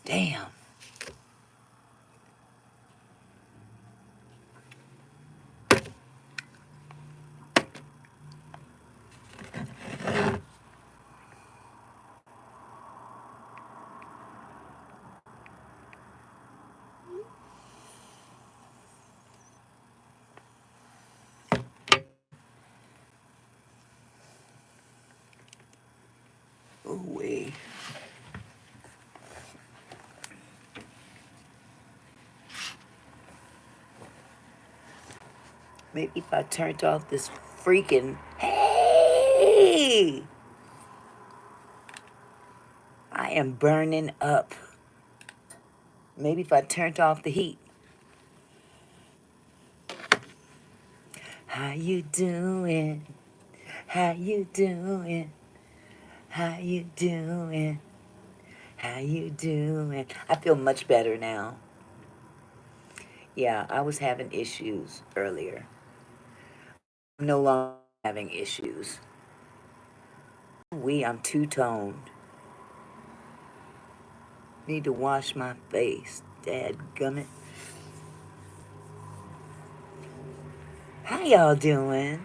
Damn. Oh, wait. Maybe if I turned off this freaking... Hey! I am burning up. Maybe if I turned off the heat. How you doing? How you doing? How you doing? How you doing? I feel much better now. Yeah, I was having issues earlier. I'm no longer having issues. I'm two-toned. Need to wash my face. Dadgummit. How y'all doing?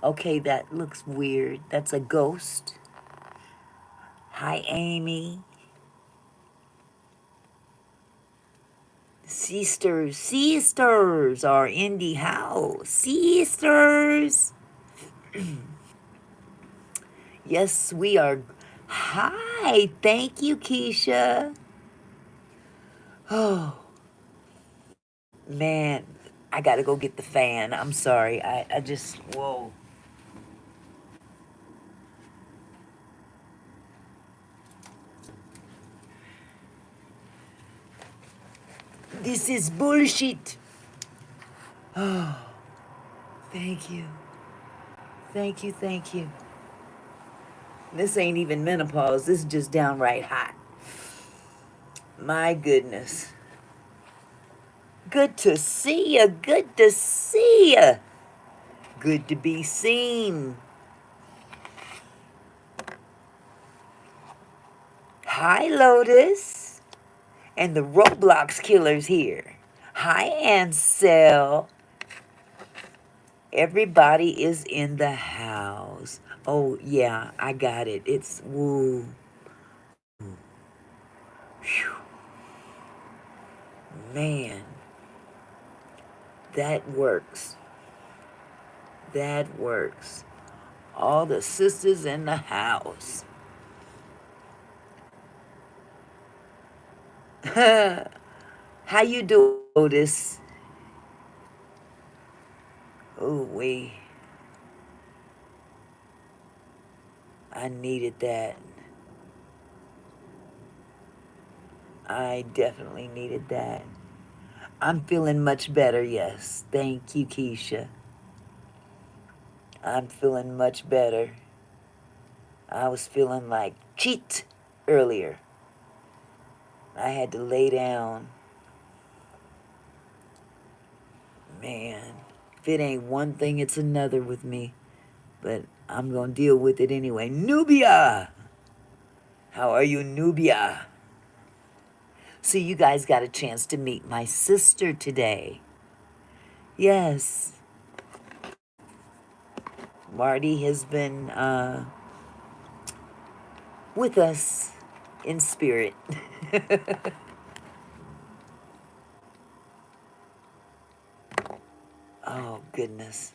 Okay, that looks weird. That's a ghost. Hi, Amy. Sisters are in the house. Sisters. Yes, we are. Hi, thank you, Keisha. Oh, man, I gotta go get the fan. I'm sorry. I just, whoa. This is bullshit. Oh, thank you. Thank you, thank you. This ain't even menopause. This is just downright hot. My goodness. Good to see ya. Good to see ya. Good to be seen. Hi, Lotus. And the Roblox killer's here. Hi, Ansel. Everybody is in the house. Oh, yeah, I got it. It's woo. Whew. Man, that works. That works. All the sisters in the house. How you doing, Otis? Oh, I needed that. I definitely needed that. I'm feeling much better, yes. Thank you, Keisha. I'm feeling much better. I was feeling like cheat earlier. I had to lay down. Man, if it ain't one thing, it's another with me. But I'm going to deal with it anyway. Nubia! How are you, Nubia? So you guys got a chance to meet my sister today. Yes. Marty has been with us in spirit. Oh, goodness.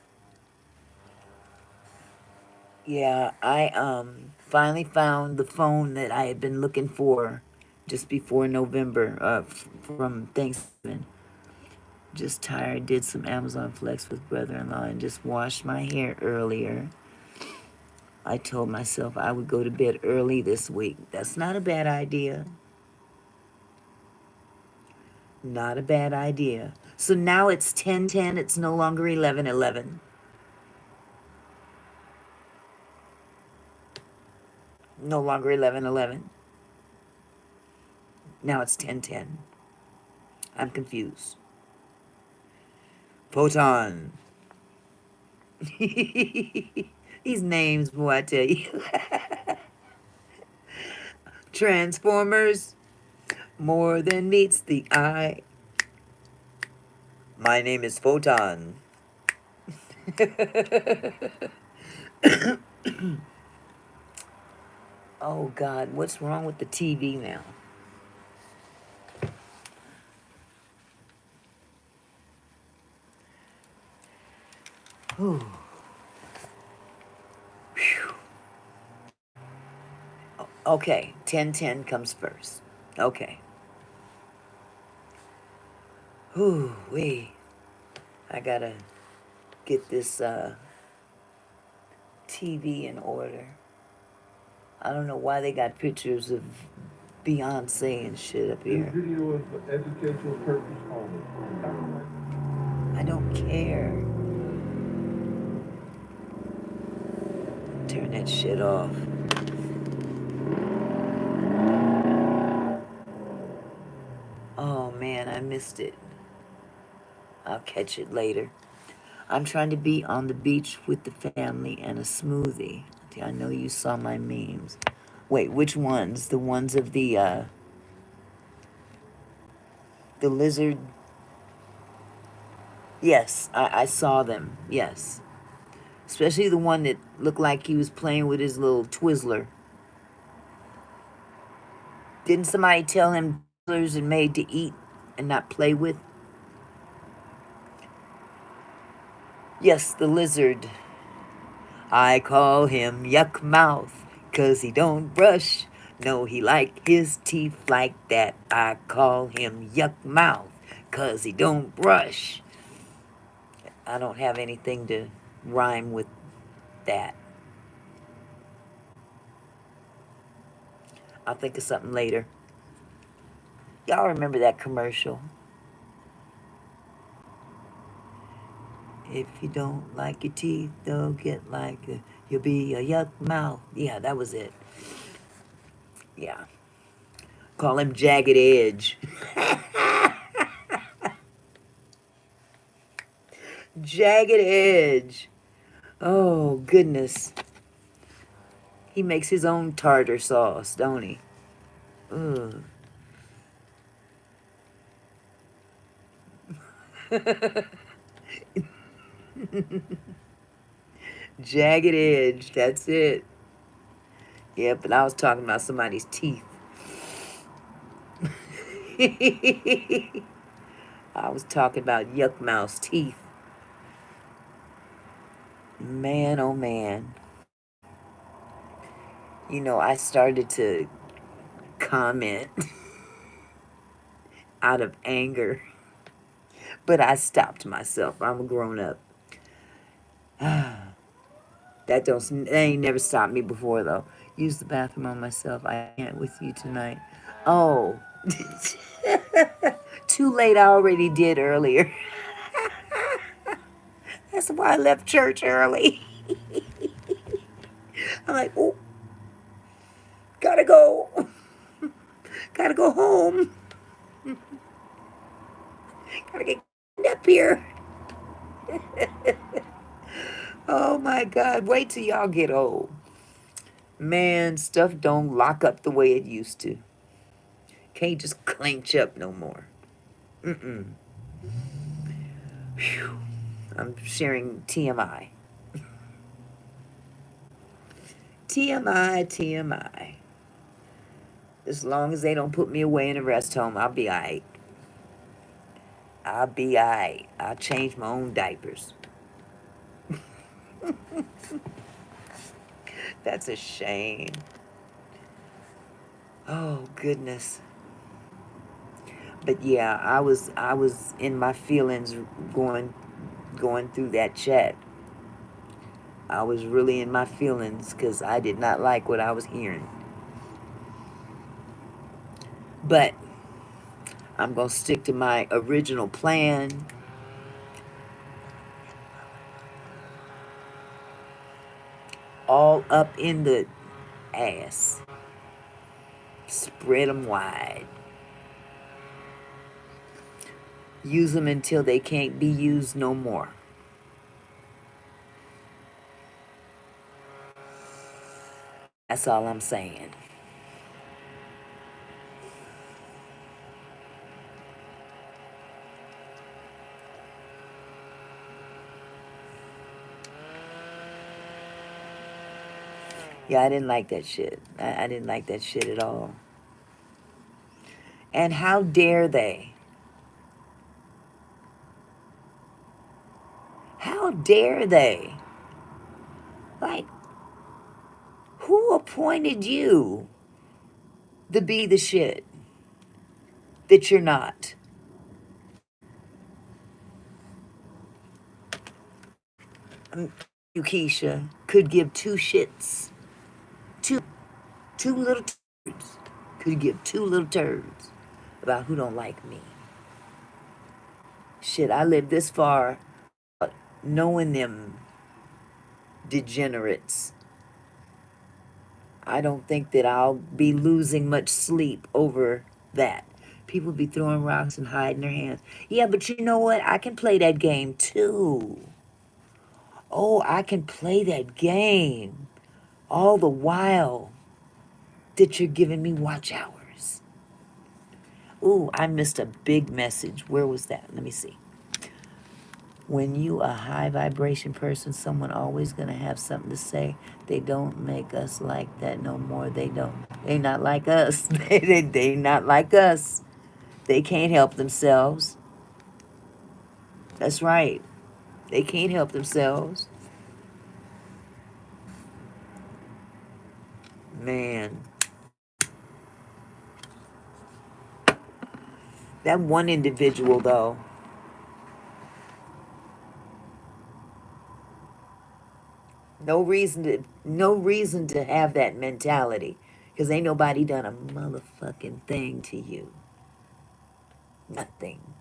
Yeah, I finally found the phone that I had been looking for just before November from Thanksgiving. Just tired, did some Amazon Flex with brother-in-law and just washed my hair earlier. I told myself I would go to bed early this week. That's not a bad idea. Not a bad idea. So now it's 10:10. It's no longer 11:11. No longer 11:11. Now it's 10:10. I'm confused. Photon. These names, boy, I tell you. Transformers, more than meets the eye. My name is Photon. Oh God, what's wrong with the TV now? Whew. Okay, 10:10 comes first. Okay. Whew, wee. I gotta get this TV in order. I don't know why they got pictures of Beyonce and shit up here. This video is for educational purpose only. I don't care. Turn that shit off. Oh man, I missed it. I'll catch it later. I'm trying to be on the beach with the family and a smoothie. I know you saw my memes. Wait, which ones? The ones of the lizard? Yes, I saw them. Yes. Especially the one that looked like he was playing with his little Twizzler. Didn't somebody tell him Twizzlers are made to eat and not play with? Yes, the lizard. I call him Yuck Mouth, 'cause he don't brush. No, he like his teeth like that. I call him Yuck Mouth, 'cause he don't brush. I don't have anything to rhyme with that. I'll think of something later. Y'all remember that commercial? If you don't like your teeth, don't get like you'll be a yuck mouth. Yeah, that was it. Yeah. Call him Jagged Edge. Jagged Edge. Oh, goodness. He makes his own tartar sauce, don't he? Ugh. Jagged Edge, that's it. Yeah, but I was talking about somebody's teeth. I was talking about Yuck Mouth's teeth. Man, oh man. You know, I started to comment out of anger, but I stopped myself. I'm a grown up. That ain't never stopped me before though. Use the bathroom on myself. I can't with you tonight. Oh. Too late, I already did earlier. That's why I left church early. I'm like, oh, gotta go. Gotta go home. Gotta get up here. Oh my God, wait till y'all get old. Man, stuff don't lock up the way it used to. Can't just clench up no more. Mm-mm. Whew. I'm sharing TMI. TMI, TMI. As long as they don't put me away in a rest home, I'll be alright. I'll be alright. I'll change my own diapers. That's a shame. Oh goodness. But yeah, I was in my feelings going through that chat. I was really in my feelings because I did not like what I was hearing. But I'm going to stick to my original plan. All up in the ass. Spread them wide. Use them until they can't be used no more. That's all I'm saying. Yeah, I didn't like that shit. I didn't like that shit at all. And how dare they? How dare they? Like, who appointed you to be the shit that you're not? You, Keisha, could give two shits. Two, two little turds. Could give two little turds about who don't like me. Shit, I lived this far knowing them degenerates. I don't think that I'll be losing much sleep over that. People be throwing rocks and hiding their hands. Yeah, but you know what? I can play that game too. Oh, I can play that game all the while that you're giving me watch hours. Ooh, I missed a big message. Where was that? Let me see. When you a high vibration person, someone always gonna have something to say. They don't make us like that no more. They don't. They not like us. They not like us. They can't help themselves. That's right. They can't help themselves. Man, that one individual though, no reason to have that mentality, because ain't nobody done a motherfucking thing to you. Nothing.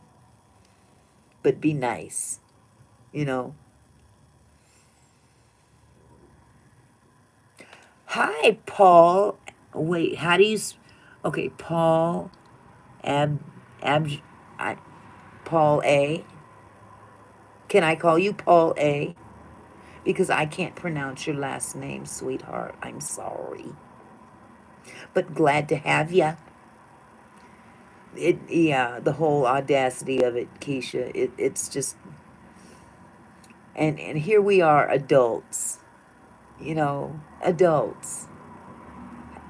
But be nice, you know. Hi, Paul. Wait, how do you? Okay, Paul Ab Ab. I, Paul A. Can I call you Paul A? Because I can't pronounce your last name, sweetheart. I'm sorry, but glad to have ya. Yeah, the whole audacity of it, Keisha. It's just, and here we are, adults. Adults.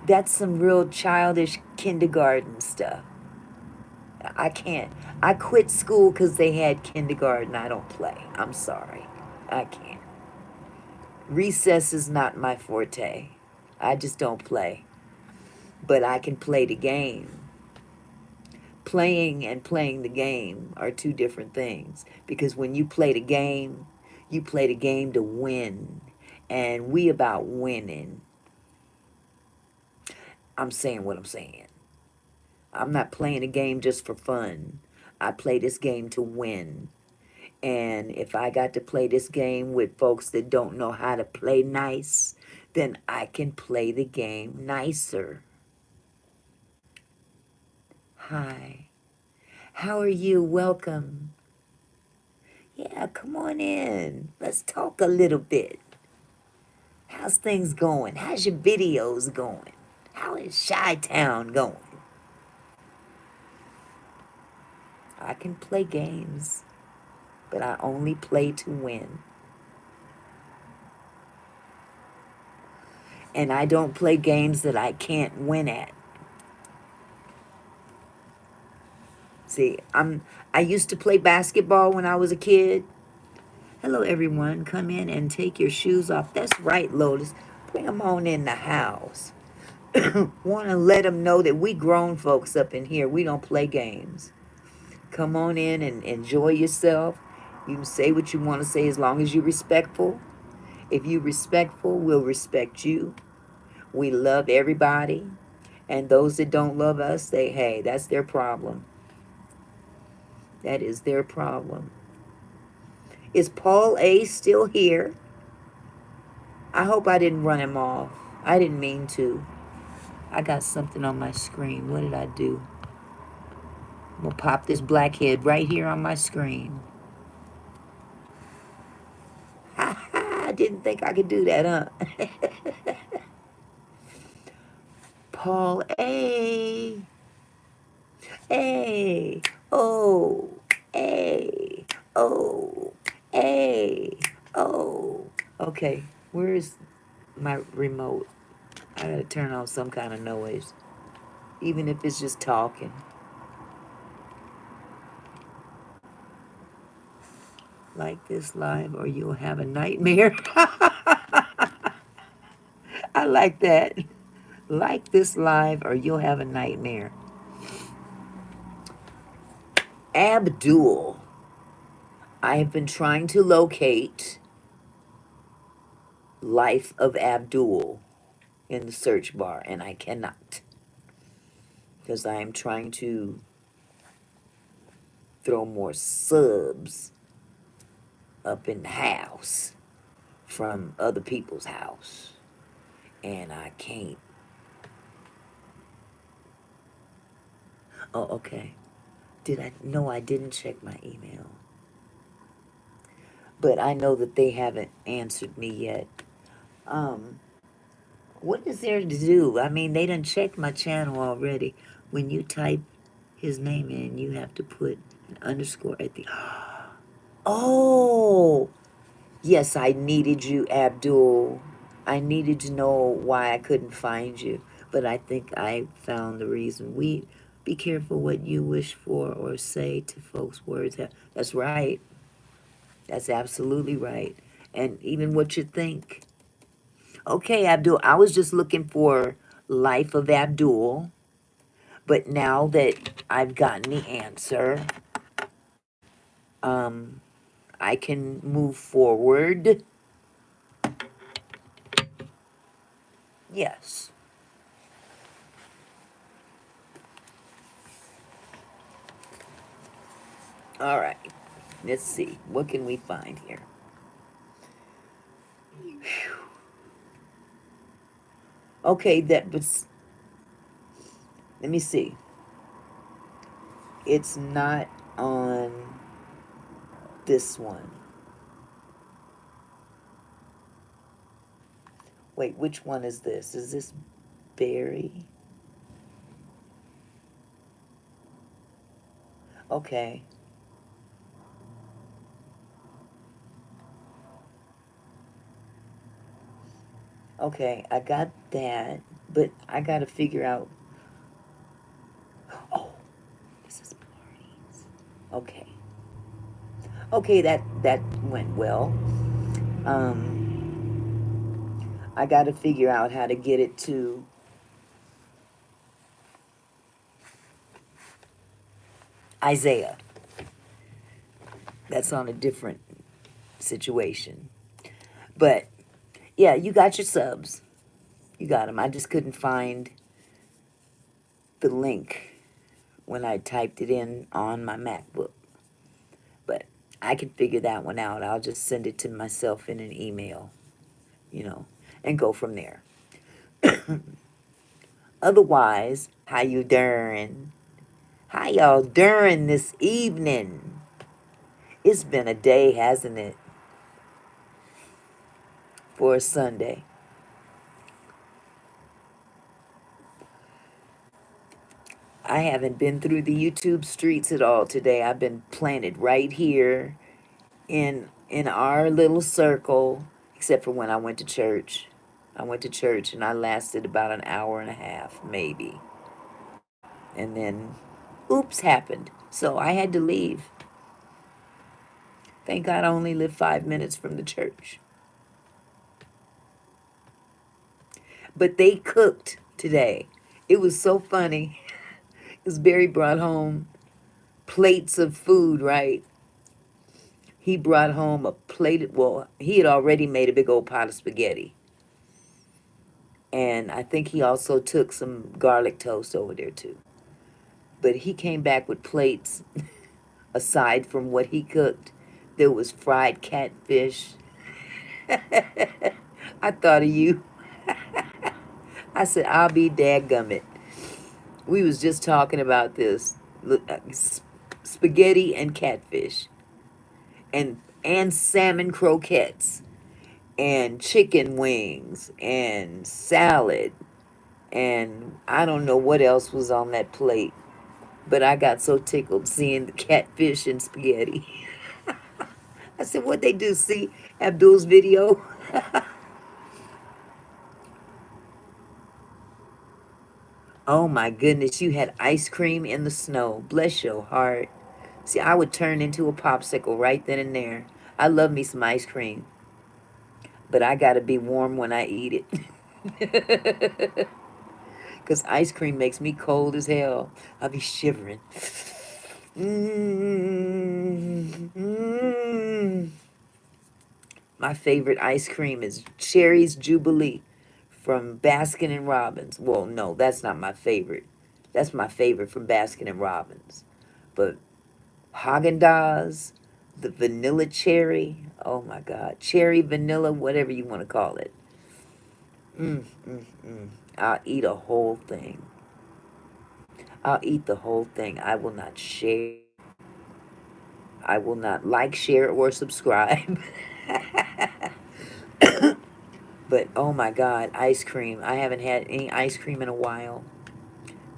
That's some real childish kindergarten stuff. I can't. I quit school because they had kindergarten. I don't play. I'm sorry. I can't. Recess is not my forte. I just don't play. But I can play the game. Playing and playing the game are two different things. Because when you play the game to win. And we about winning. I'm saying what I'm saying. I'm not playing a game just for fun. I play this game to win. And if I got to play this game with folks that don't know how to play nice, then I can play the game nicer. Hi. How are you? Welcome. Yeah, come on in. Let's talk a little bit. How's things going? How's your videos going? How is Chi-Town going? I can play games, but I only play to win. And I don't play games that I can't win at. See, I used to play basketball when I was a kid. Hello everyone, come in and take your shoes off. That's right, Lotus. Bring them on in the house. Want to let them know that we grown folks up in here. We don't play games. Come on in and enjoy yourself. You can say what you want to say as long as you're respectful. If you're respectful, we'll respect you. We love everybody. And those that don't love us, hey, that's their problem. That is their problem. Is Paul A still here? I hope I didn't run him off. I didn't mean to. I got something on my screen. What did I do? I'm going to pop this blackhead right here on my screen. Ha ha! I didn't think I could do that, huh? Paul A. A. O. A. O. A. O. Okay, where is my remote? I gotta turn on some kind of noise, even if it's just talking. Like this live, or you'll have a nightmare. I like that. Like this live, or you'll have a nightmare. Abdul. I have been trying to locate Life of Abdul in the search bar, and I cannot. Because I am trying to throw more subs up in the house from other people's house. And I can't. Oh, okay. Did I? No, I didn't check my email. But I know that they haven't answered me yet. Um, what is there to do? I mean, they done checked my channel already. When you type his name in, you have to put an underscore at the. Oh, yes, I needed you, Abdul. I needed to know why I couldn't find you, but I think I found the reason. We be careful what you wish for or say to folks' words. That's right. That's absolutely right. And even what you think. Okay, Abdul, I was just looking for Life of Abdul, but now that I've gotten the answer, um, I can move forward. Yes. All right. Let's see. What can we find here? Okay, that was. Let me see. It's not on this one. Wait, which one is this? Is this Barry? Okay. Okay, I got that, but I got to figure out. Oh, this is Marty's. Okay. Okay, that went well. I got to figure out how to get it to Isaiah. That's on a different situation. But yeah, you got your subs. You got them. I just couldn't find the link when I typed it in on my MacBook. But I can figure that one out. I'll just send it to myself in an email, and go from there. Otherwise, how you doing? How y'all doing this evening? It's been a day, hasn't it, for a Sunday? I haven't been through the YouTube streets at all today. I've been planted right here in our little circle, except for when I went to church. I went to church and I lasted about an hour and a half, maybe. And then, oops happened. So I had to leave. Thank God I only live 5 minutes from the church. But they cooked today. It was so funny. Because Barry brought home plates of food, right? He brought home a plate. Well, he had already made a big old pot of spaghetti. And I think he also took some garlic toast over there too. But he came back with plates aside from what he cooked. There was fried catfish. I thought of you. I said, I'll be dadgummit. We was just talking about this. Spaghetti and catfish. And salmon croquettes. And chicken wings. And salad. And I don't know what else was on that plate. But I got so tickled seeing the catfish and spaghetti. I said, what'd they do? See Abdul's video? Oh my goodness, you had ice cream in the snow. Bless your heart. See, I would turn into a popsicle right then and there. I love me some ice cream, but I gotta be warm when I eat it. Because ice cream makes me cold as hell. I'll be shivering. Mm. My favorite ice cream is Cherry's Jubilee from Baskin and Robbins. Well, no, that's not my favorite. That's my favorite from Baskin and Robbins. But Haagen-Dazs, the vanilla cherry. Oh my God, cherry vanilla, whatever you want to call it. Mm. I'll eat a whole thing. I'll eat the whole thing. I will not share. I will not like, share, or subscribe. But oh my God, ice cream. I haven't had any ice cream in a while.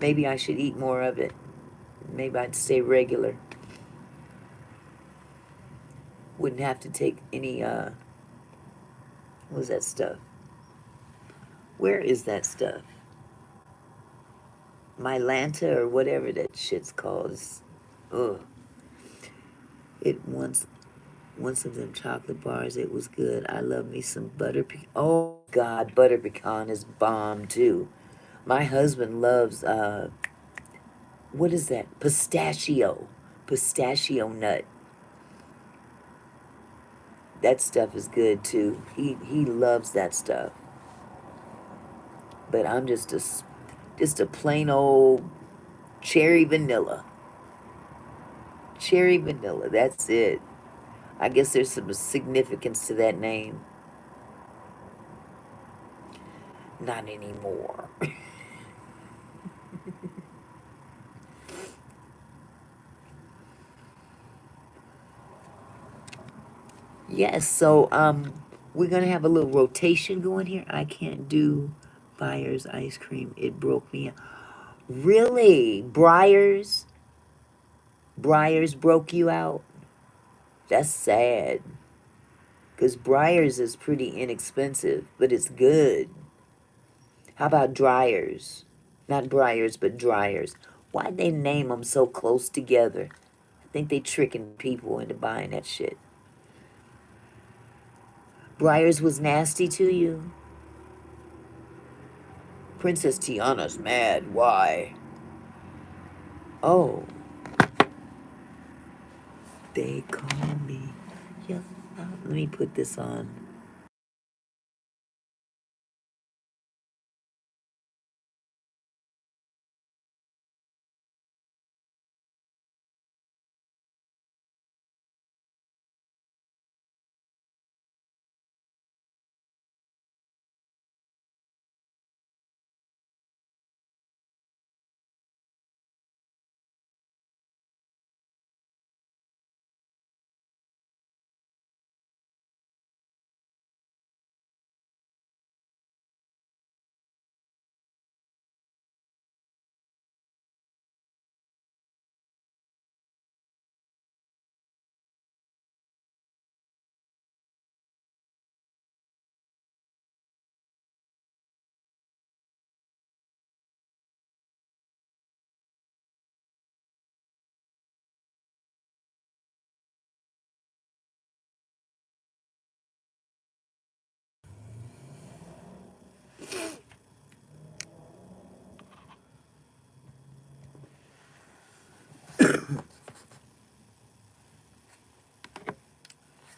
Maybe I should eat more of it. Maybe I'd stay regular. Wouldn't have to take any, what was that stuff? Where is that stuff? Mylanta or whatever that shit's called. Ugh. It once of them chocolate bars. It was good. I love me some butter pecan. Oh God, butter pecan is bomb too. My husband loves what is that? Pistachio nut. That stuff is good too. He loves that stuff. But I'm just a plain old cherry vanilla. Cherry vanilla. That's it. I guess there's some significance to that name. Not anymore. Yes, so we're gonna have a little rotation going here. I can't do Buyer's ice cream. It broke me. Really? Briars broke you out? That's sad. Because Briars is pretty inexpensive, but it's good. How about Dryers? Not Briars, but Dryers. Why'd they name them so close together? I think they tricking people into buying that shit. Briars was nasty to you? Princess Tiana's mad. Why? Oh, they call me. Yeah. Let me put this on.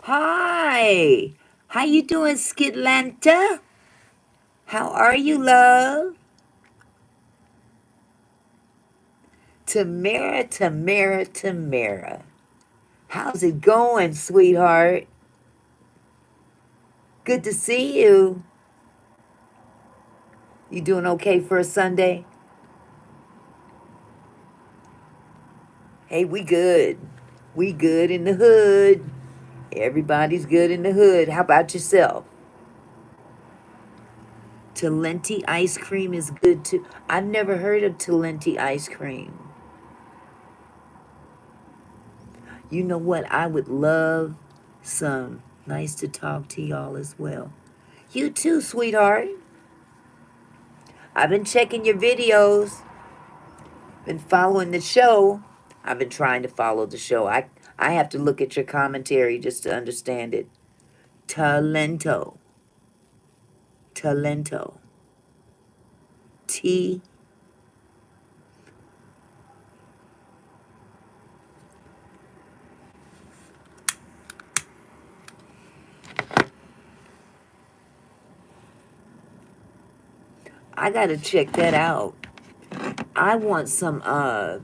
Hi. How you doing, Skitlanta? How are you, love? Tamara. How's it going, sweetheart? Good to see you. You doing okay for a Sunday? Hey, we good. We good in the hood. Everybody's good in the hood. How about yourself? Talenti ice cream is good too. I've never heard of Talenti ice cream. You know what? I would love some. Nice to talk to y'all as well. You too, sweetheart. I've been checking your videos, been following the show. I've been trying to follow the show. I have to look at your commentary just to understand it. Talento. Talento. T. I gotta check that out. I want some, I,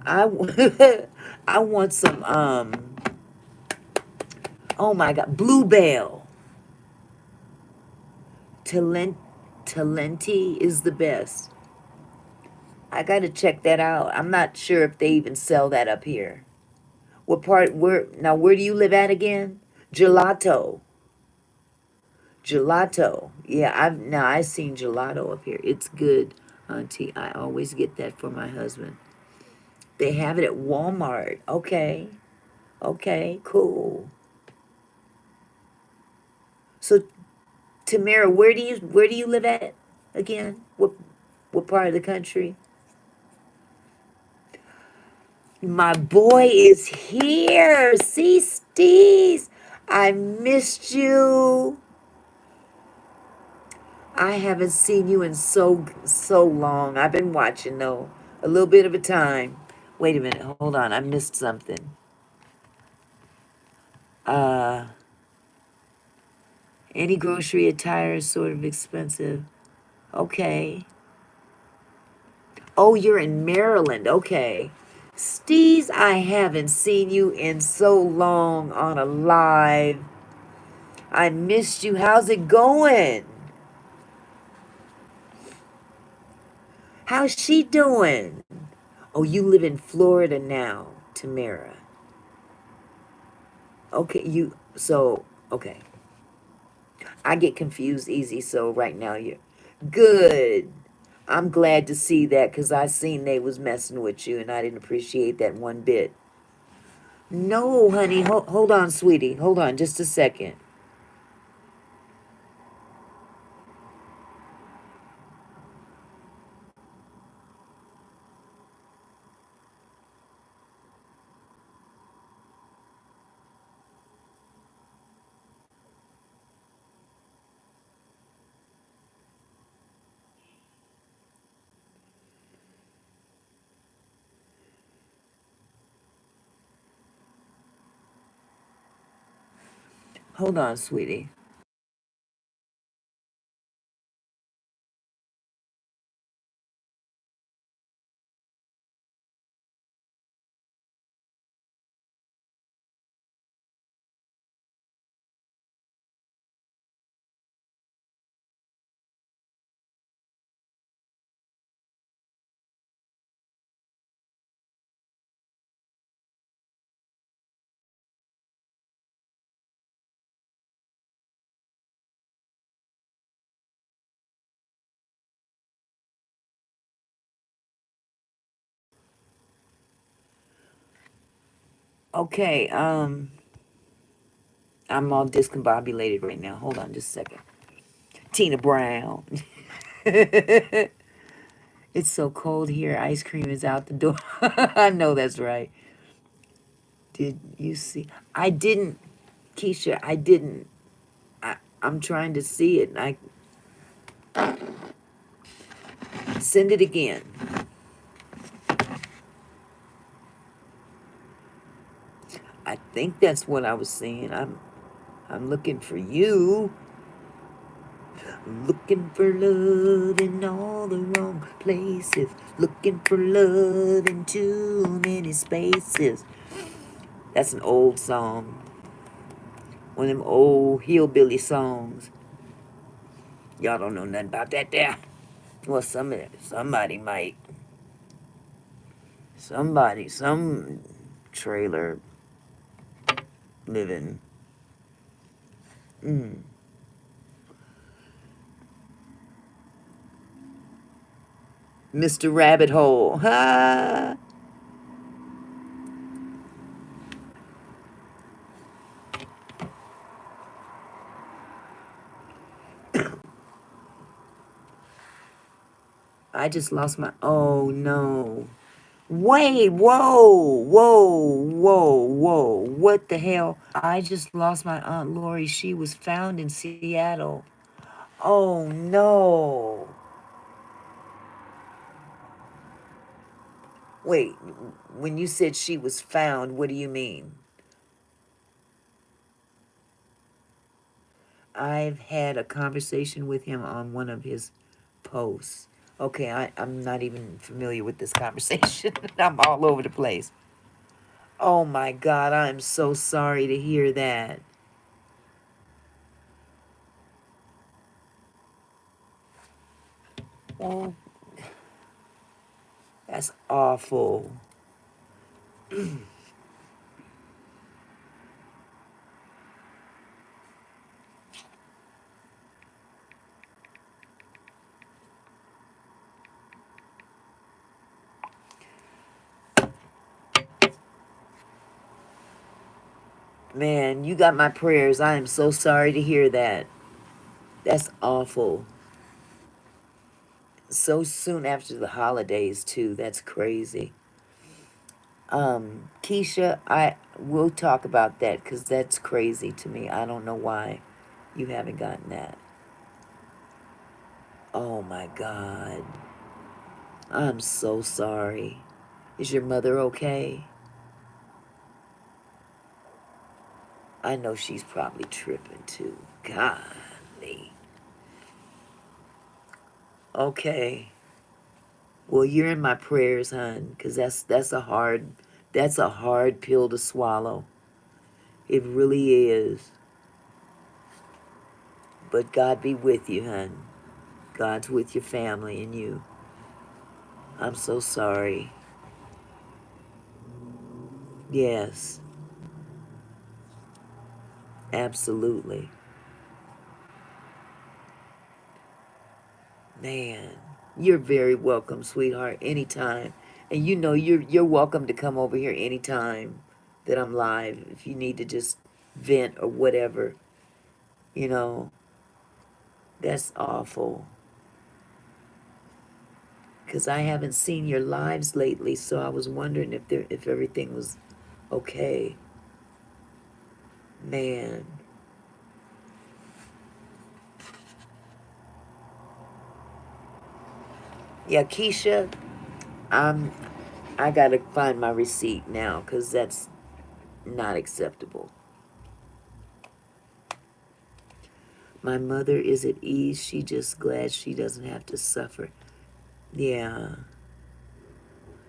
I want some, oh my God, Bluebell. Talent, Talenti is the best. I gotta check that out. I'm not sure if they even sell that up here. What part, where do you live at again? Gelato. Gelato. Yeah, I've seen gelato up here. It's good, Auntie. I always get that for my husband. They have it at Walmart. Okay. Okay, cool. So Tamara, where do you live at again? What part of the country? My boy is here. See, Steez. I missed you. I haven't seen you in so long. I've been watching though. A little bit of a time. Wait a minute, hold on. I missed something. Uh any grocery attire is sort of expensive. Okay. Oh, you're in Maryland. Okay. Steez, I haven't seen you in so long on a live. I missed you. How's it going? How's she doing? Oh, you live in Florida now, Tamara. Okay, okay. I get confused easy, so right now you're good. I'm glad to see that because I seen they was messing with you and I didn't appreciate that one bit. No, honey, hold on, sweetie. Hold on just a second. Hold on, sweetie. Okay, I'm all discombobulated right now. Hold on just a second. Tina Brown. It's so cold here. Ice cream is out the door. I know that's right. Did you see? I didn't, Keisha. I didn't. I'm trying to see it. I send it again. I think that's what I was seeing. I'm looking for you. Looking for love in all the wrong places. Looking for love in too many spaces. That's an old song. One of them old hillbilly songs. Y'all don't know nothing about that there. Well, somebody might. Some trailer living. Mr. Rabbit Hole. Ha! I just lost my. Oh no. Wait, whoa. What the hell? I just lost my Aunt Lori. She was found in Seattle. Oh no. Wait, when you said she was found, what do you mean? I've had a conversation with him on one of his posts. Okay, I'm not even familiar with this conversation. I'm all over the place. Oh my God, I'm so sorry to hear that. Oh, that's awful. Man, you got my prayers. I am so sorry to hear that. That's awful. So soon after the holidays, too. That's crazy. Keisha, I will talk about that because that's crazy to me. I don't know why you haven't gotten that. Oh my God. I'm so sorry. Is your mother okay? I know she's probably tripping too. Golly. Okay. Well, you're in my prayers, hon, because that's a hard pill to swallow. It really is. But God be with you, hon. God's with your family and you. I'm so sorry. Yes, absolutely. Man, you're very welcome, sweetheart, anytime. And you know you're welcome to come over here anytime that I'm live if you need to just vent or whatever. You know, that's awful. Cause I haven't seen your lives lately, so I was wondering if everything was okay. Man. Yeah, Keisha, I'm I gotta find my receipt now, cause that's not acceptable. My mother is at ease. She just glad she doesn't have to suffer. Yeah.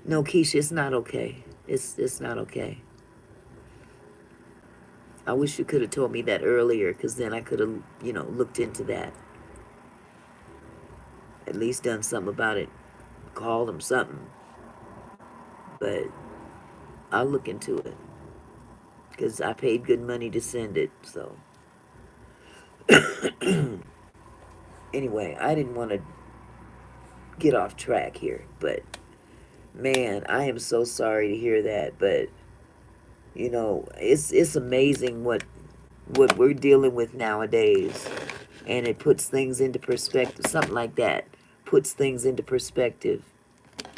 No, Keisha, it's not okay. It's not okay. I wish you could have told me that earlier, because then I could have, looked into that. At least done something about it. Called them something. But I'll look into it. Because I paid good money to send it. So, anyway, I didn't want to get off track here. But, man, I am so sorry to hear that. But, it's amazing what we're dealing with nowadays, and it puts things into perspective. Something like that puts things into perspective.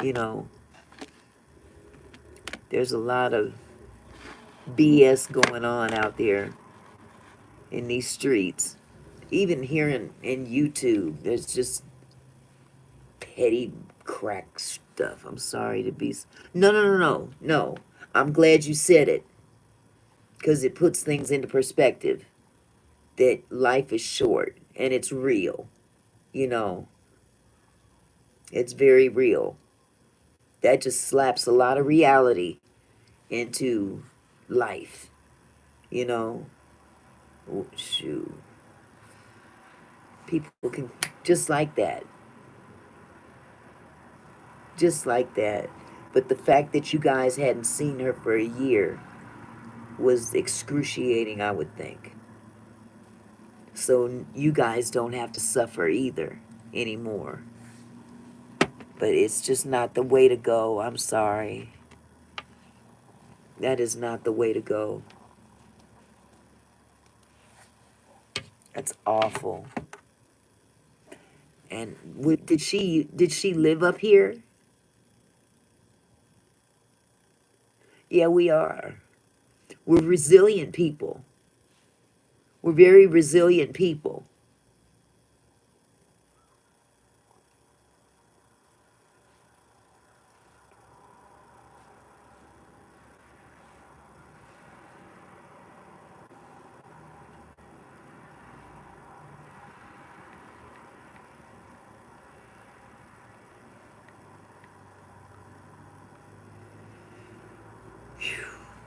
you know there's a lot of BS going on out there in these streets. Even here in YouTube, there's just petty crack stuff. I'm sorry to be no, I'm glad you said it, because it puts things into perspective, that life is short and it's real. you know it's very real. That just slaps a lot of reality into life. You know, oh, shoot, people can just like that, just like that. But the fact that you guys hadn't seen her for a year was excruciating, I would think. So you guys don't have to suffer either anymore. But it's just not the way to go. I'm sorry. That is not the way to go. That's awful. And did she live up here? Yeah, we are. We're resilient people. We're very resilient people.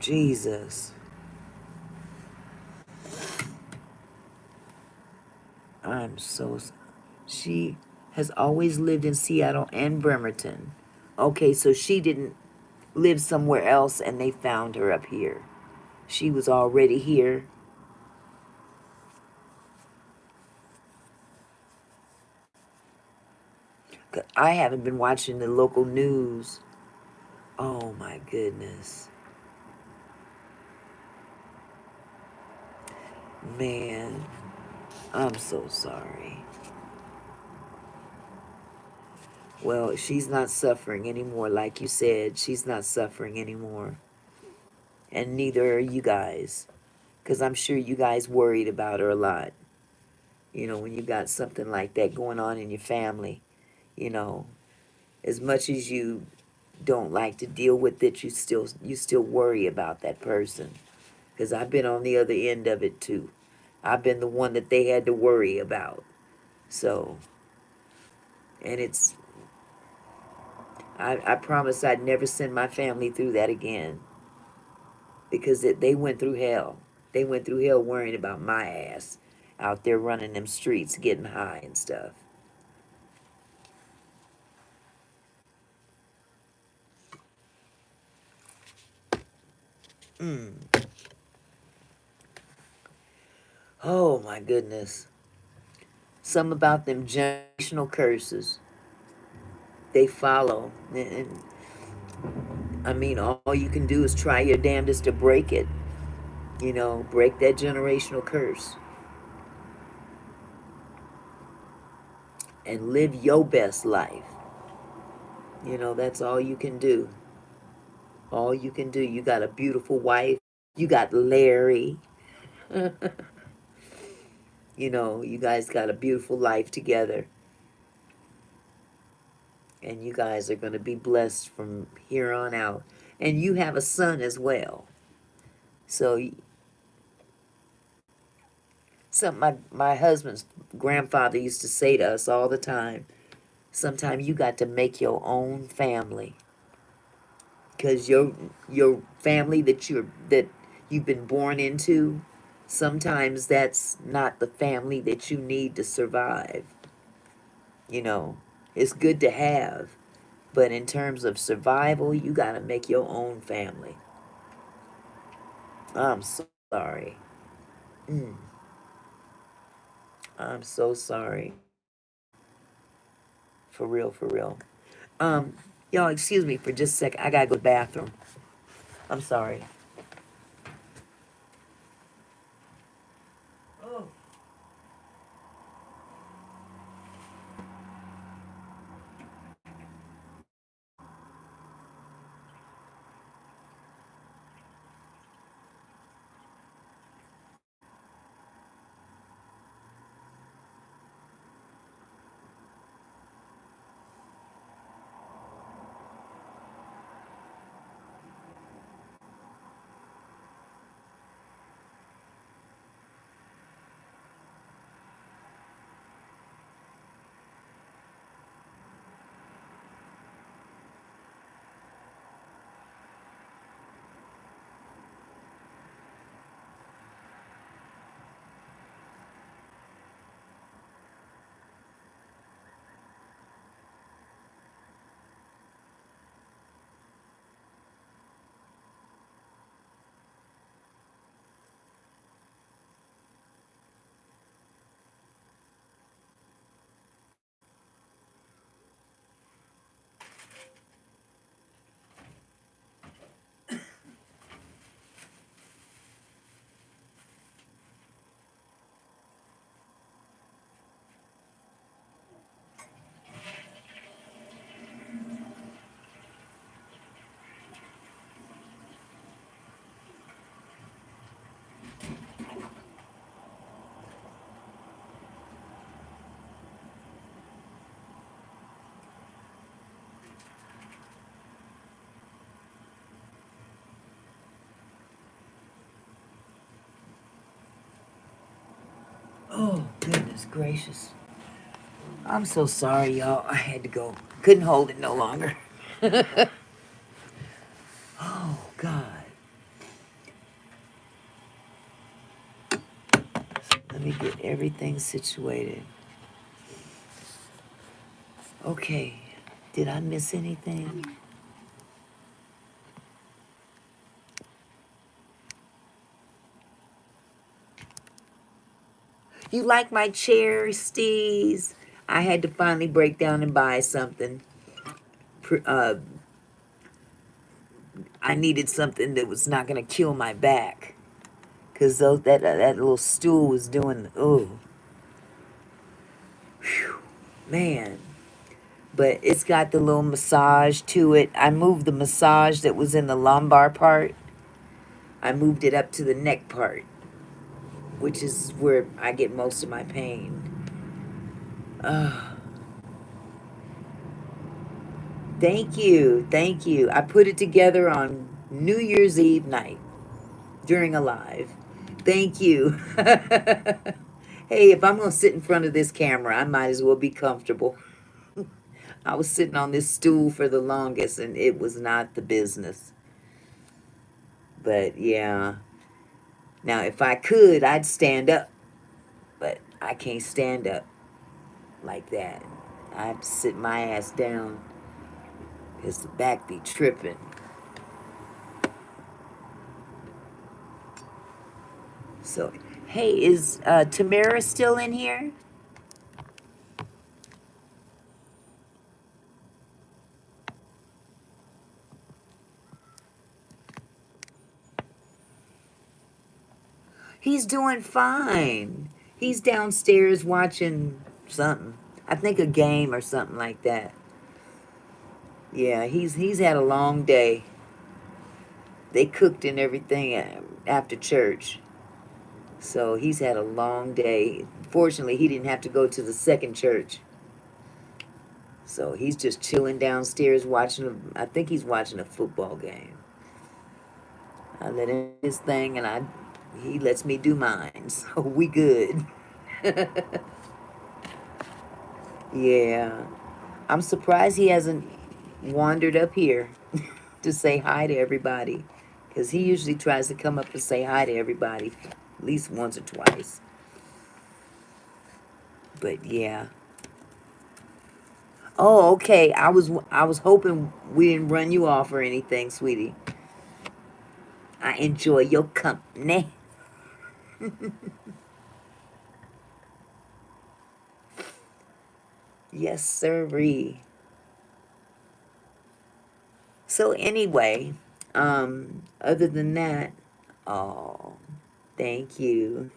Jesus. I'm so. She has always lived in Seattle and Bremerton. Okay, so she didn't live somewhere else and they found her up here. She was already here. 'Cause I haven't been watching the local news. Oh my goodness. Man, I'm so sorry. Well, she's not suffering anymore, like you said. She's not suffering anymore. And neither are you guys. Because I'm sure you guys worried about her a lot. You know, when you got something like that going on in your family, you know, as much as you don't like to deal with it, you still worry about that person. Because I've been on the other end of it too. I've been the one that they had to worry about. So, and I promised I'd never send my family through that again because they went through hell. They went through hell worrying about my ass out there running them streets, getting high and stuff. Mm. Oh my goodness. Some about them generational curses they follow. And I mean, all you can do is try your damnedest to break it. You know, break that generational curse and live your best life. You know, that's all you can do. All you can do. You got a beautiful wife. You got Larry. You know, you guys got a beautiful life together. And you guys are going to be blessed from here on out. And you have a son as well. So, something my husband's grandfather used to say to us all the time. Sometimes you got to make your own family. Because your family that you've been born into, sometimes that's not the family that you need to survive. You know, it's good to have, but in terms of survival, you got to make your own family. I'm so sorry. Mm, I'm so sorry. For real, for real. Um, y'all, excuse me for just a sec. I gotta go to the bathroom. I'm sorry. Oh. Oh, goodness gracious. I'm so sorry, y'all. I had to go. Couldn't hold it no longer. Oh, God. Let me get everything situated. Okay. Did I miss anything? You like my chair, Steez? I had to finally break down and buy something. Uh, I needed something that was not going to kill my back. Because that little stool was doing, oh, man. But it's got the little massage to it. I moved the massage that was in the lumbar part. I moved it up to the neck part, which is where I get most of my pain. Uh, Thank you. Thank you. I put it together on New Year's Eve night during a live. Thank you. Hey, if I'm going to sit in front of this camera, I might as well be comfortable. I was sitting on this stool for the longest and it was not the business. But yeah. Now, if I could, I'd stand up. But I can't stand up like that. I have to sit my ass down because the back be tripping. So, hey, is Tamara still in here? He's doing fine. He's downstairs watching something. I think a game or something like that. Yeah, he's had a long day. They cooked and everything after church. So he's had a long day. Fortunately, he didn't have to go to the second church. So he's just chilling downstairs watching, I think he's watching a football game. I let him do his thing and he lets me do mine. So we good. Yeah. I'm surprised he hasn't wandered up here to say hi to everybody. Because he usually tries to come up and say hi to everybody at least once or twice. But yeah. Oh, okay. I was hoping we didn't run you off or anything, sweetie. I enjoy your company. Yes, sirree. So anyway, other than that, oh, thank you.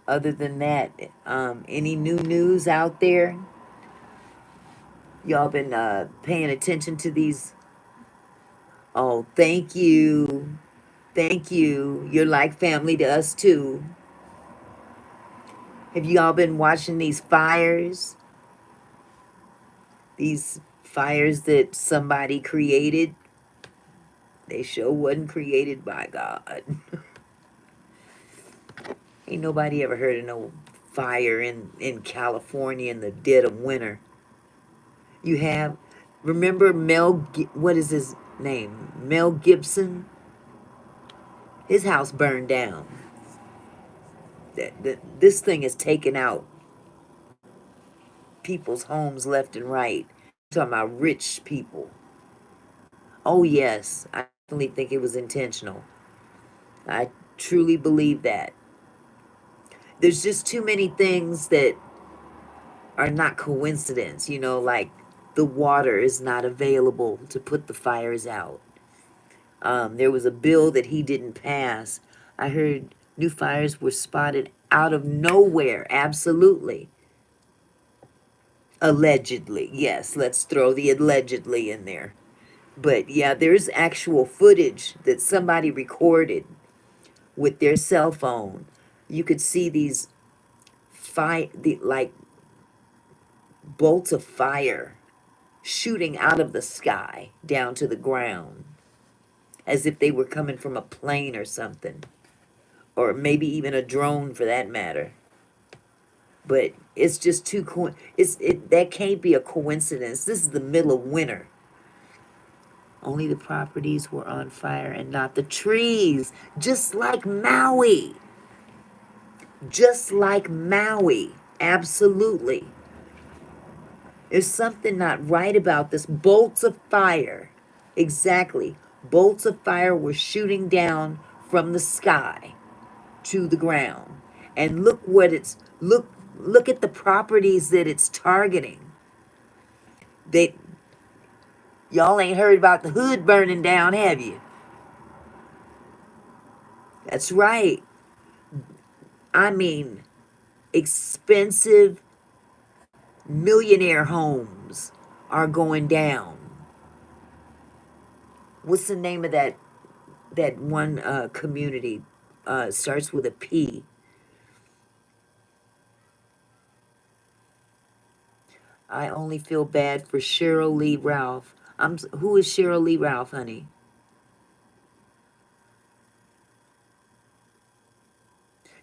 Other than that, any new news out there? Y'all been paying attention to these? Oh, thank you. Thank you. You're like family to us too. Have y'all been watching these fires? These fires that somebody created? They sure wasn't created by God. Ain't nobody ever heard of no fire in California in the dead of winter. You have, remember what is his name? Mel Gibson? His house burned down. This thing has taken out people's homes left and right. I'm talking about rich people. Oh yes, I definitely think it was intentional. I truly believe that. There's just too many things that are not coincidence, like the water is not available to put the fires out. There was a bill that he didn't pass. I heard new fires were spotted out of nowhere. Absolutely. Allegedly. Yes, let's throw the allegedly in there. But yeah, there's actual footage that somebody recorded with their cell phone. You could see these like bolts of fire shooting out of the sky down to the ground as if they were coming from a plane or something, or maybe even a drone for that matter. But it's just too that can't be a coincidence. This is the middle of winter. Only the properties were on fire and not the trees. Just like Maui. Just like Maui. Absolutely. There's something not right about this. Bolts of fire. Exactly. Bolts of fire were shooting down from the sky to the ground. And look what it's look at the properties that it's targeting. They Y'all ain't heard about the hood burning down, have you? That's right. I mean, expensive millionaire homes are going down. What's the name of that one community? Starts with a P. I only feel bad for Cheryl Lee Ralph. Who is Cheryl Lee Ralph, honey?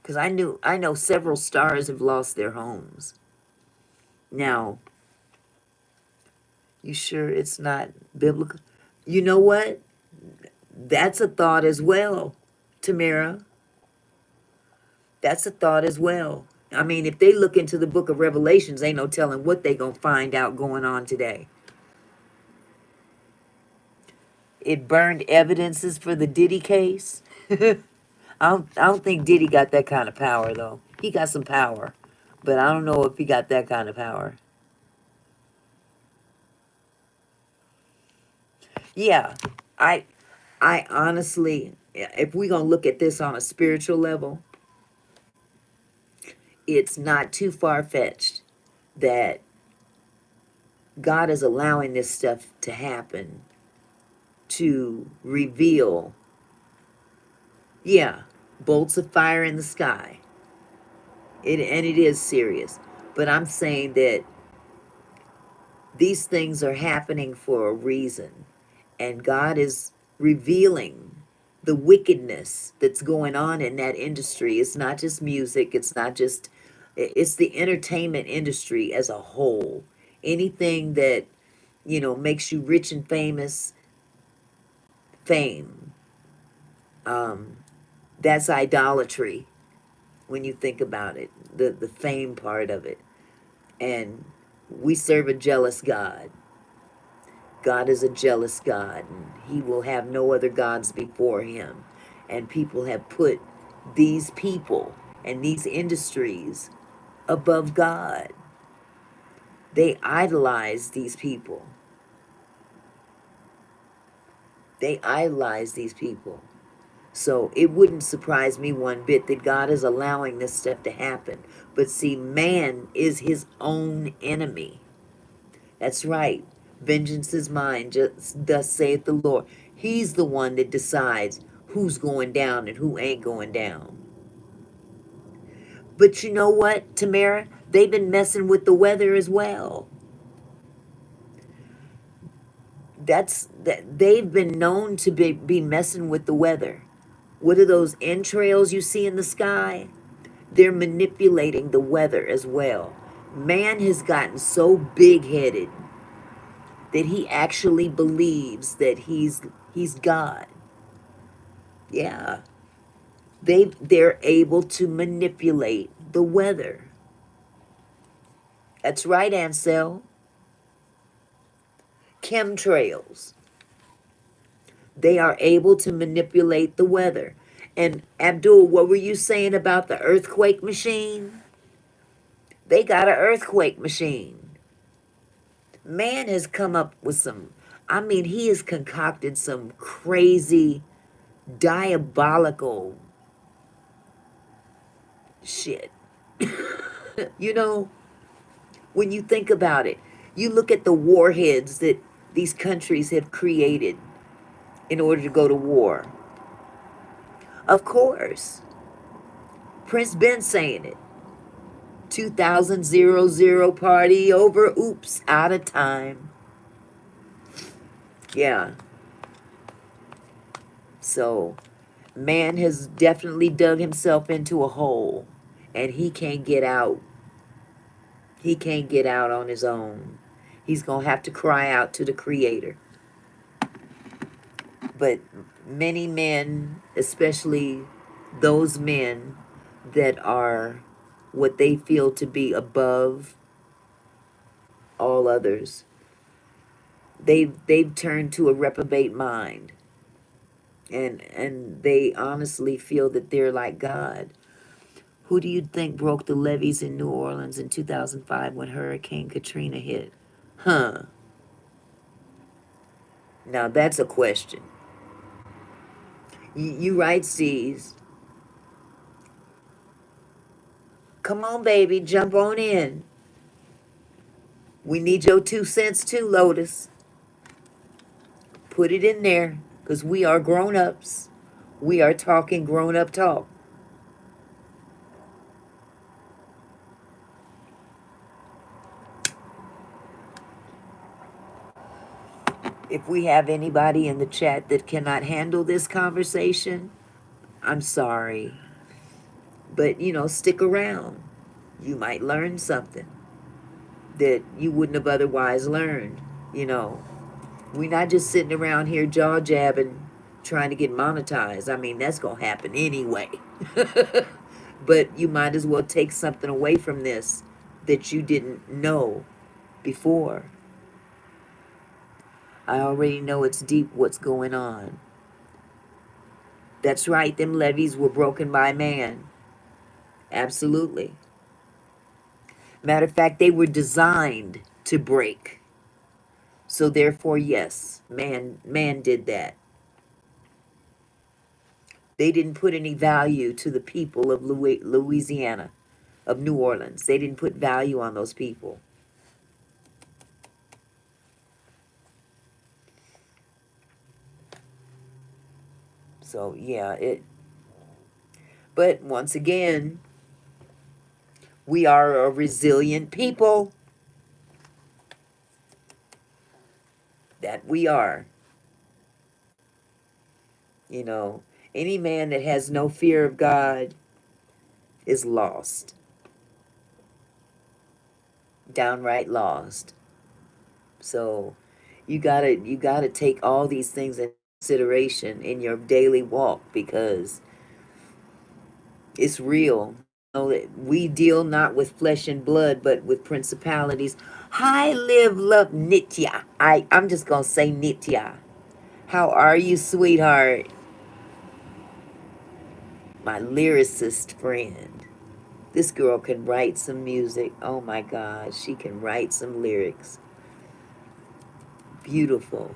Because I know several stars have lost their homes. Now, you sure it's not biblical? You know what? That's a thought as well, Tamara. That's a thought as well. I mean, if they look into the book of Revelations, ain't no telling what they gonna find out going on today. It burned evidences for the Diddy case. I don't think Diddy got that kind of power though. He got some power, but I don't know if he got that kind of power. Yeah, I I honestly, if we're gonna look at this on a spiritual level, it's not too far fetched that God is allowing this stuff to happen to reveal, yeah, bolts of fire in the sky. And it is serious. But I'm saying that these things are happening for a reason. And God is revealing the wickedness that's going on in that industry. It's not just music, it's the entertainment industry as a whole. Anything that, makes you rich and famous, fame, um, that's idolatry when you think about it, the fame part of it. And we serve a jealous God. God is a jealous God, and he will have no other gods before him. And people have put these people and these industries above God. They idolize these people. They idolize these people. So it wouldn't surprise me one bit that God is allowing this stuff to happen. But see, man is his own enemy. That's right. Vengeance is mine, just thus saith the Lord. He's the one that decides who's going down and who ain't going down. But you know what, Tamara? They've been messing with the weather as well. They've been known to be messing with the weather. What are those entrails you see in the sky? They're manipulating the weather as well. Man has gotten so big-headed that he actually believes that he's God. Yeah. They're able to manipulate the weather. That's right, Ansel. Chemtrails. They are able to manipulate the weather. And Abdul, what were you saying about the earthquake machine? They got an earthquake machine. Man has come up with he has concocted some crazy, diabolical shit. You know, when you think about it, you look at the warheads that these countries have created in order to go to war. Of course, Prince Ben saying it. 2000 party over, oops, out of time. Yeah. So, man has definitely dug himself into a hole, and he can't get out. He can't get out on his own. He's going to have to cry out to the Creator. But many men, especially those men that are what they feel to be above all others, they've turned to a reprobate mind, and they honestly feel that they're like God. Who do you think broke the levees in New Orleans in 2005 when Hurricane Katrina hit? Huh. Now that's a question. You right, C's. Come on, baby, jump on in. We need your 2 cents too, Lotus. Put it in there, because we are grown ups. We are talking grown up talk. If we have anybody in the chat that cannot handle this conversation, I'm sorry. But, stick around. You might learn something that you wouldn't have otherwise learned. You know, we're not just sitting around here jaw jabbing, trying to get monetized. I mean, that's going to happen anyway. But you might as well take something away from this that you didn't know before. I already know it's deep what's going on. That's right, them levees were broken by man. Absolutely. Matter of fact, they were designed to break. So therefore, yes, man did that. They didn't put any value to the people of Louisiana, of New Orleans. They didn't put value on those people. So yeah, but once again, we are a resilient people. That we are. You know, any man that has no fear of God is lost. Downright lost. So you gotta take all these things in consideration in your daily walk, because it's real. You know that we deal not with flesh and blood, but with principalities. Hi, live, love, Nitya. I'm just gonna say Nitya. How are you, sweetheart? My lyricist friend. This girl can write some music. Oh my God, she can write some lyrics. Beautiful.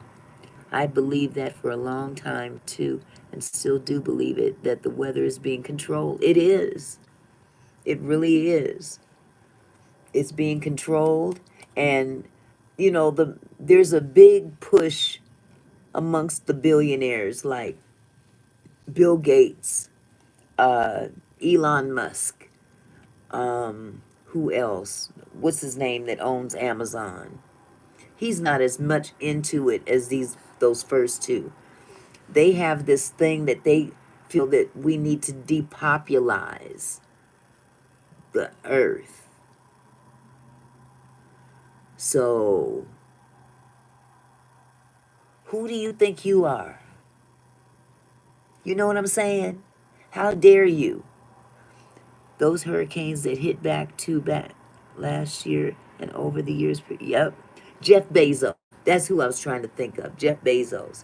I believed that for a long time too, and still do believe it, that the weather is being controlled. It is. It really is. It's being controlled, and there's a big push amongst the billionaires like Bill Gates, uh, Elon Musk, who else? What's his name that owns Amazon? He's not as much into it as those first two. They have this thing that they feel that we need to depopulize the earth. So, who do you think you are? You know what I'm saying? How dare you? Those hurricanes that hit back last year and over the years. Yep. Jeff Bezos. That's who I was trying to think of. Jeff Bezos.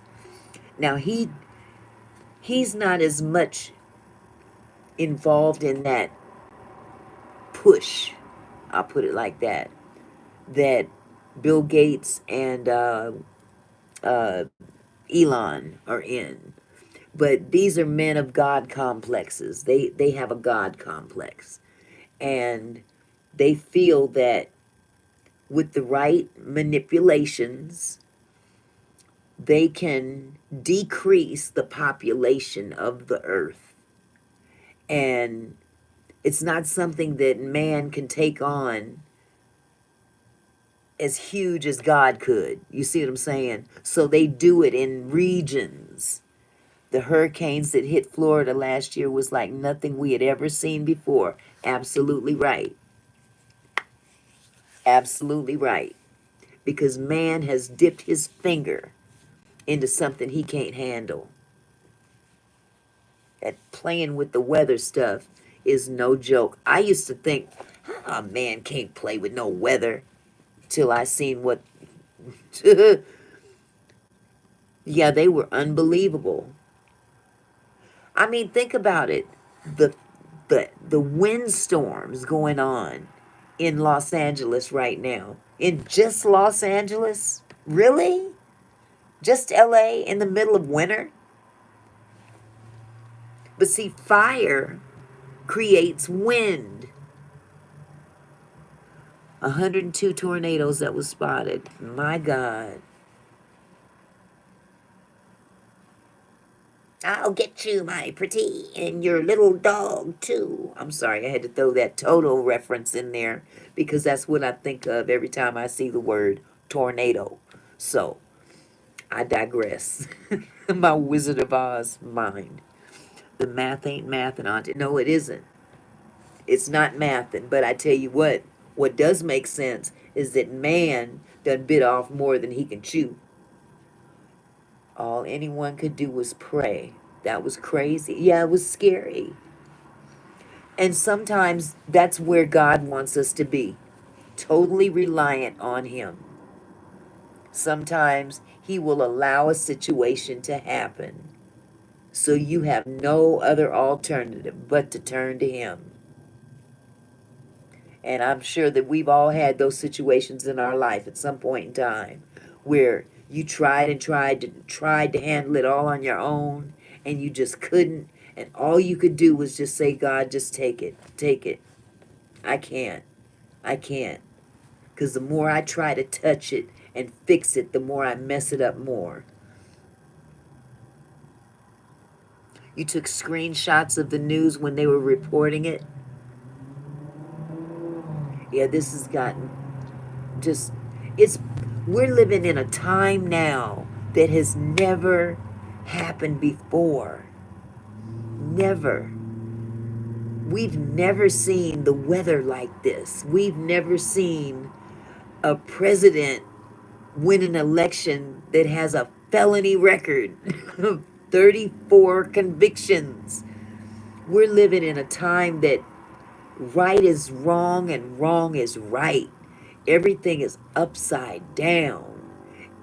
Now he's not as much involved in that push. I'll put it like that. That Bill Gates and uh, Elon are in. But these are men of God complexes. They have a God complex. And they feel that with the right manipulations, they can decrease the population of the earth. And it's not something that man can take on as huge as God could. You see what I'm saying? So they do it in regions. The hurricanes that hit Florida last year was like nothing we had ever seen before. Absolutely right. Absolutely right. Because man has dipped his finger into something he can't handle. That playing with the weather stuff is no joke. I used to think, a man can't play with no weather, till I seen what. Yeah, they were unbelievable. I mean, think about it. The the windstorms going on in Los Angeles right now. In just Los Angeles? Really? Just LA in the middle of winter? But see, fire creates wind. 102 tornadoes that was spotted. My God. I'll get you, my pretty, and your little dog, too. I'm sorry, I had to throw that Toto reference in there because that's what I think of every time I see the word tornado. So, I digress. My Wizard of Oz mind. The math ain't mathin', Auntie. No, it isn't. It's not mathin', but I tell you what does make sense is that man done bit off more than he can chew. All anyone could do was pray. That was crazy. Yeah, it was scary. And sometimes that's where God wants us to be, totally reliant on Him. Sometimes He will allow a situation to happen so you have no other alternative but to turn to Him. And I'm sure that we've all had those situations in our life at some point in time where you tried and tried to handle it all on your own and you just couldn't, and all you could do was just say, God, just take it. Take it. I can't. I can't. Because the more I try to touch it and fix it, the more I mess it up more. You took screenshots of the news when they were reporting it. Yeah, this has gotten just, it's, we're living in a time now that has never happened before. Never. We've never seen the weather like this. We've never seen a president win an election that has a felony record of 34 convictions. We're living in a time that right is wrong and wrong is right. Everything is upside down.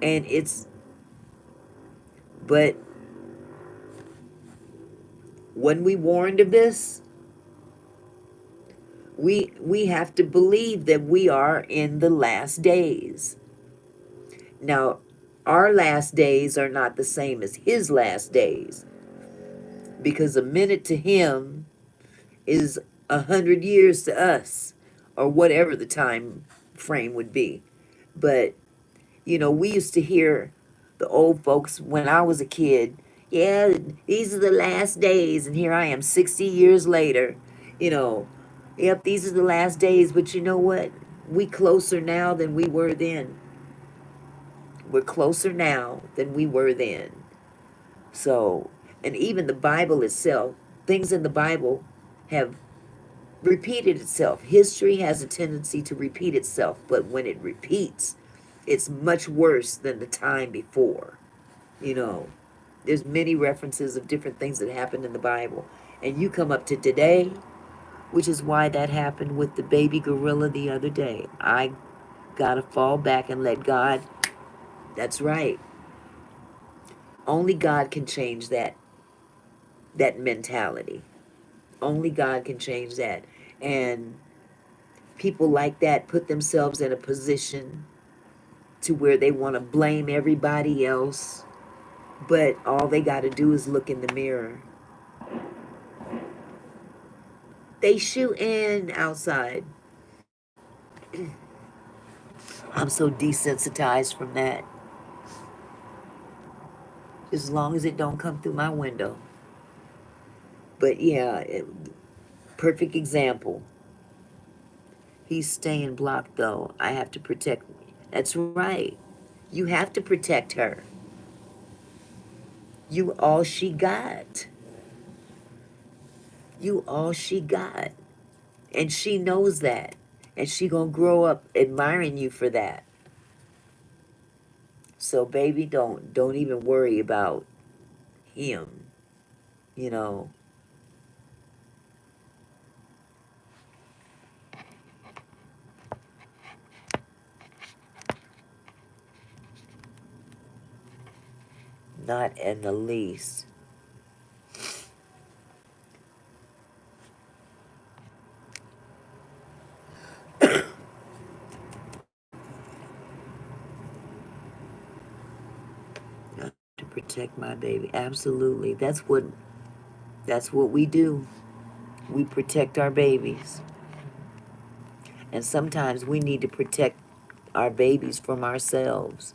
And it's, but when we warned of this, we have to believe that we are in the last days. Now, our last days are not the same as his last days, because a minute to him is 100 years to us, or whatever the time frame would be. But we used to hear the old folks when I was a kid, yeah, these are the last days, and here I am 60 years later, you know, yep, these are the last days, but you know what? We closer now than we were then. We're closer now than we were then. So, and even the Bible itself, things in the Bible have repeated itself. History has a tendency to repeat itself, but when it repeats, it's much worse than the time before. You know, there's many references of different things that happened in the Bible. And you come up to today, which is why that happened with the baby gorilla the other day. I gotta fall back and let God, that's right. Only God can change that mentality. Only God can change that. And people like that put themselves in a position to where they want to blame everybody else, but all they got to do is look in the mirror. They shooting outside. I'm so desensitized from that. As long as it don't come through my window. But yeah, perfect example. He's staying blocked though. I have to protect. That's right. You have to protect her. You all she got. You all she got. And she knows that. and she gonna grow up admiring you for that. So baby, don't even worry about him. You know, not in the least. To protect my baby, absolutely. That's what we do. We protect our babies, and sometimes we need to protect our babies from ourselves.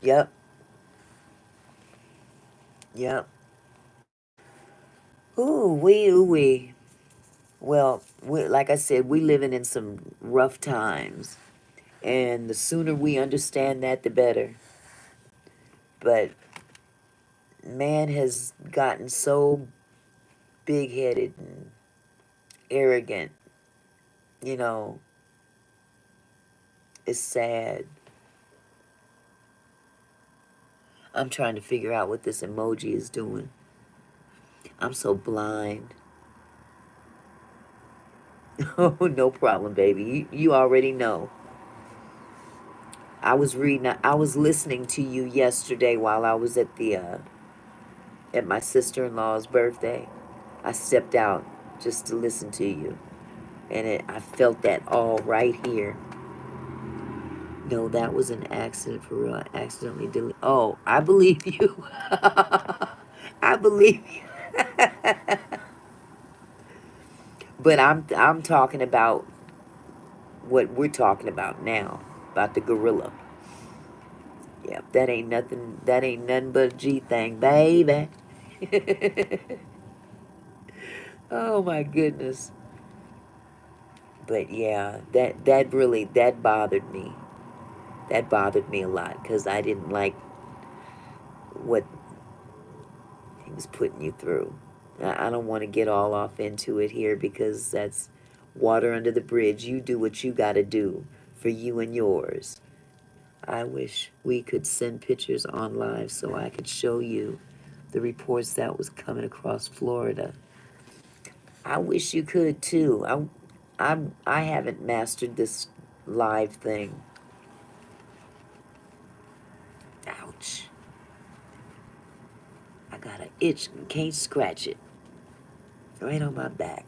Yep, yep. Ooh wee. Well, like I said, we living in some rough times, and the sooner we understand that, the better. But man has gotten so big-headed and arrogant. You know, it's sad. I'm trying to figure out what this emoji is doing. I'm so blind. Oh, no problem, baby. You already know. I was listening to you yesterday while I was at my sister-in-law's birthday. I stepped out just to listen to you, and I felt that all right here. No, that was an accident for real. I accidentally deleted. Oh, I believe you. I believe you. But I'm talking about what we're talking about now, about the gorilla. Yeah, that ain't nothing. That ain't nothing but a G thing, baby. Oh my goodness. But yeah, that bothered me. That bothered me a lot because I didn't like what he was putting you through. I don't want to get all off into it here because that's water under the bridge. You do what you got to do for you and yours. I wish we could send pictures on live so I could show you the reports that was coming across Florida. I wish you could too. I haven't mastered this live thing. Ouch. I got an itch and can't scratch it. Right on my back.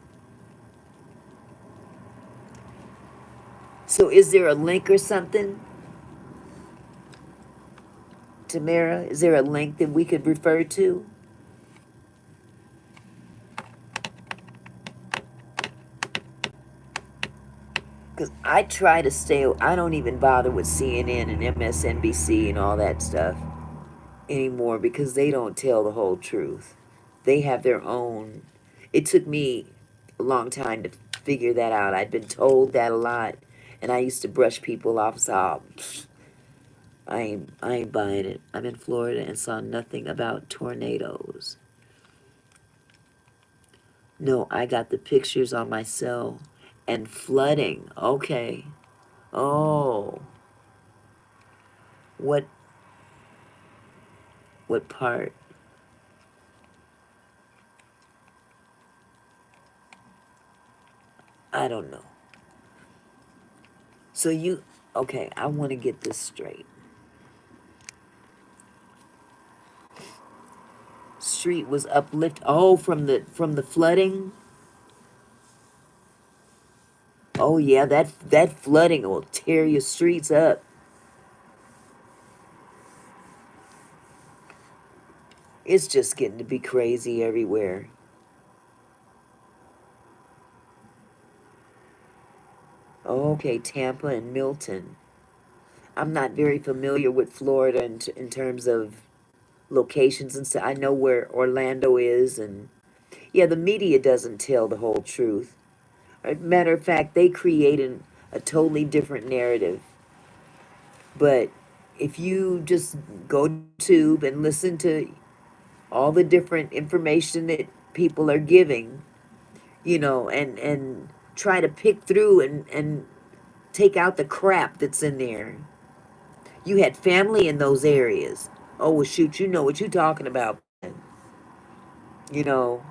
So is there a link or something, Tamara? Is there a link that we could refer to? Because I try to stay, I don't even bother with CNN and MSNBC and all that stuff anymore because they don't tell the whole truth. They have their own. It took me a long time to figure that out. I'd been told that a lot, and I used to brush people off. So I ain't buying it. I'm in Florida and saw nothing about tornadoes. No, I got the pictures on my cell and flooding. Okay. Oh, what what part? I don't know. So you okay, I want to get this straight. Street was uplift. Oh, from the flooding. Oh yeah, that flooding will tear your streets up. It's just getting to be crazy everywhere. Okay, Tampa and Milton. I'm not very familiar with Florida in terms of locations and stuff. I know where Orlando is, and yeah, the media doesn't tell the whole truth. Matter of fact, they create a totally different narrative. But if you just go to YouTube and listen to all the different information that people are giving, and try to pick through and take out the crap that's in there. You had family in those areas. Oh, well, shoot, you know what you're talking about. You know,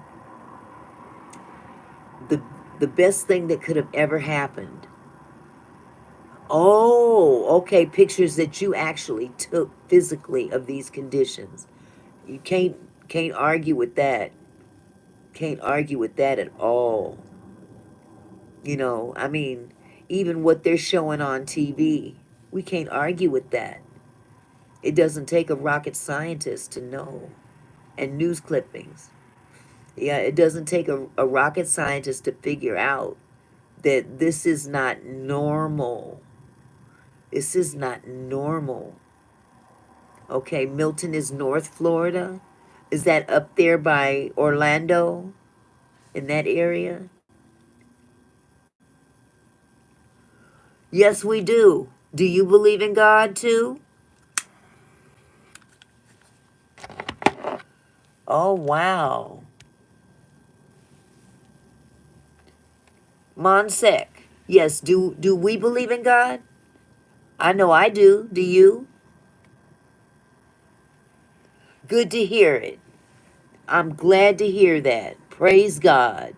the the best thing that could have ever happened. Oh, okay, pictures that you actually took physically of these conditions. You can't argue with that. Can't argue with that at all. I mean, even what they're showing on TV, we can't argue with that. It doesn't take a rocket scientist to know. And news clippings. Yeah, it doesn't take a rocket scientist to figure out that this is not normal. This is not normal. Okay, Milton is North Florida. Is that up there by Orlando? In that area? Yes, we do. Do you believe in God too? Oh, wow. Monsec. Yes, do we believe in God? I know I do. Do you? Good to hear it. I'm glad to hear that. Praise God.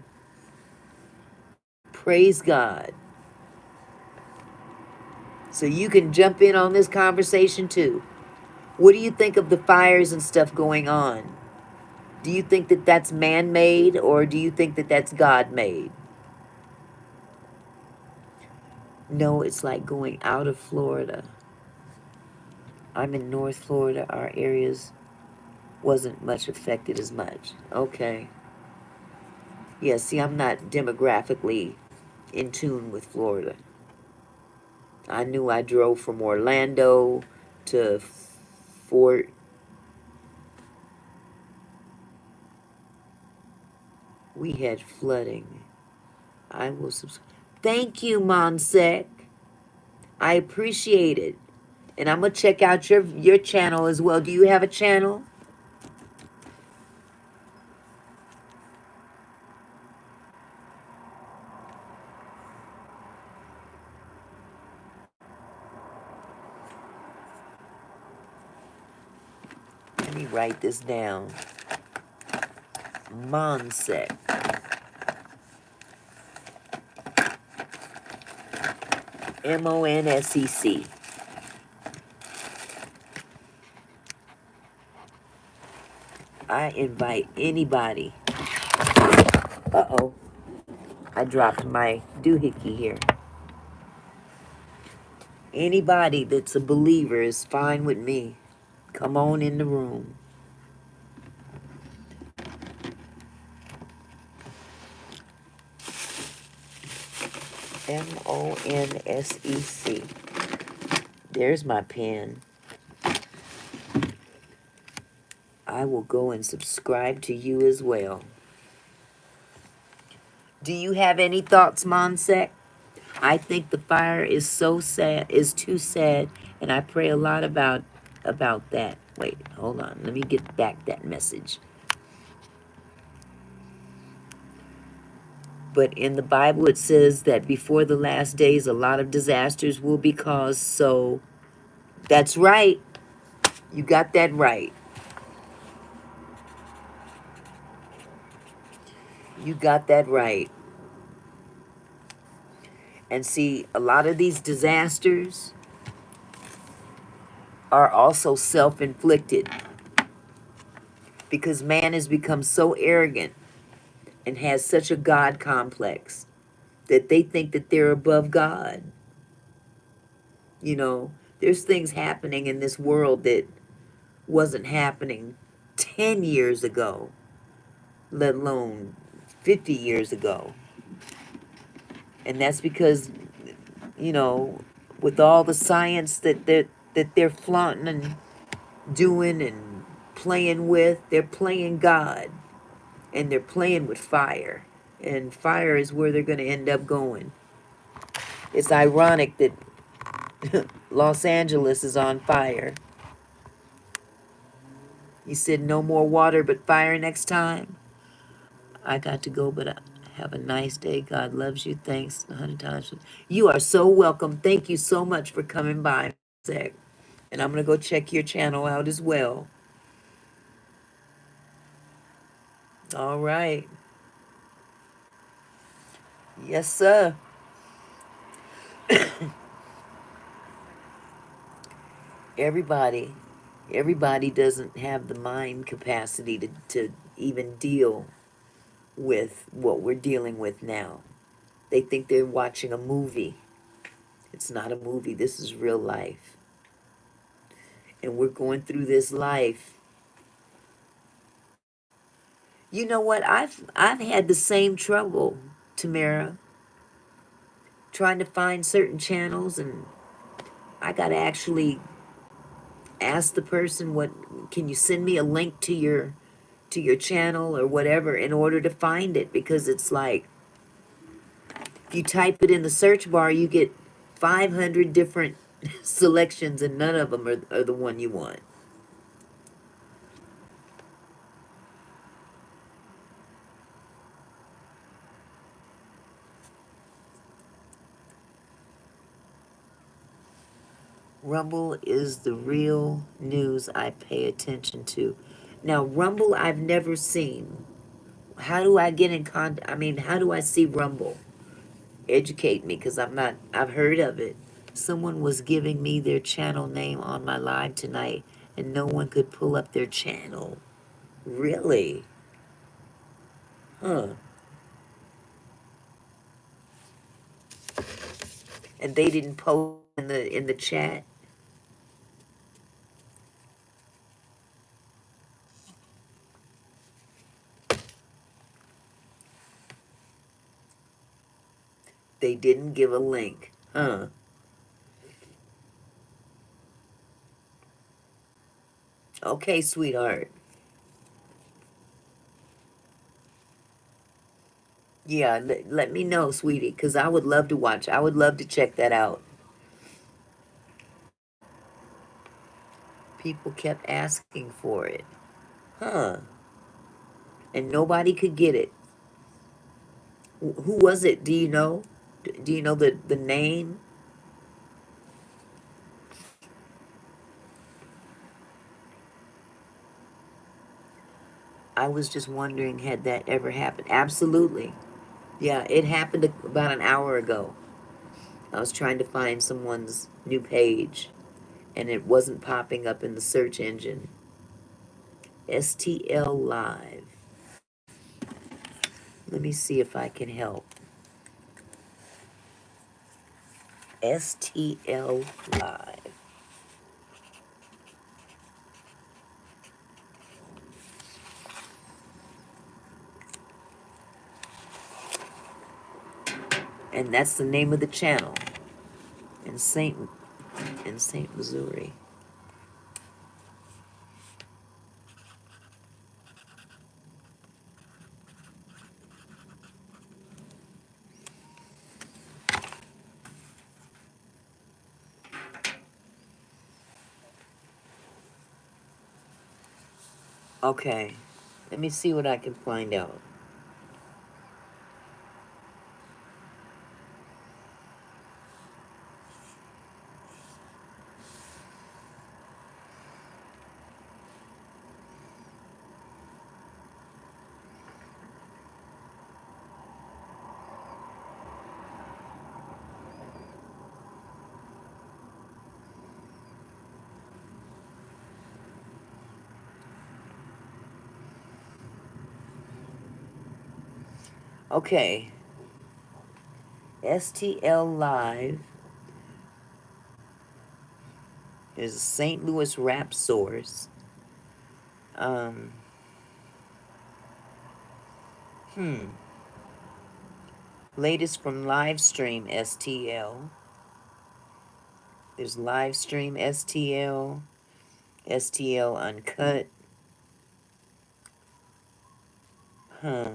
Praise God. So you can jump in on this conversation too. What do you think of the fires and stuff going on? Do you think that that's man made or do you think that that's God made? No, it's like going out of Florida. I'm in North Florida. Our areas wasn't much affected as much. Okay. Yeah, see, I'm not demographically in tune with Florida. I knew I drove from Orlando to Fort. We had flooding. I will subscribe. Thank you, Monsec. I appreciate it. And I'm gonna check out your channel as well. Do you have a channel? Let me write this down. Monsec. Monsec. I invite anybody. Uh-oh. I dropped my doohickey here. Anybody that's a believer is fine with me. Come on in the room. Monsec. There's my pen. I will go and subscribe to you as well. Do you have any thoughts, Monsec? I think the fire is so sad, is too sad, and I pray a lot about that. Wait, hold on. Let me get back that message. But in the Bible it says that before the last days a lot of disasters will be caused, so that's right. You got that right. You got that right. And see, a lot of these disasters are also self-inflicted because man has become so arrogant and has such a God complex that they think that they're above God. There's things happening in this world that wasn't happening 10 years ago, let alone 50 years ago. And that's because, you know, with all the science that they're flaunting and doing and playing with, they're playing God and they're playing with fire. And fire is where they're going to end up going. It's ironic that Los Angeles is on fire. You said no more water but fire next time. I got to go, but Have a nice day. God loves you. Thanks 100 times. You are so welcome. Thank you so much for coming by, Zach. And I'm gonna go check your channel out as well. All right. Yes, sir. Everybody, everybody doesn't have the mind capacity to even deal with what we're dealing with now. They think they're watching a movie. It's not a movie. This is real life. And we're going through this life. You know what? I've had the same trouble, Tamara, trying to find certain channels, and I gotta actually ask the person, what can you send me a link to your channel or whatever in order to find it, because it's like if you type it in the search bar you get 500 different selections and none of them are the one you want. Rumble is the real news I pay attention to. Now, Rumble I've never seen. How do I get in contact? I mean, how do I see Rumble? Educate me, because I've heard of it. Someone was giving me their channel name on my live tonight, and no one could pull up their channel. Really? Huh. And they didn't post in the chat? They didn't give a link. Huh. Okay, sweetheart. Yeah, let me know, sweetie, because I would love to watch. I would love to check that out. People kept asking for it. Huh. And nobody could get it. Who was it? Do you know? Do you know the name? I was just wondering, had that ever happened? Absolutely. Yeah, it happened about an hour ago. I was trying to find someone's new page, and it wasn't popping up in the search engine. STL Live. Let me see if I can help. STL Live. And that's the name of the channel in St. Missouri. Okay, let me see what I can find out. Okay, STL Live is a St. Louis rap source. Um, hmm. Latest from Livestream STL. There's Livestream STL, STL Uncut. Huh.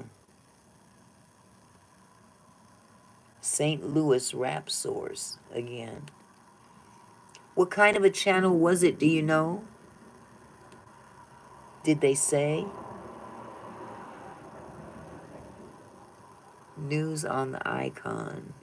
St. Louis rap source again. What kind of a channel was it? Do you know? Did they say? News on the icon.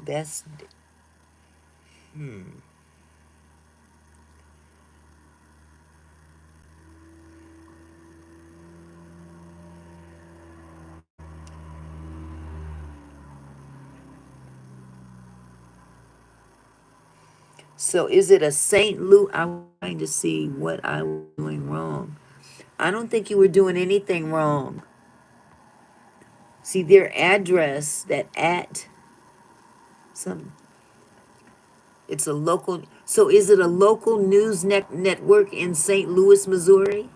That's so. Is it a St. Louis? I was trying to see what I was doing wrong. I don't think you were doing anything wrong. See their address, that at some. It's a local. So is it a local news network in St. Louis, Missouri?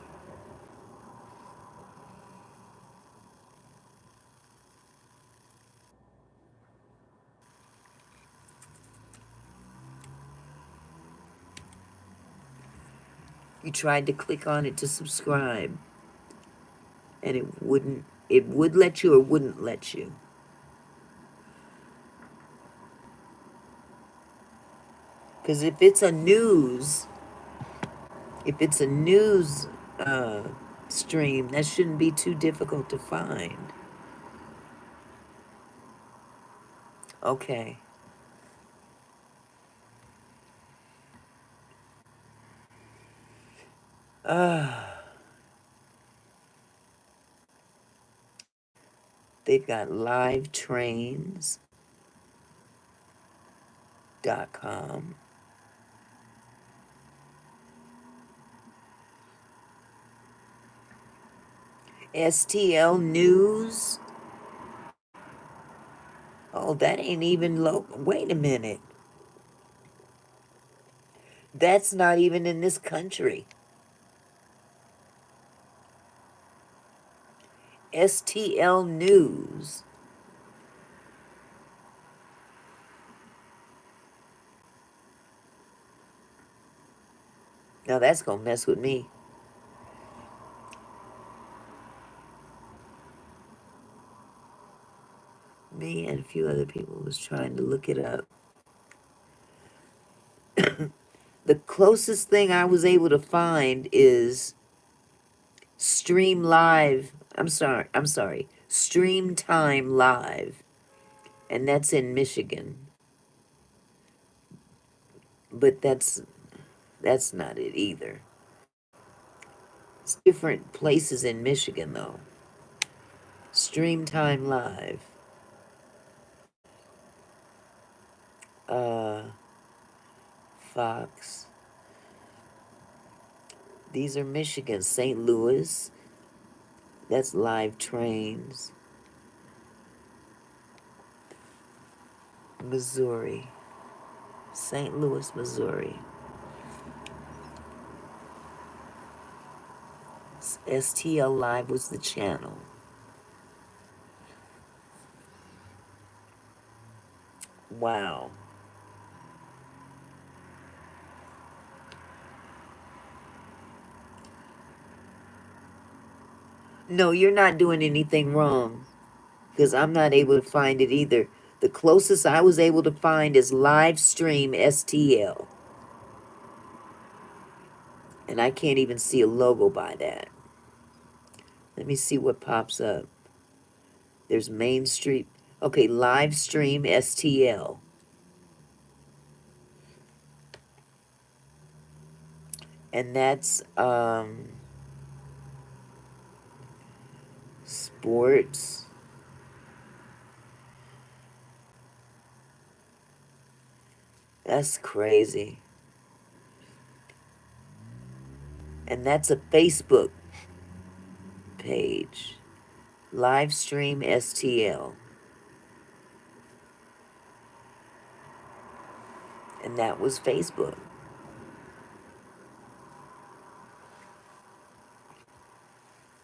You tried to click on it to subscribe, and it wouldn't. It would let you or wouldn't let you. Because if it's a news uh, stream, that shouldn't be too difficult to find. Okay. They've got livetrains.com. STL News. Oh, that ain't even local. Wait a minute. That's not even in this country. STL News. Now that's gonna mess with me. Me and a few other people was trying to look it up. The closest thing I was able to find is Stream Live. I'm sorry. Stream Time Live. And that's in Michigan. But that's not it either. It's different places in Michigan though. Stream Time Live. Uh Fox. These are Michigan. St. Louis. That's Live Trains. Missouri. St. Louis, Missouri. STL Live was the channel. Wow. No, you're not doing anything wrong because I'm not able to find it either. The closest I was able to find is live stream STL. And I can't even see a logo by that. Let me see what pops up. There's Main Street. Okay, live stream STL. And that's sports. That's crazy. And that's a Facebook page. Live stream STL. And that was Facebook.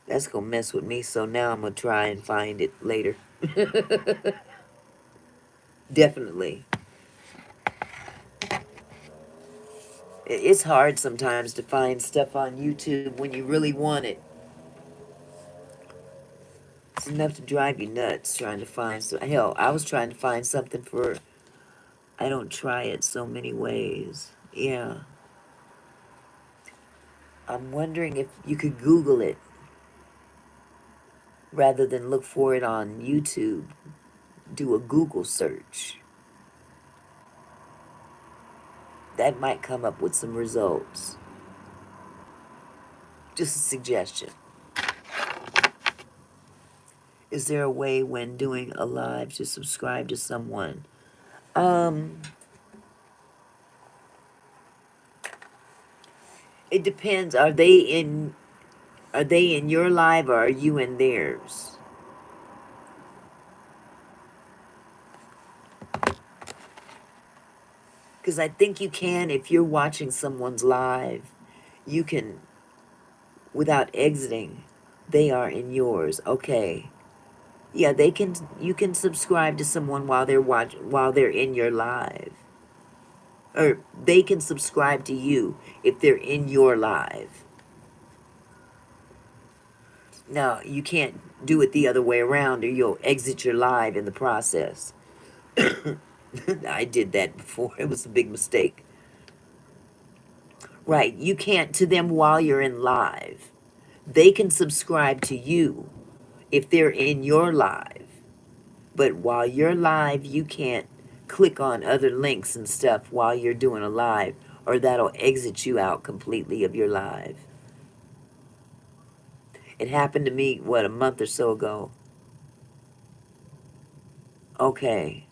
That's gonna mess with me, so now I'm gonna try and find it later. Definitely. It's hard sometimes to find stuff on YouTube when you really want it. enough to drive you nuts trying to find so hell, I was trying to find something for I don't try it so many ways. Yeah. I'm wondering if you could Google it rather than look for it on YouTube. Do a Google search. That might come up with some results. Just a suggestion. Is there a way when doing a live to subscribe to someone? Um, it depends. Are they in your live or are you in theirs? Because I think you can, if you're watching someone's live, you can, without exiting, they are in yours. Okay. Yeah, they can, you can subscribe to someone while they're in your live. Or they can subscribe to you if they're in your live. Now, you can't do it the other way around or you'll exit your live in the process. I did that before. It was a big mistake. Right. You can't to them while you're in live. They can subscribe to you if they're in your live. But while you're live, you can't click on other links and stuff while you're doing a live, or that'll exit you out completely of your live. It happened to me, what, a month or so ago. Okay.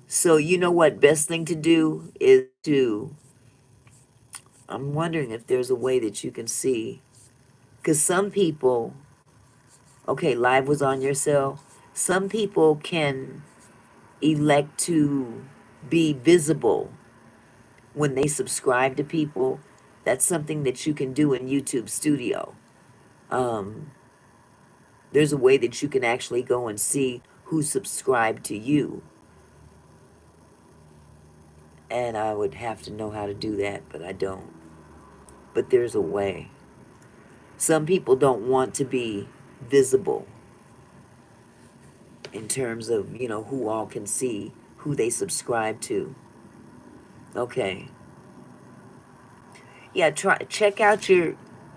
So you know what best thing to do is to, I'm wondering if there's a way that you can see, because some people, okay, live was on your cell. Some people can elect to be visible when they subscribe to people. That's something that you can do in YouTube Studio. Um, there's a way that you can actually go and see who subscribed to you. And I would have to know how to do that, but I don't. But there's a way. Some people don't want to be visible in terms of, who all can see who they subscribe to. Okay. Yeah, check out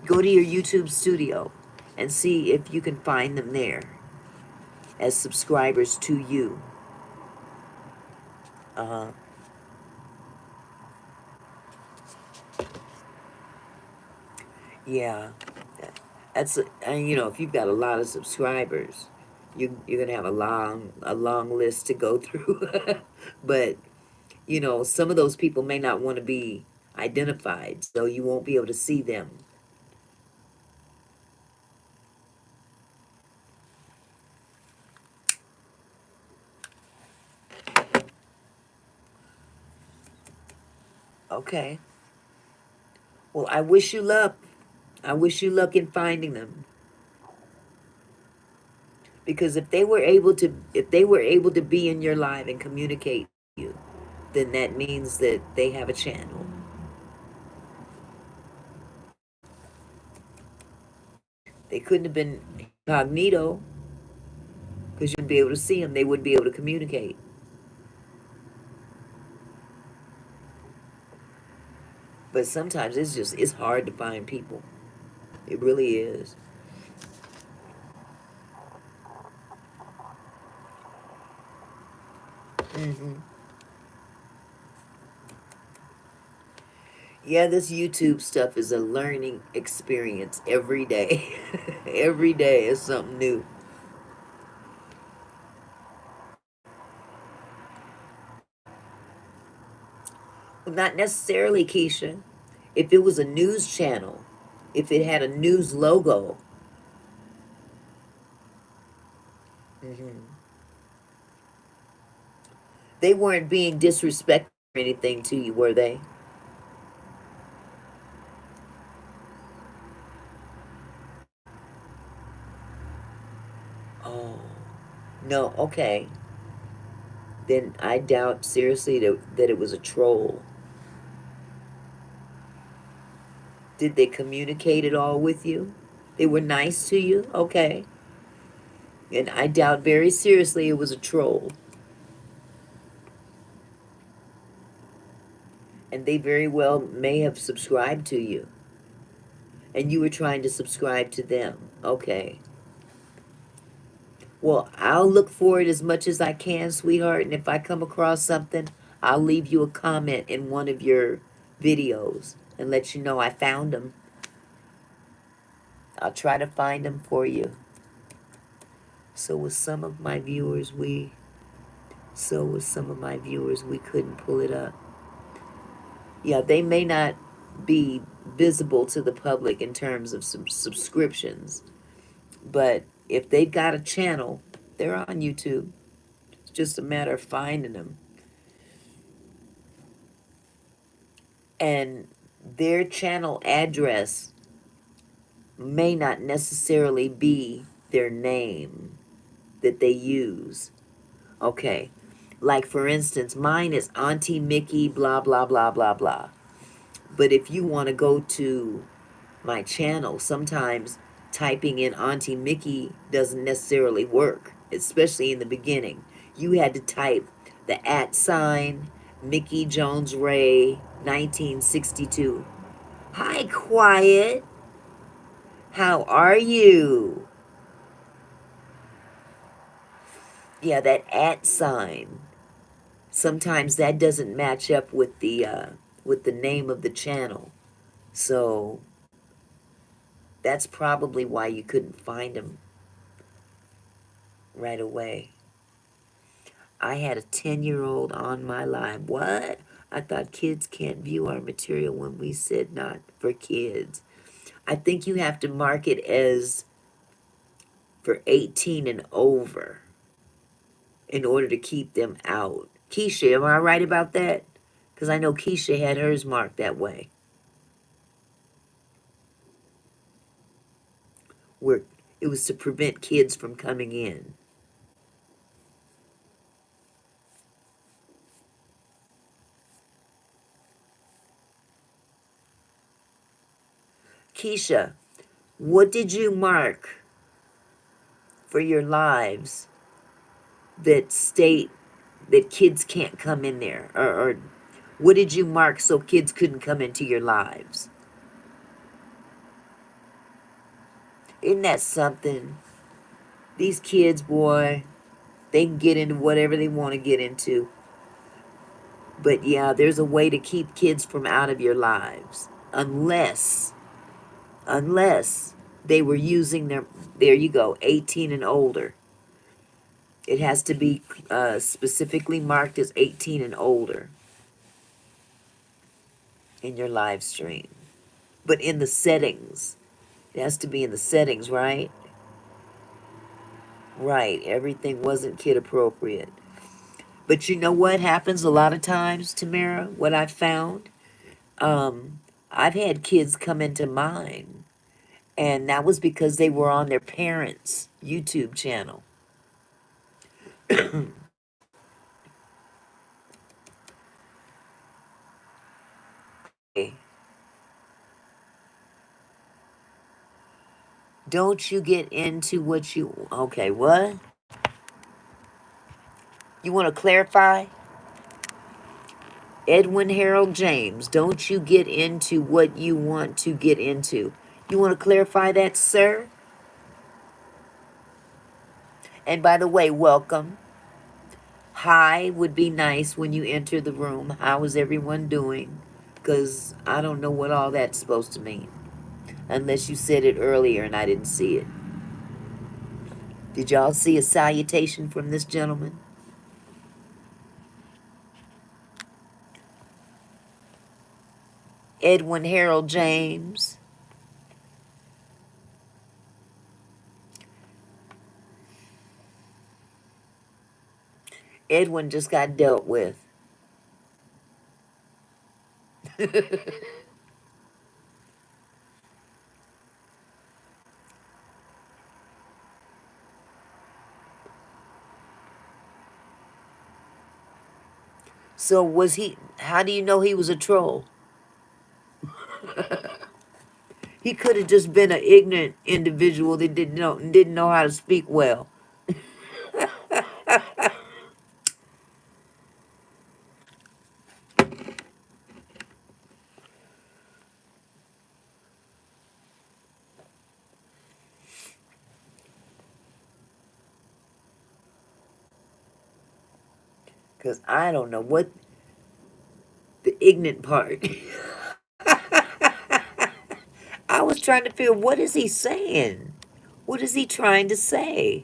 go to your YouTube Studio and see if you can find them there as subscribers to you. Uh-huh. Yeah. That's and if you've got a lot of subscribers, you're gonna have a long list to go through. But some of those people may not want to be identified, so you won't be able to see them. Okay. Well, I wish you luck. I wish you luck in finding them. Because if they were able to be in your live and communicate with you, then that means that they have a channel. They couldn't have been incognito because you'd be able to see them. They wouldn't be able to communicate. But sometimes it's hard to find people. It really is. Hmm. Yeah, this YouTube stuff is a learning experience every day. Every day is something new. Well, not necessarily, Keisha. If it was a news channel, if it had a news logo, hmm they weren't being disrespectful or anything to you, were they? Oh, no, okay. Then I doubt seriously that it was a troll. Did they communicate it all with you? They were nice to you? Okay. And I doubt very seriously it was a troll. And they very well may have subscribed to you. And you were trying to subscribe to them. Okay. Well, I'll look for it as much as I can, sweetheart. And if I come across something, I'll leave you a comment in one of your videos and let you know I found them. I'll try to find them for you. So with some of my viewers, we couldn't pull it up. Yeah, they may not be visible to the public in terms of some subscriptions, but if they've got a channel, they're on YouTube. It's just a matter of finding them. And their channel address may not necessarily be their name that they use. Okay. Like for instance, mine is Auntie Mickey, blah, blah, blah, blah, blah. But if you want to go to my channel, sometimes typing in Auntie Mickey doesn't necessarily work, especially in the beginning. You had to type the @ Mickey Jones Ray 1962. Hi, Quiet. How are you? Yeah, that @ sometimes that doesn't match up with the name of the channel. So that's probably why you couldn't find them right away. I had a 10-year-old on my live. What? I thought kids can't view our material when we said not for kids. I think you have to mark it as for 18 and over in order to keep them out. Keisha, am I right about that? Because I know Keisha had hers marked that way. Where it was to prevent kids from coming in. Keisha, what did you mark for your lives that state that kids can't come in there? Or what did you mark so kids couldn't come into your lives? Isn't that something? These kids, boy, they can get into whatever they want to get into. But yeah, there's a way to keep kids from out of your lives. Unless they were using their, there you go, 18 and older. It has to be specifically marked as 18 and older in your live stream. But in the settings, it has to be in the settings, right? Right, everything wasn't kid appropriate. But you know what happens a lot of times, Tamara? What I've found? Um, I've had kids come into mine, and that was because they were on their parents' YouTube channel. Okay. Don't you get into what you. Okay, what? You want to clarify? Edwin Harold James, don't you get into what you want to get into. You want to clarify that, sir? And by the way, welcome. Hi would be nice when you enter the room. How is everyone doing? Because I don't know what all that's supposed to mean. Unless you said it earlier and I didn't see it. Did y'all see a salutation from this gentleman? Edwin Harold James. Edwin just got dealt with. So was he, how do you know he was a troll? He could have just been an ignorant individual that didn't know how to speak well. Because I don't know what the ignorant part. I was trying to figure, what is he saying? What is he trying to say?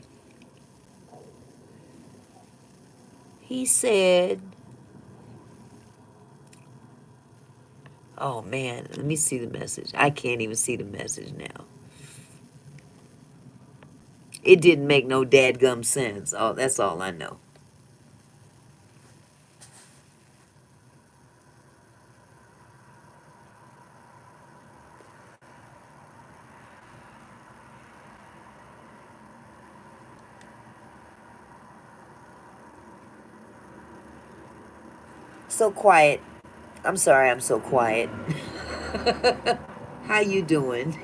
He said, oh man, let me see the message. I can't even see the message now. It didn't make no dadgum sense. Oh, that's all I know. So quiet. I'm sorry I'm so quiet. How you doing?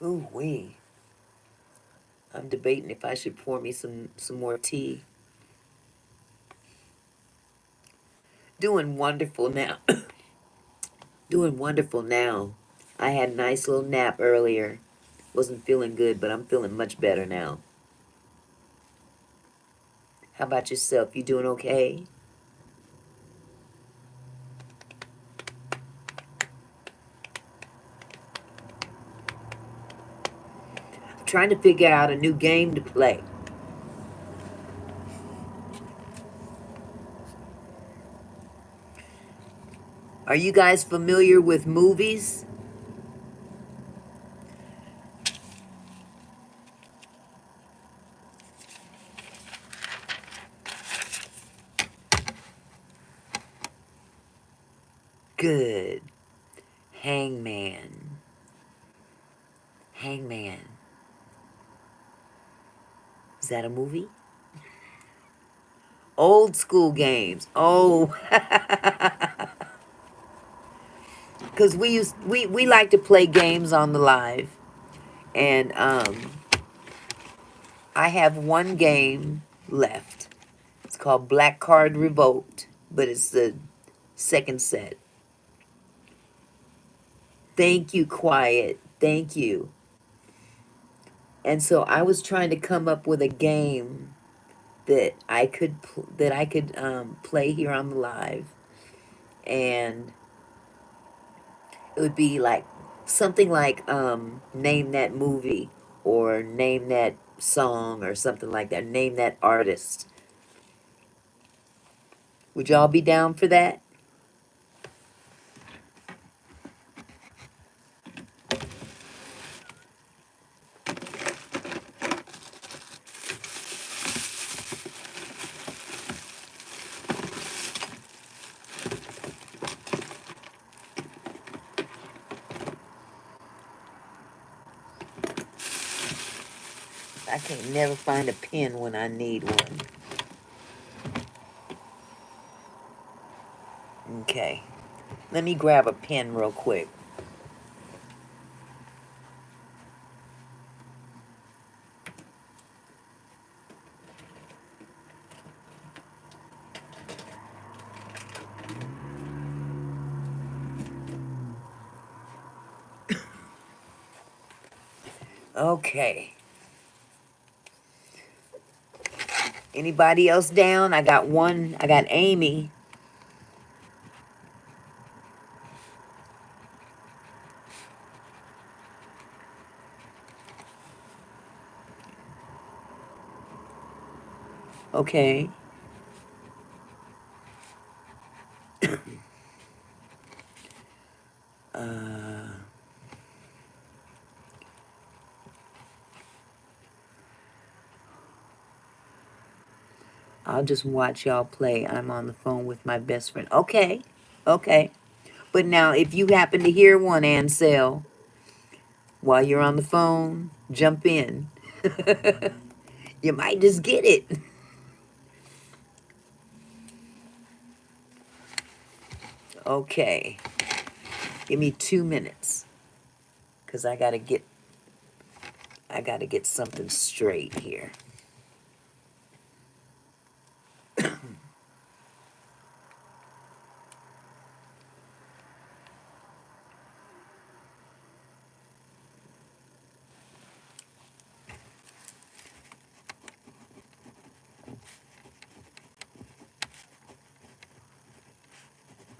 Ooh wee. I'm debating if I should pour me some more tea. Doing wonderful now. Doing wonderful now. I had a nice little nap earlier. Wasn't feeling good, but I'm feeling much better now. How about yourself? You doing okay? I'm trying to figure out a new game to play. Are you guys familiar with movies? Good. Hangman. Hangman. Is that a movie? Old school games. Oh, because we like to play games on the live, and I have one game left. It's called Black Card Revoked, but it's the second set. Thank you, Quiet. Thank you. And so I was trying to come up with a game that I could play here on the live, and it would be like something like name that movie or name that song or something like that. Name that artist. Would y'all be down for that? I can't never find a pen when I need one. Okay. Let me grab a pen real quick. Okay. Anybody else down? I got one. I got Amy. Okay. Uh, I'll just watch y'all play. I'm on the phone with my best friend. Okay, okay. But now, if you happen to hear one, Ansel, while you're on the phone, jump in. You might just get it. Okay. Give me 2 minutes. Cause I gotta get something straight here.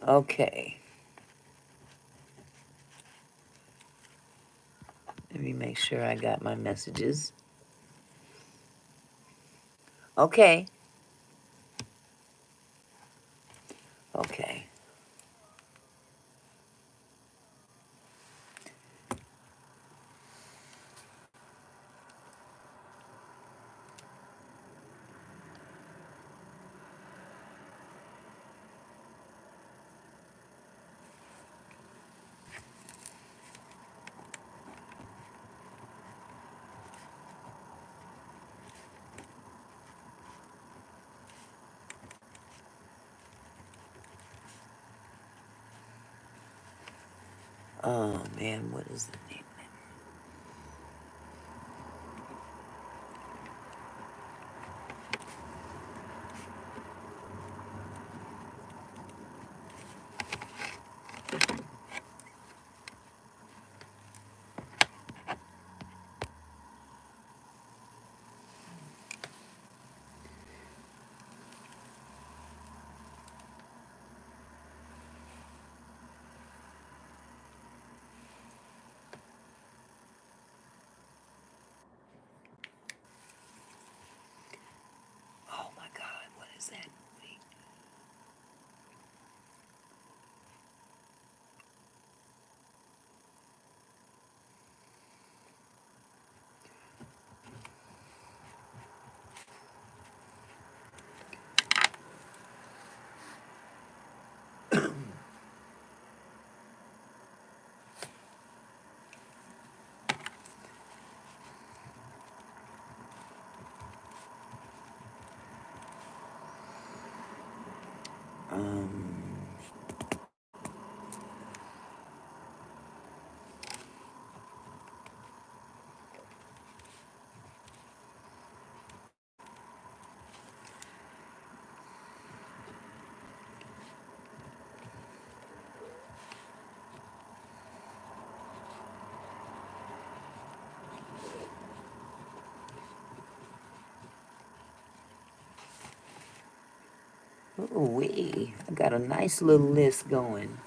Okay. Let me make sure I got my messages. Okay. Okay. Oh man, what is the name? Oh my God, what is that movie? Um, oh wee, I got a nice little list going.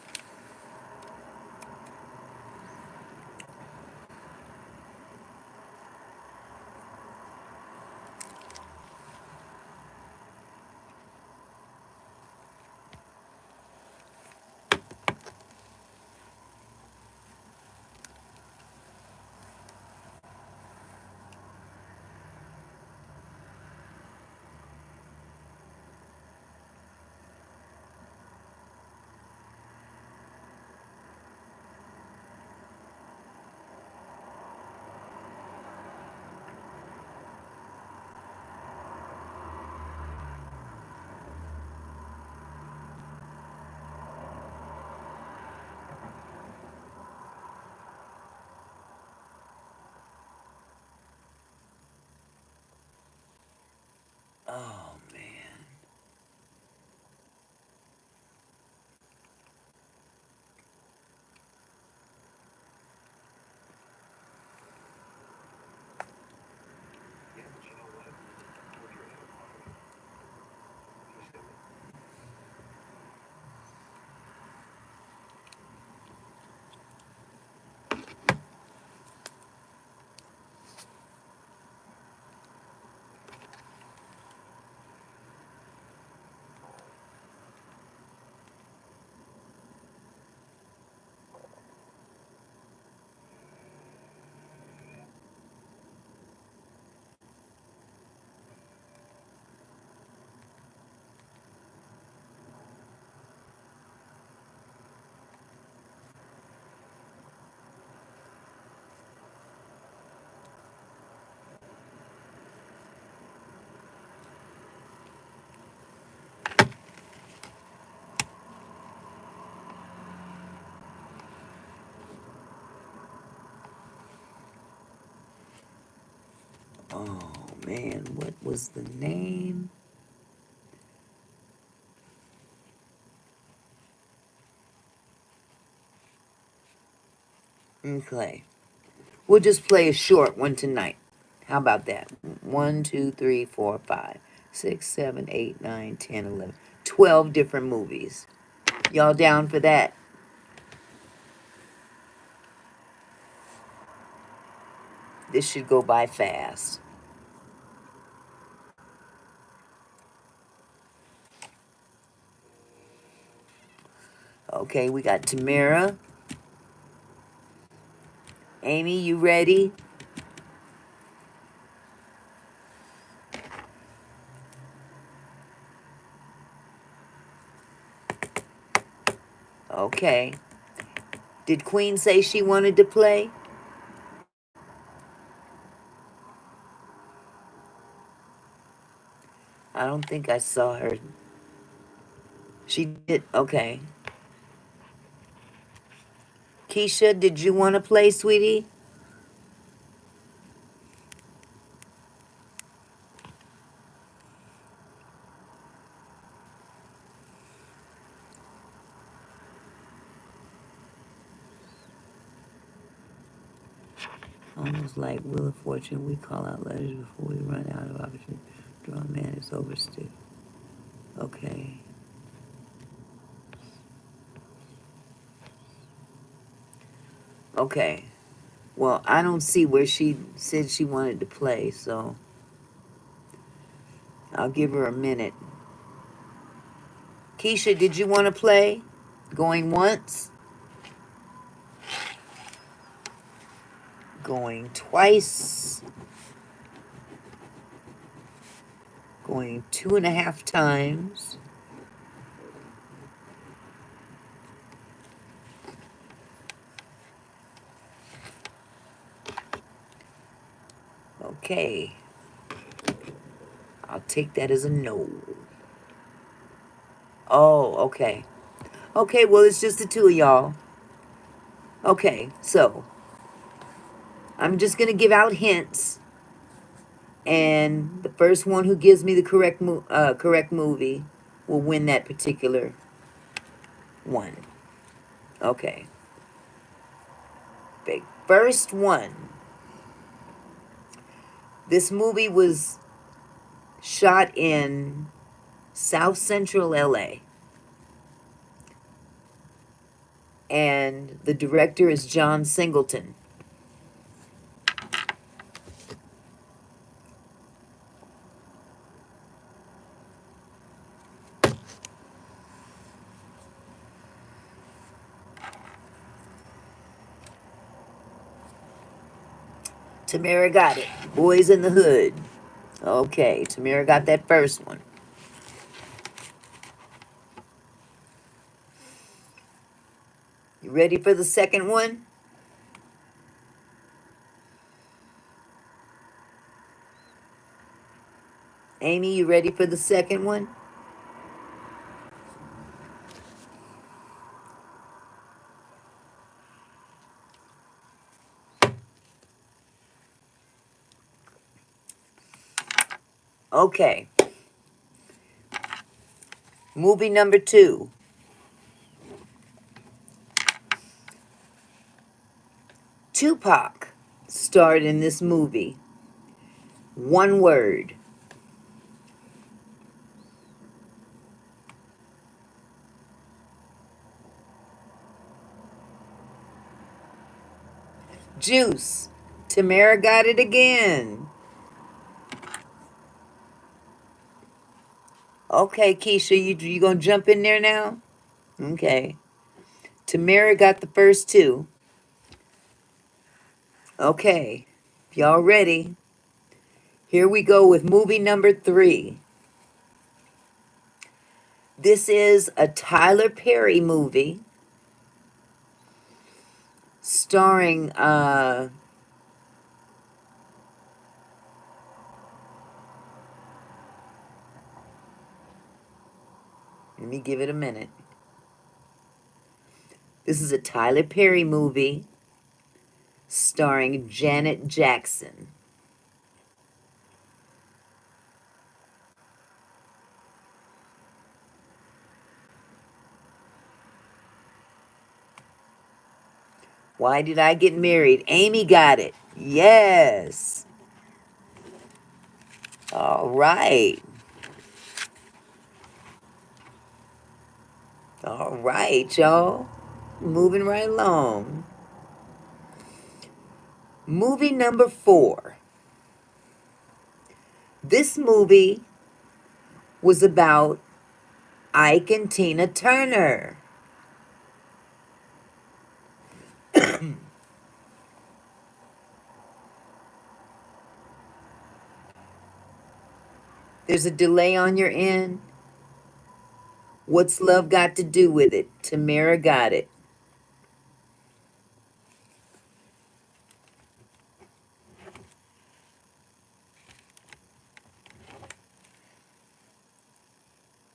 Oh man, what was the name? Okay. We'll just play a short one tonight. How about that? 1, 2, 3, 4, 5, 6, 7, 8, 9, 10, 11, 12 different movies. Y'all down for that? This should go by fast. Okay, we got Tamara. Amy, you ready? Okay. Did Queen say she wanted to play? I don't think I saw her. She did. Okay. Keisha, did you want to play, sweetie? Almost like Wheel of Fortune, we call out letters before we run out of opportunity. Draw man is overstood. Okay. Okay. Well, I don't see where she said she wanted to play, so I'll give her a minute. Keisha, did you want to play? Going once? Going twice? Going 2.5 times? Okay. I'll take that as a no. Oh, okay. Okay, well, it's just the two of y'all. Okay, so I'm just going to give out hints, and the first one who gives me the correct movie will win that particular one. Okay. Big first one. This movie was shot in South Central LA, and the director is John Singleton. Tamara got it. Boys in the Hood. Okay, Tamara got that first one. You ready for the second one? Amy, you ready for the second one? Okay. Movie number 2. Tupac starred in this movie. One word. Juice. Tamara got it again. Okay, Keisha, you gonna jump in there now? Okay. Tamara got the first two. Okay. Y'all ready? Here we go with movie number 3. This is a Tyler Perry movie starring let me give it a minute. This is a Tyler Perry movie starring Janet Jackson. Why did I get married? Amy got it. Yes. All right. All right, y'all. Moving right along. Movie number 4. This movie was about Ike and Tina Turner. There's a delay on your end. What's love got to do with it? Tamara got it.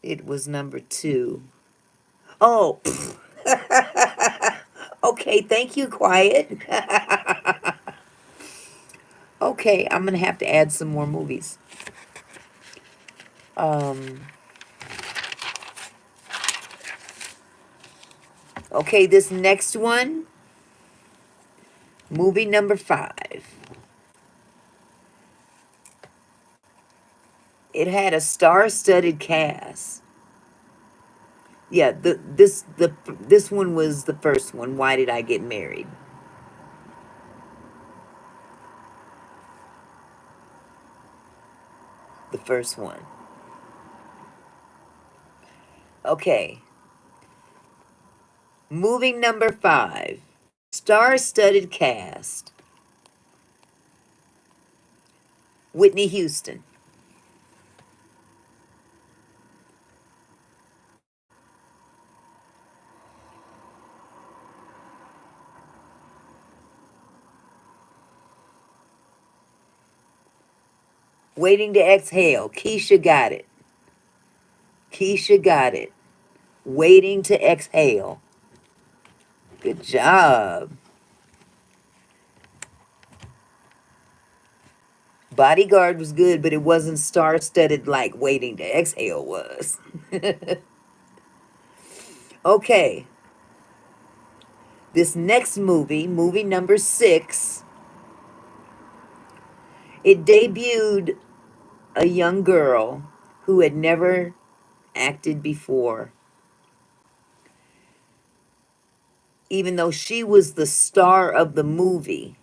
It was number 2. Oh, okay. Thank you, Quiet. Okay, I'm gonna have to add some more movies. Um, okay, this next one, movie number 5. It had a star-studded cast. Yeah, this one was the first one. Why did I get married? The first one. Okay. Movie number 5. Star-studded cast. Whitney Houston. Waiting to Exhale. Keisha got it. Keisha got it. Waiting to Exhale. Good job. Bodyguard was good, but it wasn't star-studded like Waiting to Exhale was. Okay. This next movie, movie number 6, it debuted a young girl who had never acted before. Even though she was the star of the movie,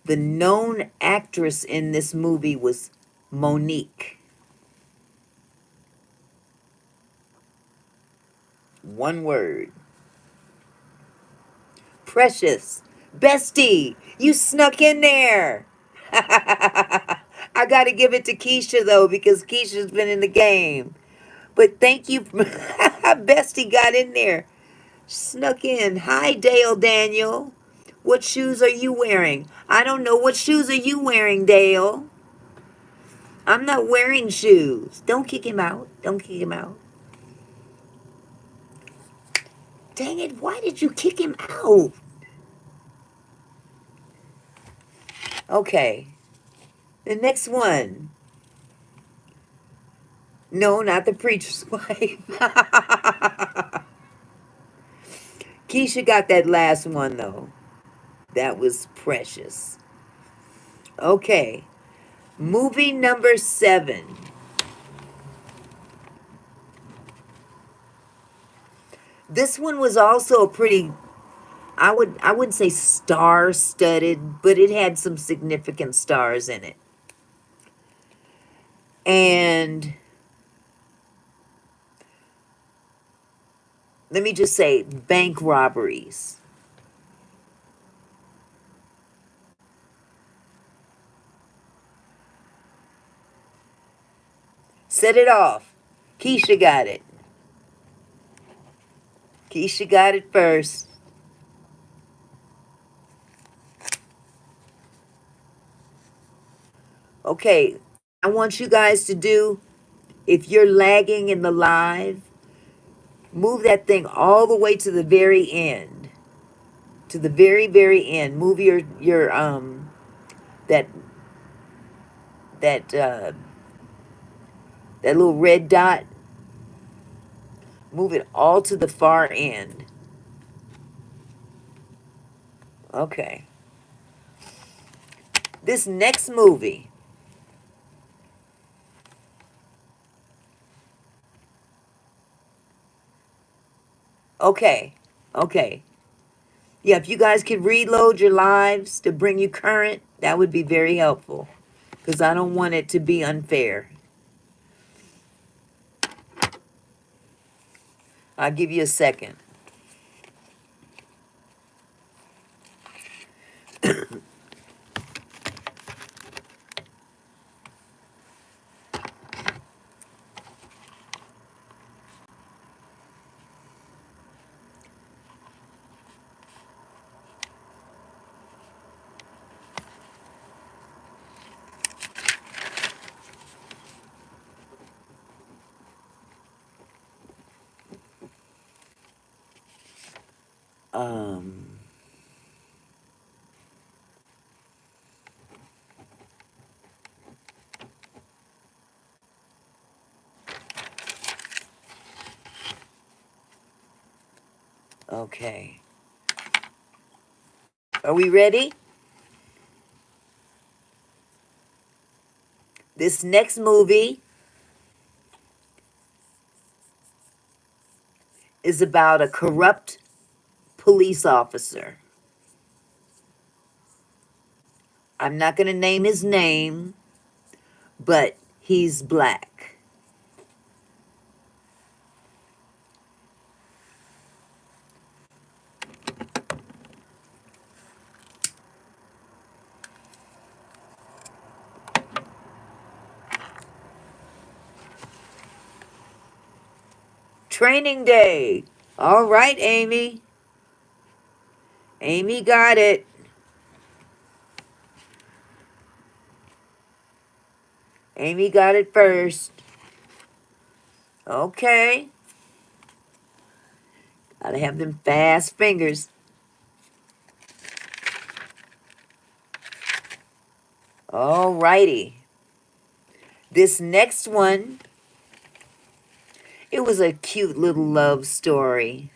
the known actress in this movie was Monique. One word. Precious. Bestie, you snuck in there. I got to give it to Keisha, though, because Keisha's been in the game. But thank you. Bestie got in there. Snuck in. Hi, Dale Daniel. What shoes are you wearing? I don't know. What shoes are you wearing, Dale? I'm not wearing shoes. Don't kick him out. Don't kick him out. Dang it. Why did you kick him out? Okay. The next one. No, not the preacher's wife. Keisha got that last one, though. That was precious. Okay. Movie number 7. This one was also a pretty, I wouldn't say star-studded, but it had some significant stars in it. And let me just say, bank robberies. Set it off. Keisha got it. Keisha got it first. Okay, I want you guys to do, if you're lagging in the live, move that thing all the way to the very end. To the very, very end. Move your that that that little red dot. Move it all to the far end. Okay. This next movie. Okay. Okay. Yeah, if you guys could reload your lives to bring you current, that would be very helpful. Because I don't want it to be unfair. I'll give you a second. Um, okay. Are we ready? This next movie is about a corrupt police officer. I'm not going to name his name, but he's black. Training Day. All right, Amy. Amy got it. Amy got it first. Okay. Gotta have them fast fingers. All righty. This next one, it was a cute little love story.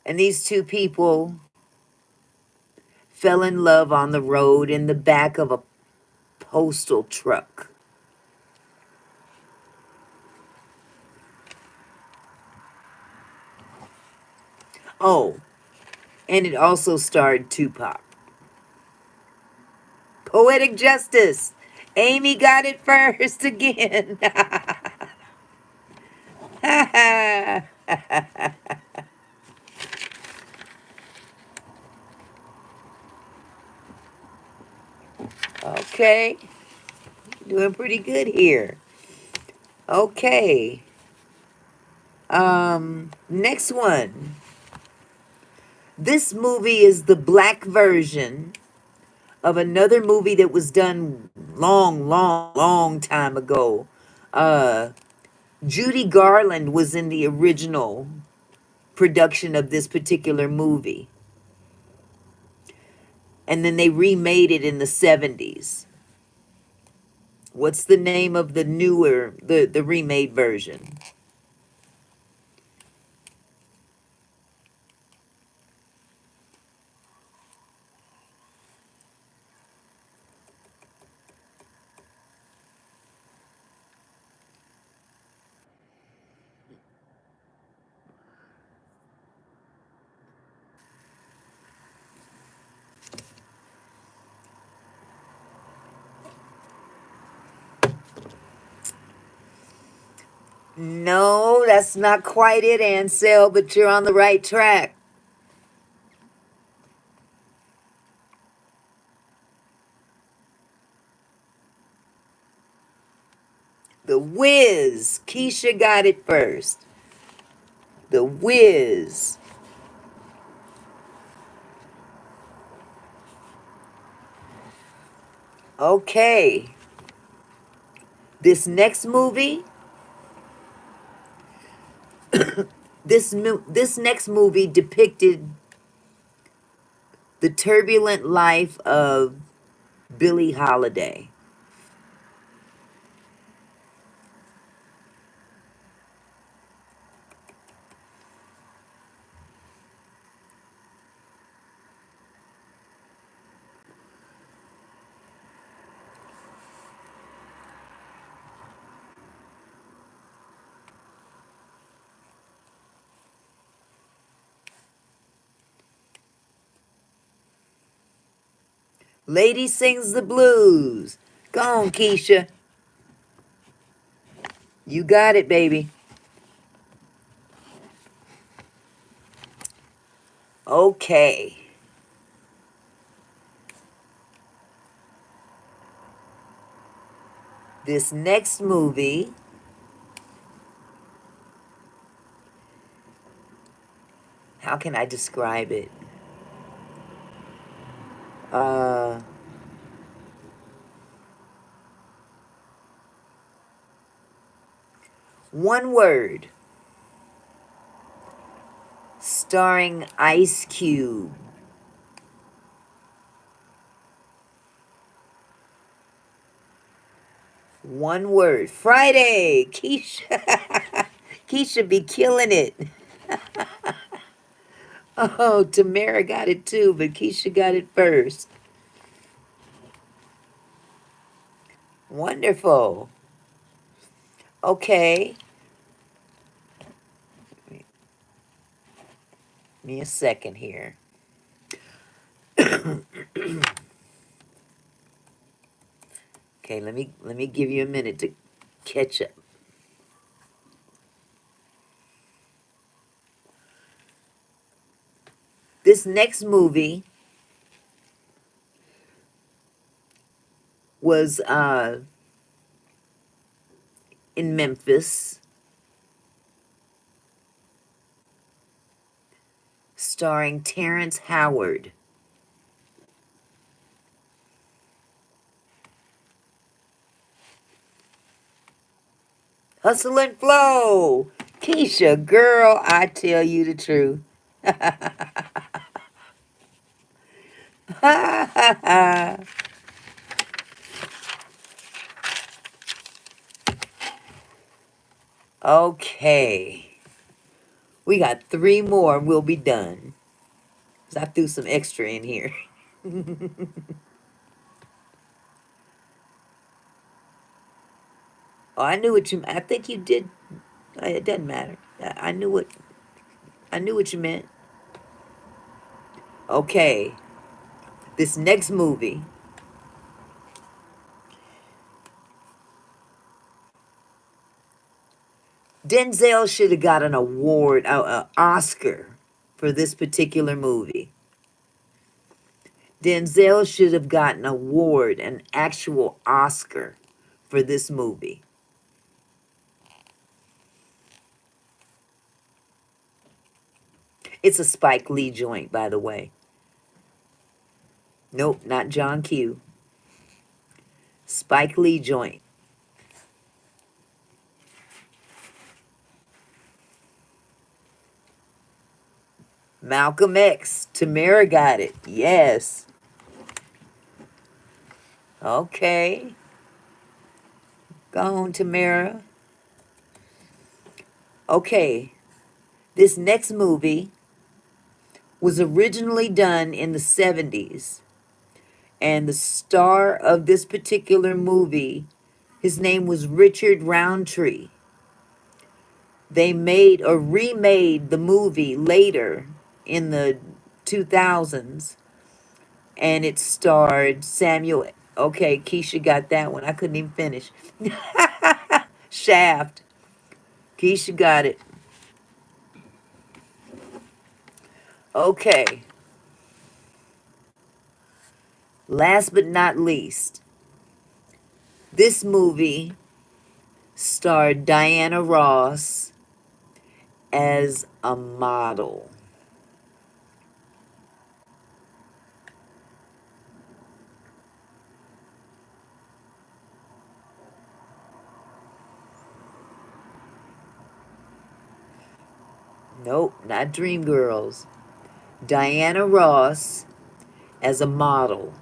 And these two people fell in love on the road in the back of a postal truck. Oh, and it also starred Tupac. Poetic Justice. Amy got it first again. Okay, doing pretty good here. Okay. Next one. This movie is the black version of another movie that was done long time ago. Uh, Judy Garland was in the original production of this particular movie. And then they remade it in the 70s. What's the name of the newer, the remade version? No, that's not quite it, Ansel, but you're on the right track. The Wiz. Keisha got it first. The Wiz. Okay. This next movie, this next movie depicted the turbulent life of Billie Holiday. Lady sings the blues. Go on, Keisha. You got it, baby. Okay. This next movie, how can I describe it? Uh, One word, starring Ice Cube. One word. Friday. Keisha. Keisha be killing it. Oh, Tamara got it too, but Keisha got it first. Wonderful. Okay. Give me a second here. Okay, let me give you a minute to catch up. This next movie was in Memphis, starring Terrence Howard. Hustle and Flow. Keisha, girl, I tell you the truth. Okay. We got 3 more. We'll be done. 'Cause I threw some extra in here. Oh, I knew what you. I think you did. It doesn't matter. I knew what. I knew what you meant. Okay. This next movie. Denzel should have got an award, an Oscar, for this particular movie. Denzel should have gotten an award, an actual Oscar, for this movie. It's a Spike Lee joint, by the way. Nope, not John Q. Spike Lee joint. Malcolm X. Tamara got it. Yes. Okay. Go on, Tamara. Okay. This next movie was originally done in the 70s. And the star of this particular movie, his name was Richard Roundtree. They made or remade the movie later in the 2000s, and it starred Samuel. Okay, Keisha got that one. I couldn't even finish. Shaft. Keisha got it. Okay. Last but not least, this movie starred Diana Ross as a model. Nope, not Dreamgirls. Diana Ross as a model.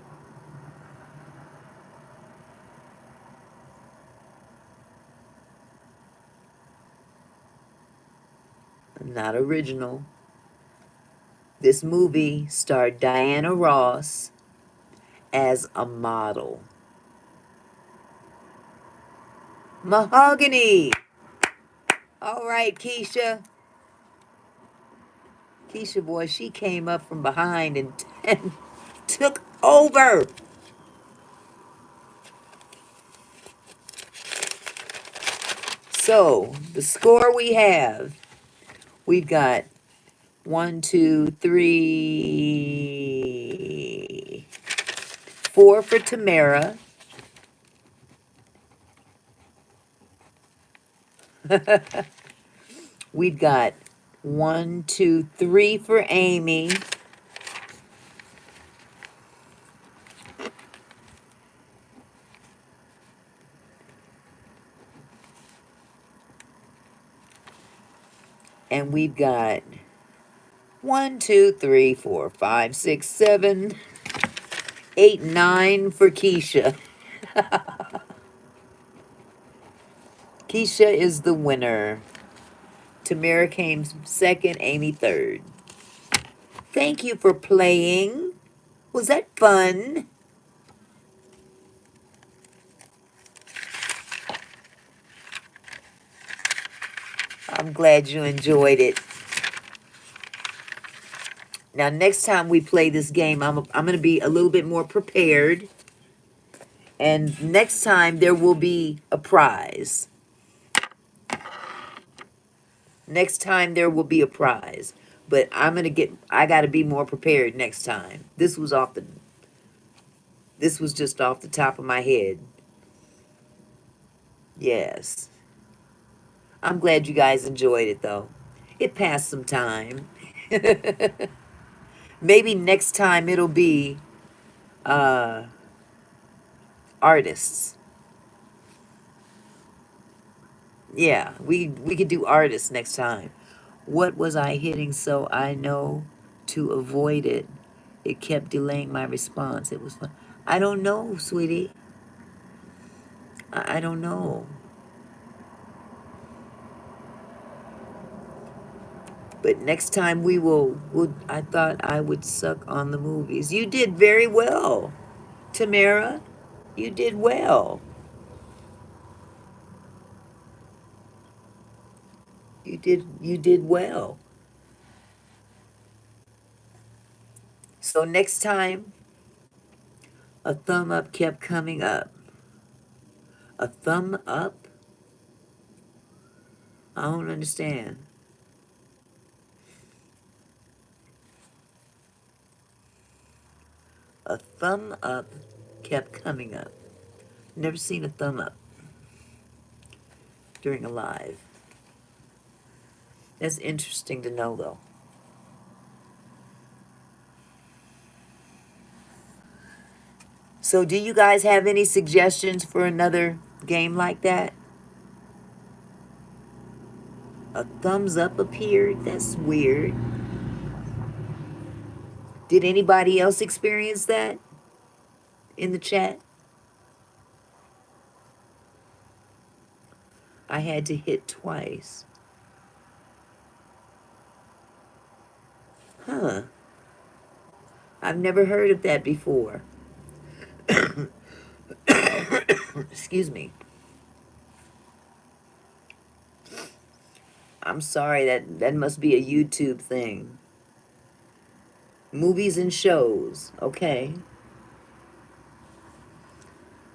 Not original. This movie starred Diana Ross as a model. Mahogany. All right, Keisha. Keisha, boy, she came up from behind and took over. So the score we've got one, two, three, four for Tamara. We've got one, two, three for Amy. And we've got one, two, three, four, five, six, seven, eight, nine for Keisha. Keisha is the winner. Tamara came second, Amy third. Thank you for playing. Was that fun? I'm glad you enjoyed it. Now, next time we play this game, I'm going to be a little bit more prepared. And next time, there will be a prize. Next time, there will be a prize. But I got to be more prepared next time. This was just off the top of my head. Yes. I'm glad you guys enjoyed it, though. It passed some time. Maybe next time it'll be uh, artists. Yeah, we could do artists next time. What was I hitting so I know to avoid it? It kept delaying my response. It was fun. I don't know, sweetie. I don't know. But next time I thought I would suck on the movies. You did very well, Tamara. You did well. You did well. So next time, a thumb up kept coming up. A thumb up? I don't understand. A thumb up kept coming up. Never seen a thumb up during a live. That's interesting to know, though. So, do you guys have any suggestions for another game like that? A thumbs up appeared? That's weird. Did anybody else experience that in the chat? I had to hit twice. Huh. I've never heard of that before. Excuse me. I'm sorry, that must be a YouTube thing. Movies and shows. Okay.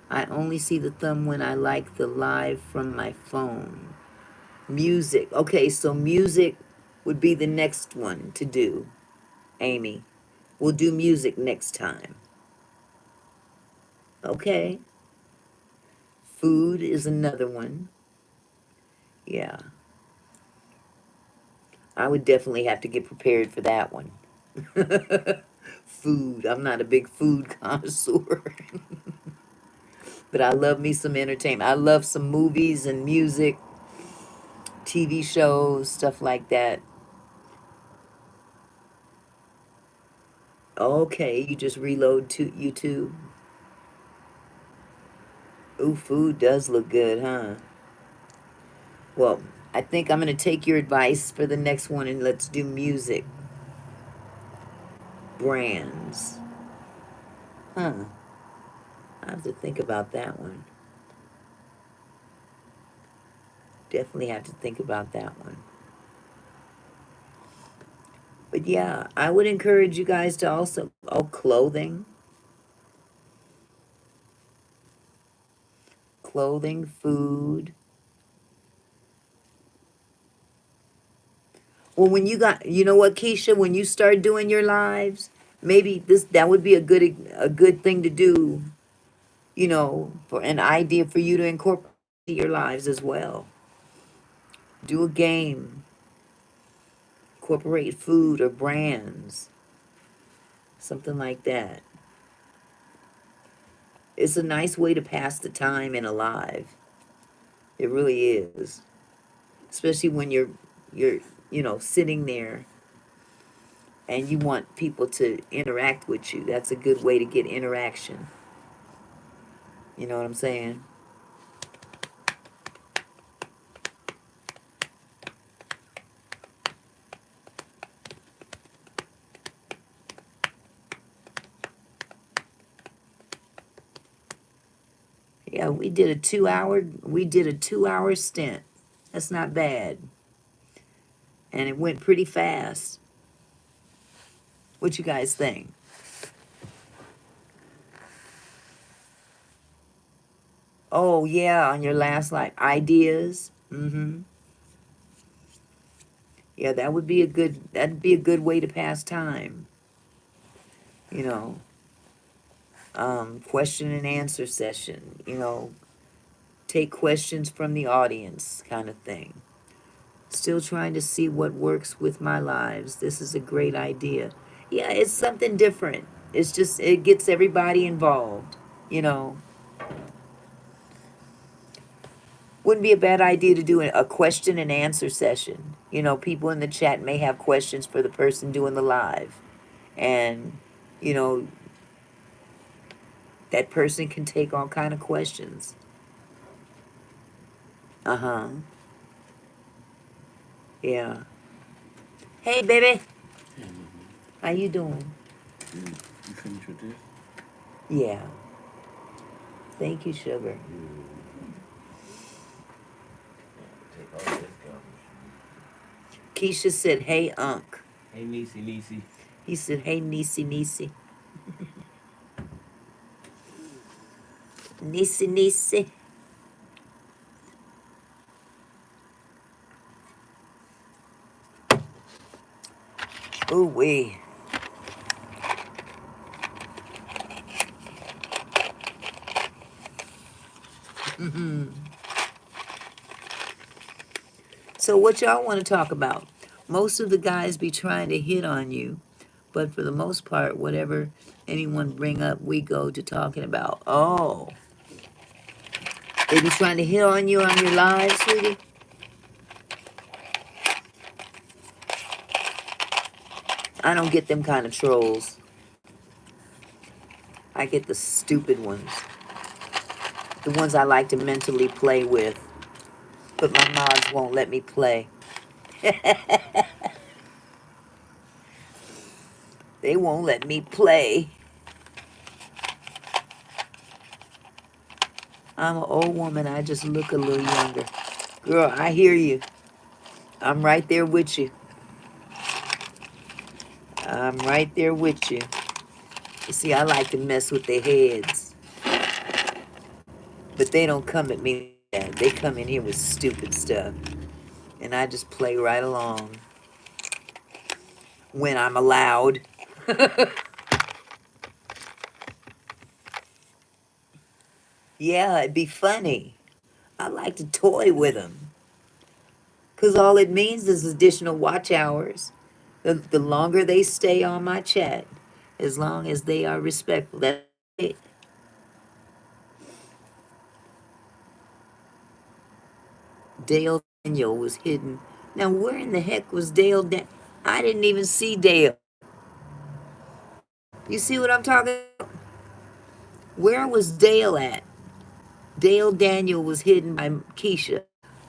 I only see the thumb when I like the live from my phone. Music. Okay, so music would be the next one to do, Amy. We'll do music next time. Okay. Food is another one. Yeah. I would definitely have to get prepared for that one. Food. I'm not a big food connoisseur. But I love me some entertainment. I love some movies and music, TV shows, stuff like that. Okay, you just reload to YouTube. Ooh, food does look good, huh? Well, I think I'm going to take your advice for the next one and let's do music. Brands. Huh. I have to think about that one. Definitely have to think about that one. But yeah, I would encourage you guys to also, clothing. Clothing, food. Well, when you got, you know what, Keisha, when you start doing your lives, maybe that would be a good thing to do, for an idea for you to incorporate into your lives as well. Do a game, incorporate food or brands, something like that. It's a nice way to pass the time in a live. It really is. Especially when you're sitting there and you want people to interact with you. That's a good way to get interaction. You know what I'm saying? Yeah, we did a 2 hour stint. That's not bad. And it went pretty fast. What you guys think? Oh yeah, on your last live ideas. Mm-hmm. Yeah, that'd be a good way to pass time. You know, question and answer session. Take questions from the audience, kind of thing. Still trying to see what works with my lives. This is a great idea. Yeah, it's something different. It's just, it gets everybody involved. You know, wouldn't be a bad idea to do a question and answer session. People in the chat may have questions for the person doing the live. And, you know, that person can take all kind of questions. Uh-huh. Yeah. Hey, baby. How you doing? You finished with this? Yeah. Thank you, sugar. Take all this gum. Keisha said, hey, Unc. Hey, Niecy, Niecy. He said, hey, Nisi, Nisi. Nisi, Nisi. Ooh, wee. So what y'all want to talk about? Most of the guys be trying to hit on you, but for the most part, whatever anyone bring up, we go to talking about. Oh, they be trying to hit on you on your live, sweetie? I don't get them kind of trolls. I get the stupid ones. The ones I like to mentally play with. But my mods won't let me play. They won't let me play. I'm an old woman. I just look a little younger. Girl, I hear you. I'm right there with you. I'm right there with you. You see, I like to mess with their heads. But they don't come at me like that. They come in here with stupid stuff. And I just play right along. When I'm allowed. Yeah, it'd be funny. I like to toy with them. Because all it means is additional watch hours. The longer they stay on my chat, as long as they are respectful. That's it. Dale Daniel was hidden. Now, where in the heck was Dale? I didn't even see Dale. You see what I'm talking about? Where was Dale at? Dale Daniel was hidden by Keisha.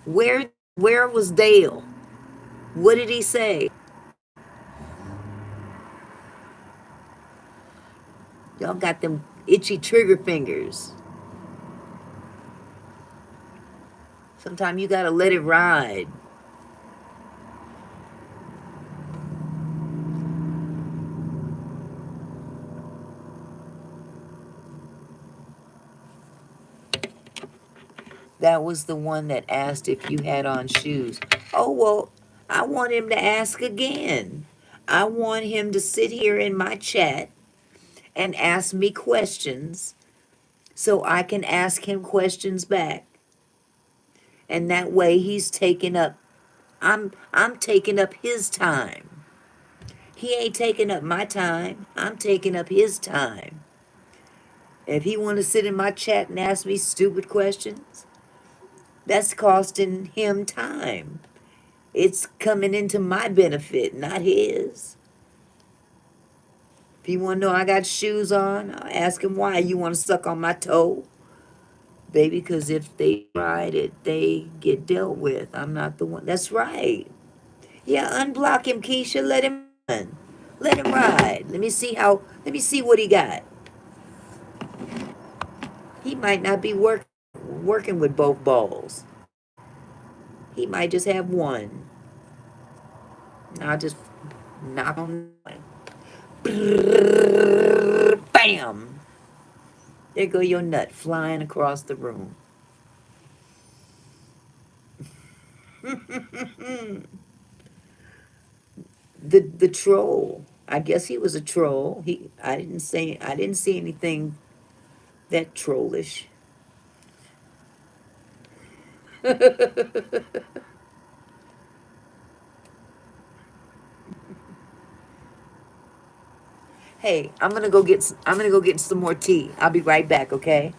Where was Dale? What did he say? Y'all got them itchy trigger fingers. Sometimes you gotta let it ride. That was the one that asked if you had on shoes. Oh, well, I want him to ask again. I want him to sit here in my chat and ask me questions so I can ask him questions back. And that way he's taking up I'm taking up his time. He ain't taking up my time. I'm taking up his time. If he want to sit in my chat and ask me stupid questions, that's costing him time. It's coming into my benefit, not his. If you want to know I got shoes on, I'll ask him why. You want to suck on my toe? Baby, because if they ride it, they get dealt with. I'm not the one. That's right. Yeah, unblock him, Keisha. Let him run. Let him ride. Let me see what he got. He might not be working with both balls. He might just have one. I'll just knock on one. Bam! There go your nut flying across the room. The troll. I guess he was a troll. I didn't see anything that trollish. Hey, I'm gonna go get some more tea. I'll be right back, okay?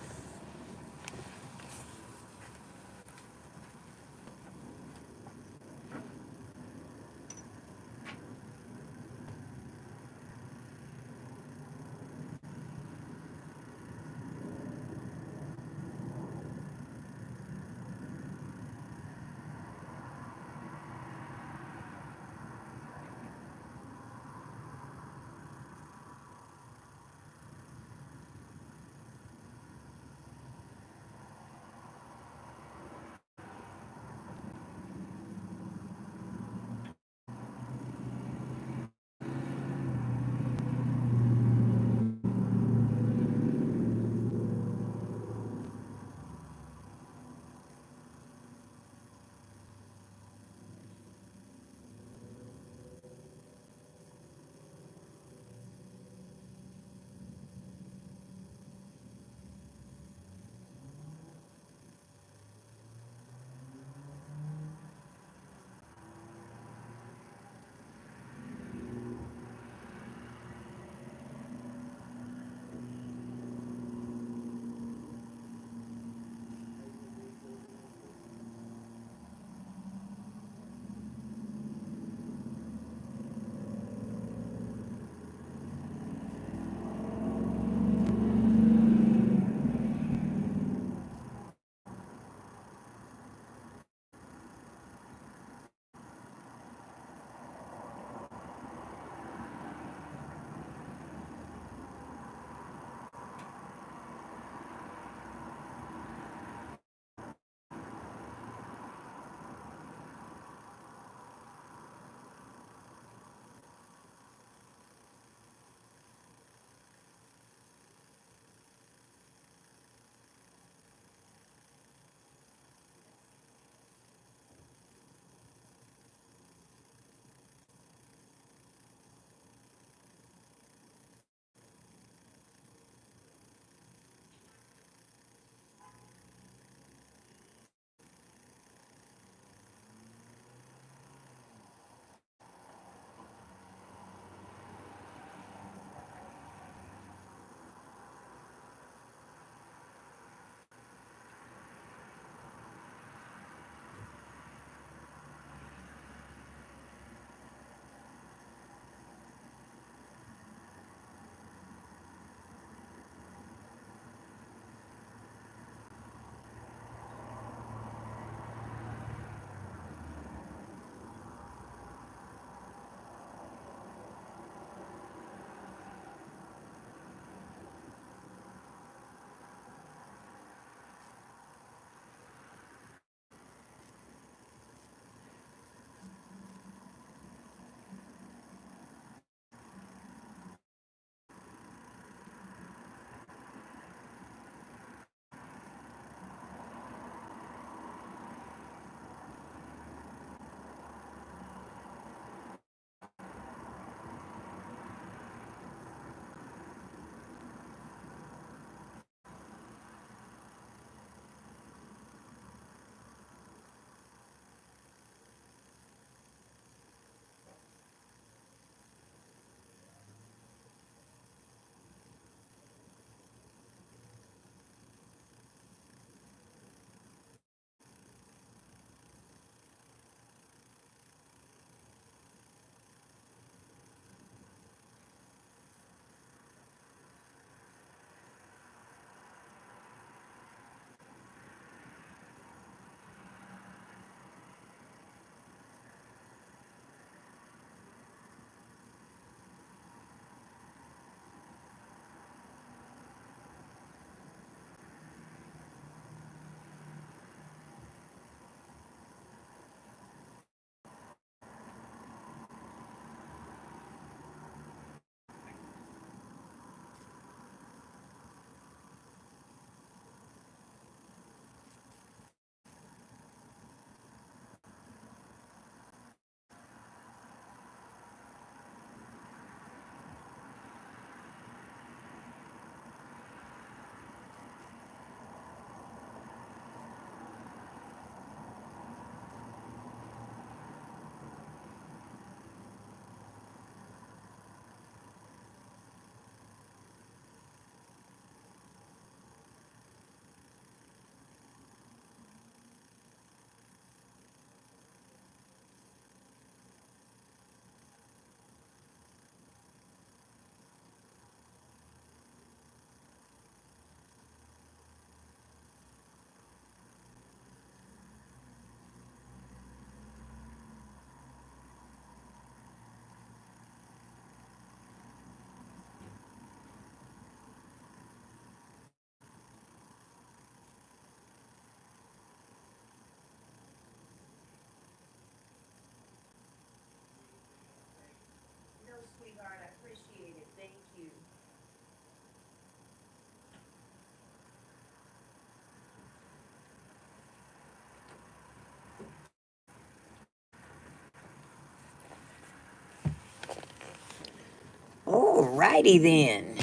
righty then.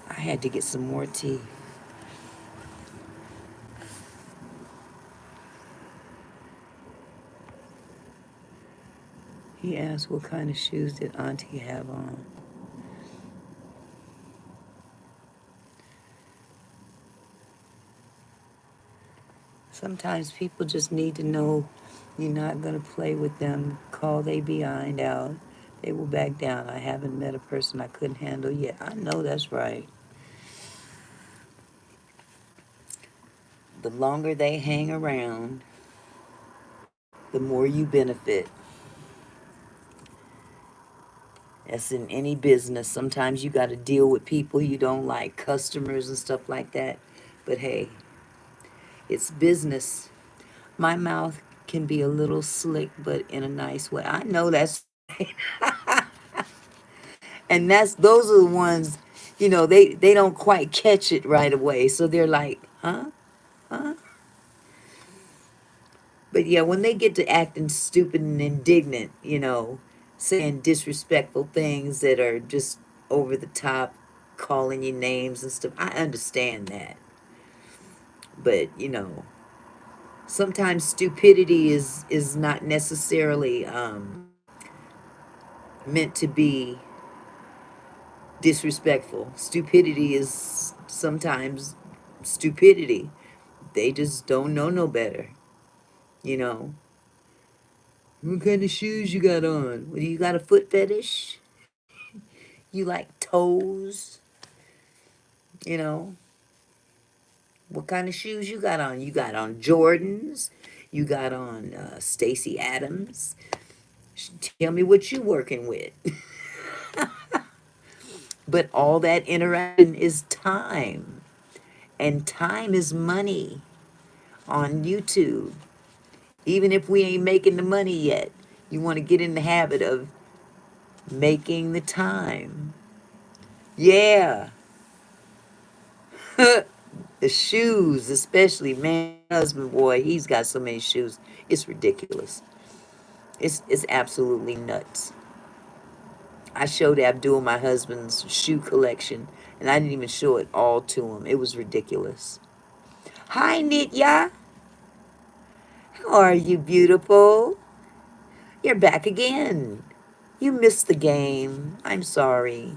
I had to get some more tea. He asked what kind of shoes did Auntie have on. Sometimes people just need to know you're not going to play with them. Call they behind out. They will back down. I haven't met a person I couldn't handle yet. I know that's right. The longer they hang around, the more you benefit. That's in any business. Sometimes you got to deal with people you don't like, customers and stuff like that. But hey, it's business. My mouth can be a little slick, but in a nice way. I know that's and that's those are the ones, they don't quite catch it right away. So they're like, huh? Huh? But yeah, when they get to acting stupid and indignant, saying disrespectful things that are just over the top, calling you names and stuff, I understand that. But, sometimes stupidity is not necessarily meant to be disrespectful. Stupidity is sometimes stupidity. They just don't know no better, you know. What kind of shoes you got on? What, do you got a foot fetish? You like toes? You know, what kind of shoes you got on? You got on Jordans? You got on Stacy Adams? Tell me what you working with. But all that interaction is time, and time is money on YouTube. Even if we ain't making the money yet, you want to get in the habit of making the time. Yeah. The shoes, especially, man, husband, boy, he's got so many shoes. It's ridiculous. It's absolutely nuts. I showed Abdul my husband's shoe collection, and I didn't even show it all to him. It was ridiculous. Hi, Nitya. How are you, beautiful? You're back again. You missed the game. I'm sorry.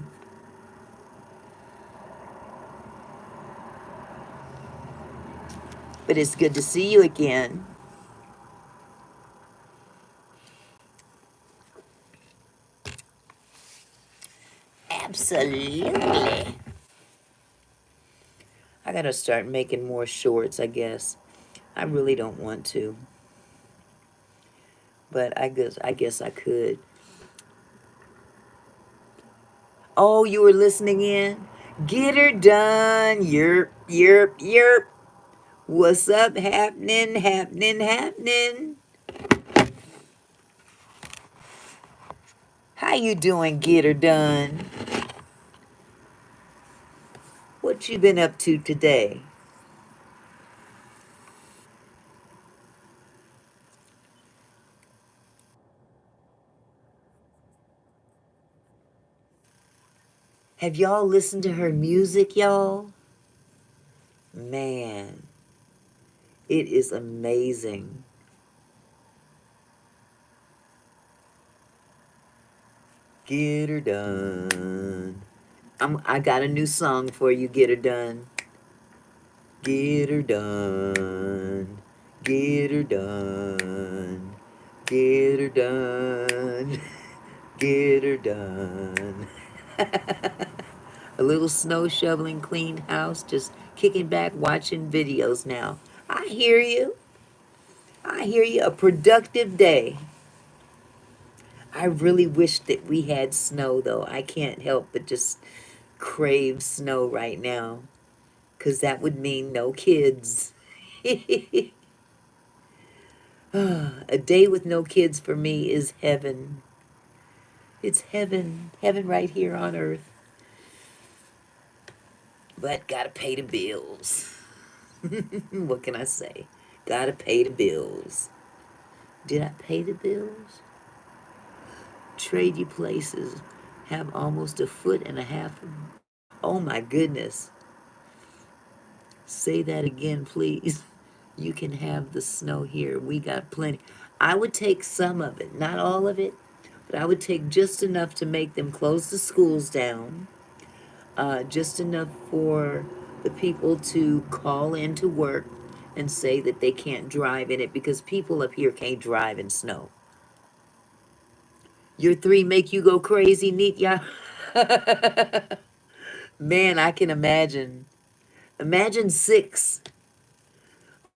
But it's good to see you again. Absolutely. I gotta start making more shorts, I guess. I really don't want to, but I guess I could. Oh, you were listening in? Get her done. Yerp, yerp, yerp. What's up happening, happening, happening? How you doing, get her done? What you been up to today? Have y'all listened to her music, y'all? Man, it is amazing. Get her done. I got a new song for you, get her done. Get her done. Get her done. Get her done. Get her done. A little snow shoveling, clean house, just kicking back, watching videos now. I hear you. I hear you. A productive day. I really wish that we had snow, though. I can't help but just crave snow right now, because that would mean no kids. A day with no kids for me is heaven. It's heaven. Heaven right here on earth. But gotta pay the bills. What can I say? Gotta pay the bills. Did I pay the bills? Trade you places. Have almost a foot and a half. Oh my goodness. Say that again, please. You can have the snow here. We got plenty. I would take some of it, not all of it, but I would take just enough to make them close the schools down, just enough for the people to call in to work and say that they can't drive in it because people up here can't drive in snow. Your three make you go crazy, neat, yeah? Man, I can imagine. Imagine six.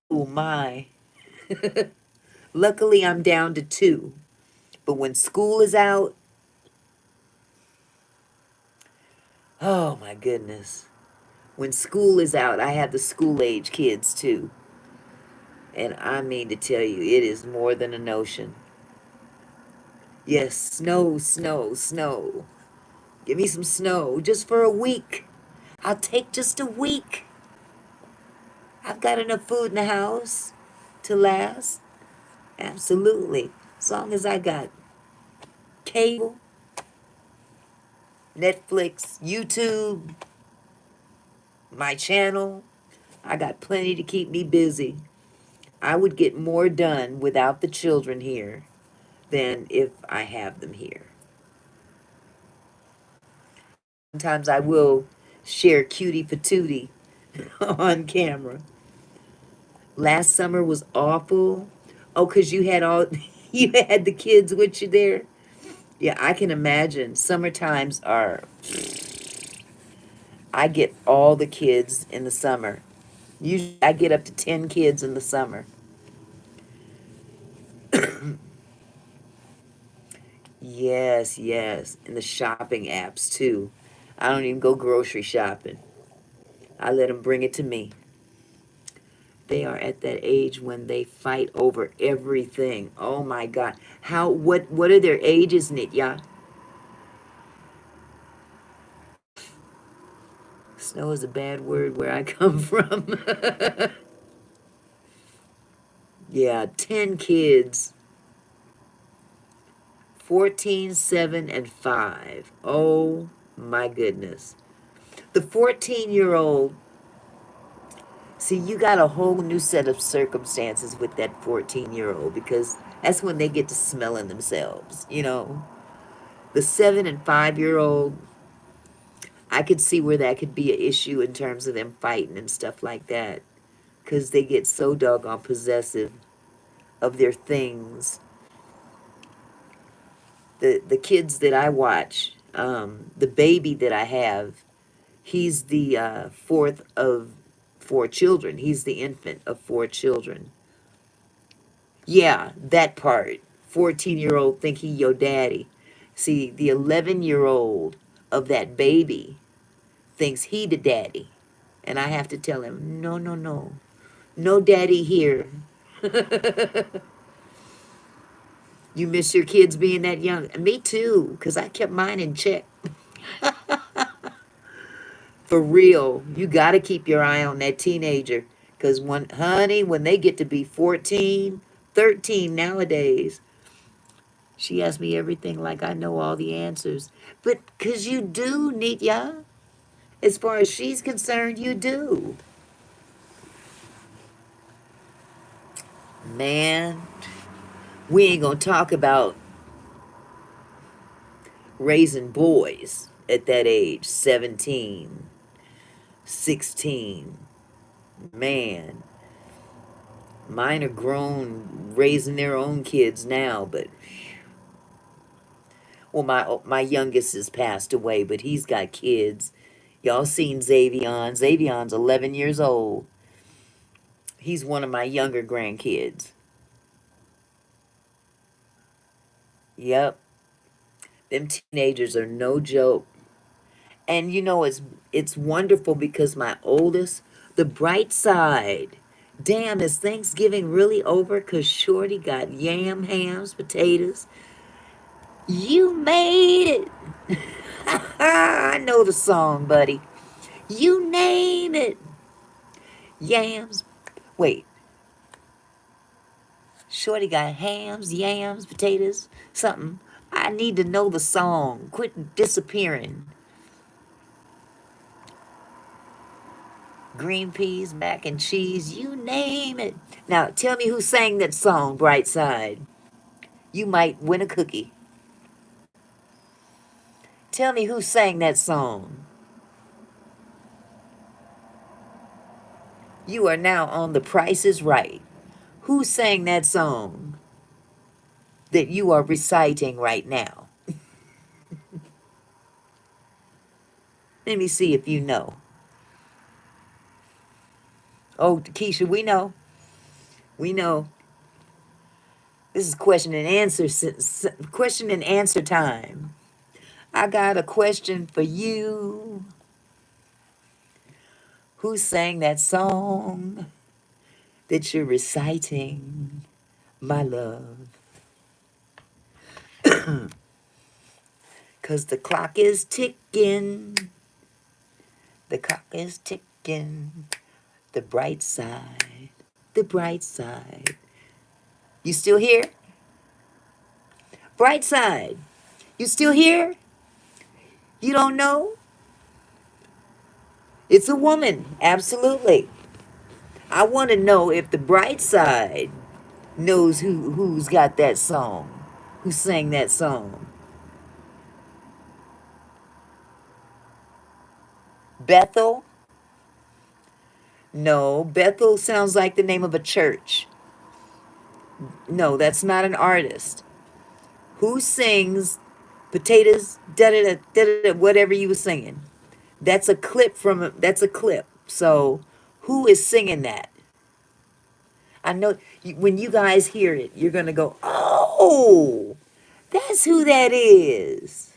Oh my. Luckily, I'm down to two. But when school is out, oh my goodness. When school is out, I have the school age kids too. And I mean to tell you, it is more than a notion. Yes, snow, snow, snow. Give me some snow just for a week. I'll take just a week. I've got enough food in the house to last. Absolutely. As long as I got cable, Netflix, YouTube, my channel, I got plenty to keep me busy. I would get more done without the children here than if I have them here. Sometimes I will share cutie patootie on camera. Last summer was awful. Oh, 'cause you had all you had the kids with you there. Yeah, I can imagine. Summer times are I get all the kids in the summer. Usually I get up to 10 kids in the summer. Yes, yes. And the shopping apps too. I don't even go grocery shopping. I let them bring it to me. They are at that age when they fight over everything. Oh my God. What are their ages, Nitya? Snow is a bad word where I come from. Yeah, 10 kids. 14, 7, and 5. Oh my goodness. The 14-year-old, see, you got a whole new set of circumstances with that 14-year-old because that's when they get to smelling themselves, you know. The 7 and 5-year-old, I could see where that could be an issue in terms of them fighting and stuff like that because they get so doggone possessive of their things. The kids that I watch, the baby that I have, he's the fourth of four children. He's the infant of four children. Yeah, that part. 14-year-old think he your daddy. See, the 11-year-old of that baby thinks he the daddy. And I have to tell him, no, no, no. No daddy here. You miss your kids being that young. Me too, because I kept mine in check. For real, you got to keep your eye on that teenager. Because when they get to be 14, 13 nowadays, she asks me everything like I know all the answers. But because you do, Nitya. As far as she's concerned, you do. Man, we ain't going to talk about raising boys at that age, 17, 16. Man, mine are grown, raising their own kids now, but well, my youngest has passed away, but he's got kids. Y'all seen Xavion? Xavion's 11 years old. He's one of my younger grandkids. Yep, them teenagers are no joke. And you know it's wonderful because my oldest, the bright side. Damn, is Thanksgiving really over? Cause Shorty got yam, hams, potatoes. You made it. I know the song, buddy. You name it. Yams. Wait. Shorty got hams, yams, potatoes, something. I need to know the song. Quit disappearing. Green peas, mac and cheese, you name it. Now, tell me who sang that song, Bright Side. You might win a cookie. Tell me who sang that song. You are now on The Price is Right. Who sang that song that you are reciting right now? Let me see if you know. Oh, Keisha, we know. We know. This is question and answer time. I got a question for you. Who sang that song that you're reciting, my love? 'Cause the clock is ticking. The clock is ticking. The bright side. The bright side. You still here? Bright side. You still here? You don't know? It's a woman. Absolutely. I want to know if the bright side knows who's got that song. Who sang that song? Bethel? No, Bethel sounds like the name of a church. No, that's not an artist. Who sings potatoes, da da da da da, whatever you were singing? That's a clip. So, who is singing that? I know when you guys hear it, you're going to go, "Oh, that's who that is."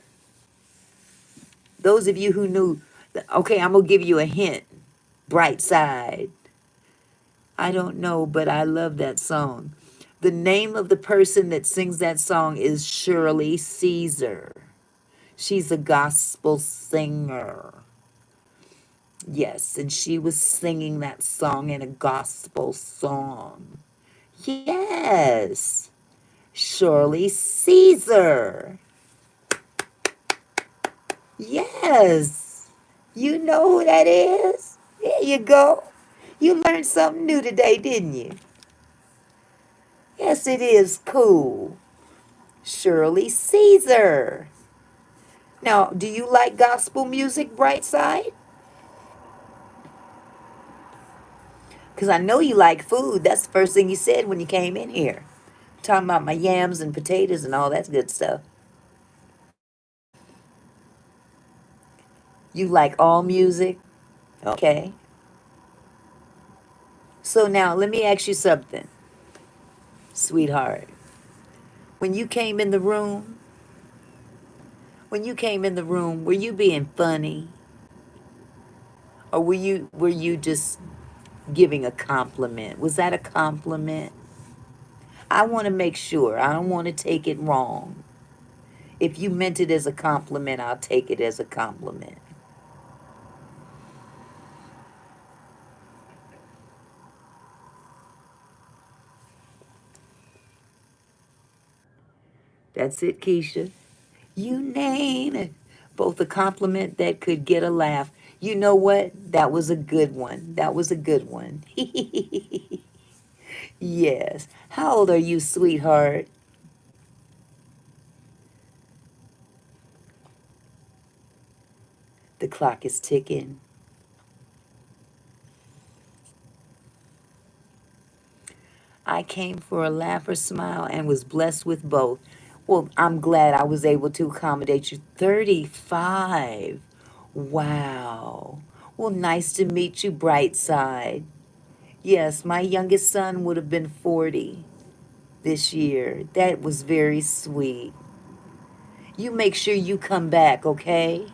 Those of you who knew, okay, I'm going to give you a hint. Bright Side. I don't know, but I love that song. The name of the person that sings that song is Shirley Caesar. She's a gospel singer. Yes, and she was singing that song in a gospel song. Yes, Shirley Caesar. Yes, you know who that is? There you go. You learned something new today, didn't you? Yes, it is cool. Shirley Caesar. Now, do you like gospel music, Brightside? Because I know you like food. That's the first thing you said when you came in here. Talking about my yams and potatoes and all that good stuff. You like all music? Okay. So now let me ask you something, sweetheart. When you came in the room, were you being funny? Or were you just giving a compliment? Was that a compliment? I want to make sure. I don't want to take it wrong. If you meant it as a compliment, I'll take it as a compliment. That's it, Keisha. You name it. Both a compliment that could get a laugh. You know what? That was a good one. That was a good one. Yes. How old are you, sweetheart? The clock is ticking. I came for a laugh or smile and was blessed with both. Well, I'm glad I was able to accommodate you. 35. Wow. Well, nice to meet you, bright side. Yes, my youngest son would have been 40 this year. That was very sweet. You make sure you come back, okay?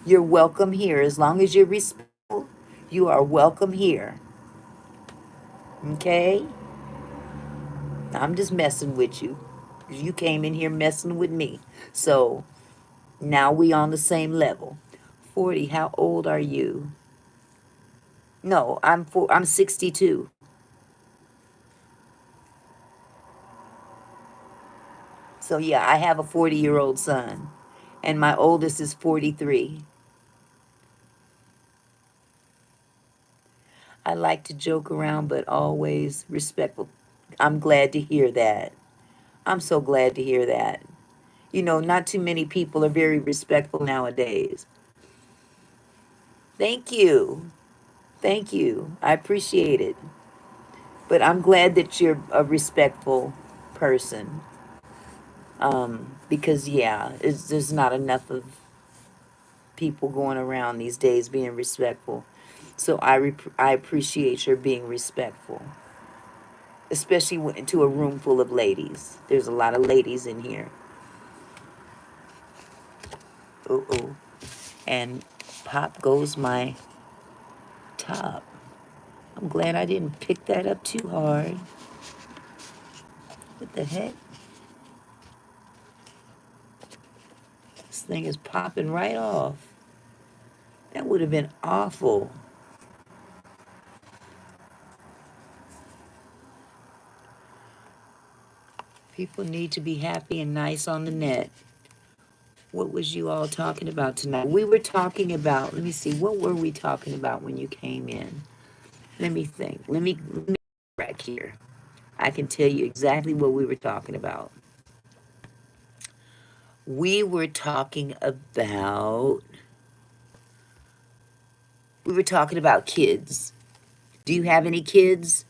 You're welcome here. As long as you're respectful, you are welcome here. Okay? I'm just messing with you. You came in here messing with me. So now we on the same level. 40, how old are you? No, I'm 62. So yeah, I have a 40-year-old son, and my oldest is 43. I like to joke around, but always respectful. I'm glad to hear that. I'm so glad to hear that. You know, not too many people are very respectful nowadays. Thank you. Thank you. I appreciate it. But I'm glad that you're a respectful person. Because yeah, there's not enough of people going around these days being respectful. So I appreciate your being respectful, especially to a room full of ladies. There's a lot of ladies in here. Oh, and pop goes my top. I'm glad I didn't pick that up too hard. What the heck? This thing is popping right off. That would have been awful. People need to be happy and nice on the net. What was you all talking about tonight? We were talking about, let me see, what were we talking about when you came in? Let me think. Let me back here. I can tell you exactly what we were talking about. We were talking about kids. Do you have any kids?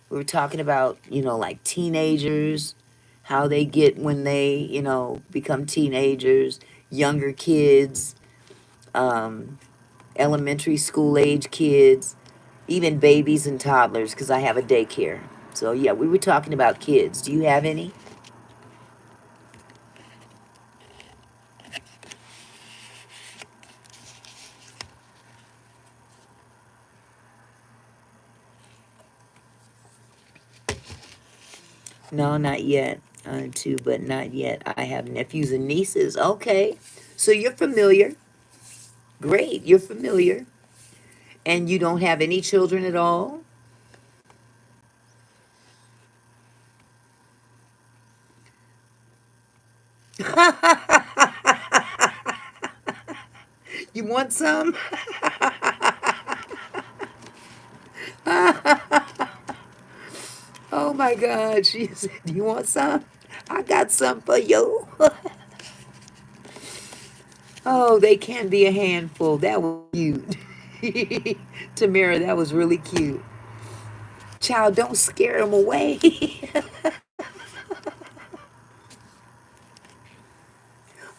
We were talking about, like teenagers, how they get when they, become teenagers, younger kids, um, elementary school age kids, even babies and toddlers, because I have a daycare. So, yeah, we were talking about kids. Do you have any? No, not yet. Two, but not yet. I have nephews and nieces. Okay. So you're familiar. Great. You're familiar. And you don't have any children at all? You want some? Oh my God. She said, you want some? I got some for you. Oh, they can be a handful. That was cute. Tamara, that was really cute. Child, don't scare them away.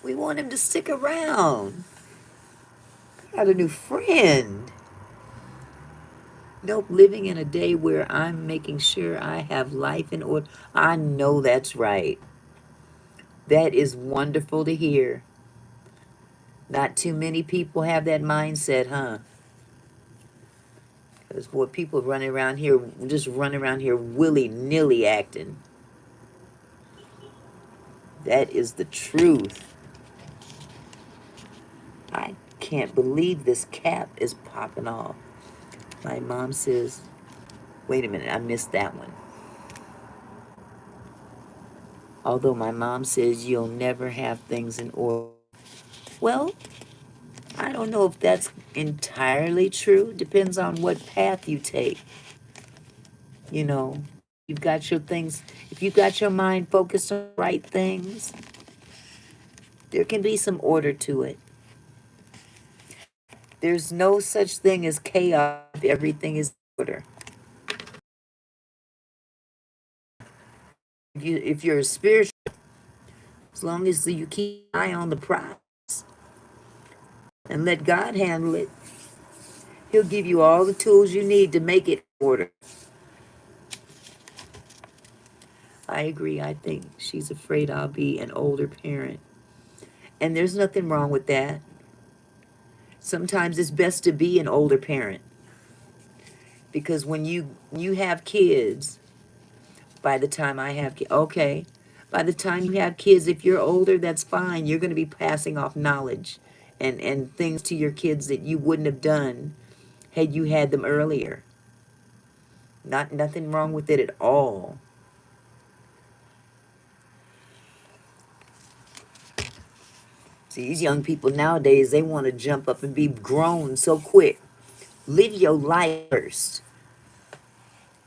We want him to stick around. Got a new friend. Nope, living in a day where I'm making sure I have life in order. I know that's right. That is wonderful to hear. Not too many people have that mindset, huh? Because boy, people running around here, just running around here willy-nilly acting. That is the truth. I can't believe this cap is popping off. My mom says, wait a minute, I missed that one. Although my mom says you'll never have things in order. Well, I don't know if that's entirely true. Depends on what path you take. You know, you've got your things, if you've got your mind focused on the right things, there can be some order to it. There's no such thing as chaos if everything is in order. If you're a spiritual, as long as you keep an eye on the prize and let God handle it, He'll give you all the tools you need to make it in order. I agree. I think she's afraid I'll be an older parent. And there's nothing wrong with that. Sometimes it's best to be an older parent because when you have kids, by the time I have kids, okay, by the time you have kids, if you're older, that's fine. You're going to be passing off knowledge and things to your kids that you wouldn't have done had you had them earlier. Nothing wrong with it at all. See, these young people nowadays, they want to jump up and be grown so quick. Live your life first.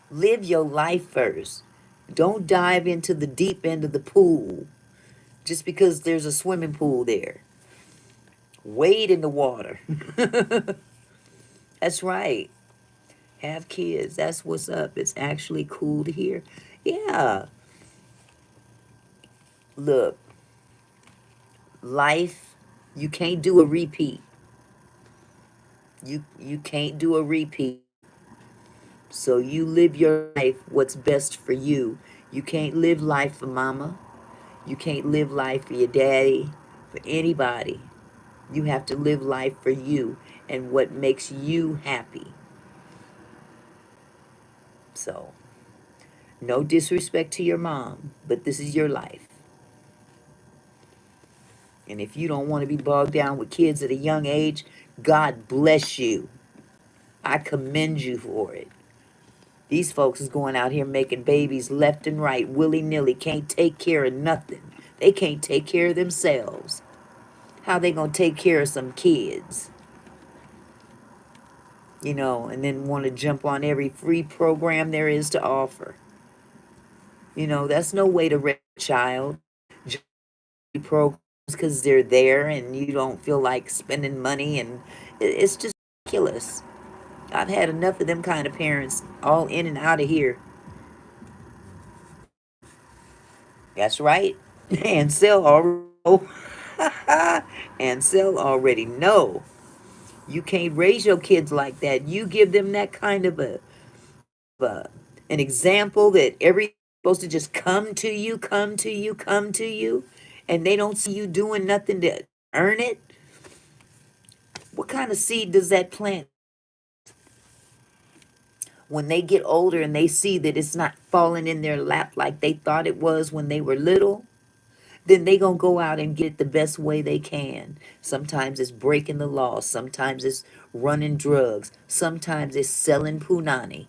Live your life first. Don't dive into the deep end of the pool just because there's a swimming pool there. Wade in the water. That's right. Have kids. That's what's up. It's actually cool to hear. Yeah. Look, life, you can't do a repeat. You can't do a repeat. So you live your life what's best for you. You can't live life for mama. You can't live life for your daddy, for anybody. You have to live life for you and what makes you happy. So, no disrespect to your mom, but this is your life. And if you don't want to be bogged down with kids at a young age, God bless you. I commend you for it. These folks is going out here making babies left and right, willy-nilly, can't take care of nothing. They can't take care of themselves. How they gonna take care of some kids? And then want to jump on every free program there is to offer. That's no way to raise a child. Just programs because they're there and you don't feel like spending money, and it's just ridiculous. I've had enough of them kind of parents all in and out of here. That's right. Ansel already know. Ansel already know. You can't raise your kids like that. You give them that kind of a an example that everything's supposed to just come to you, come to you, come to you, and they don't see you doing nothing to earn it. What kind of seed does that plant? When they get older and they see that it's not falling in their lap like they thought it was when they were little, then they gonna go out and get it the best way they can. Sometimes it's breaking the law. Sometimes it's running drugs. Sometimes it's selling punani.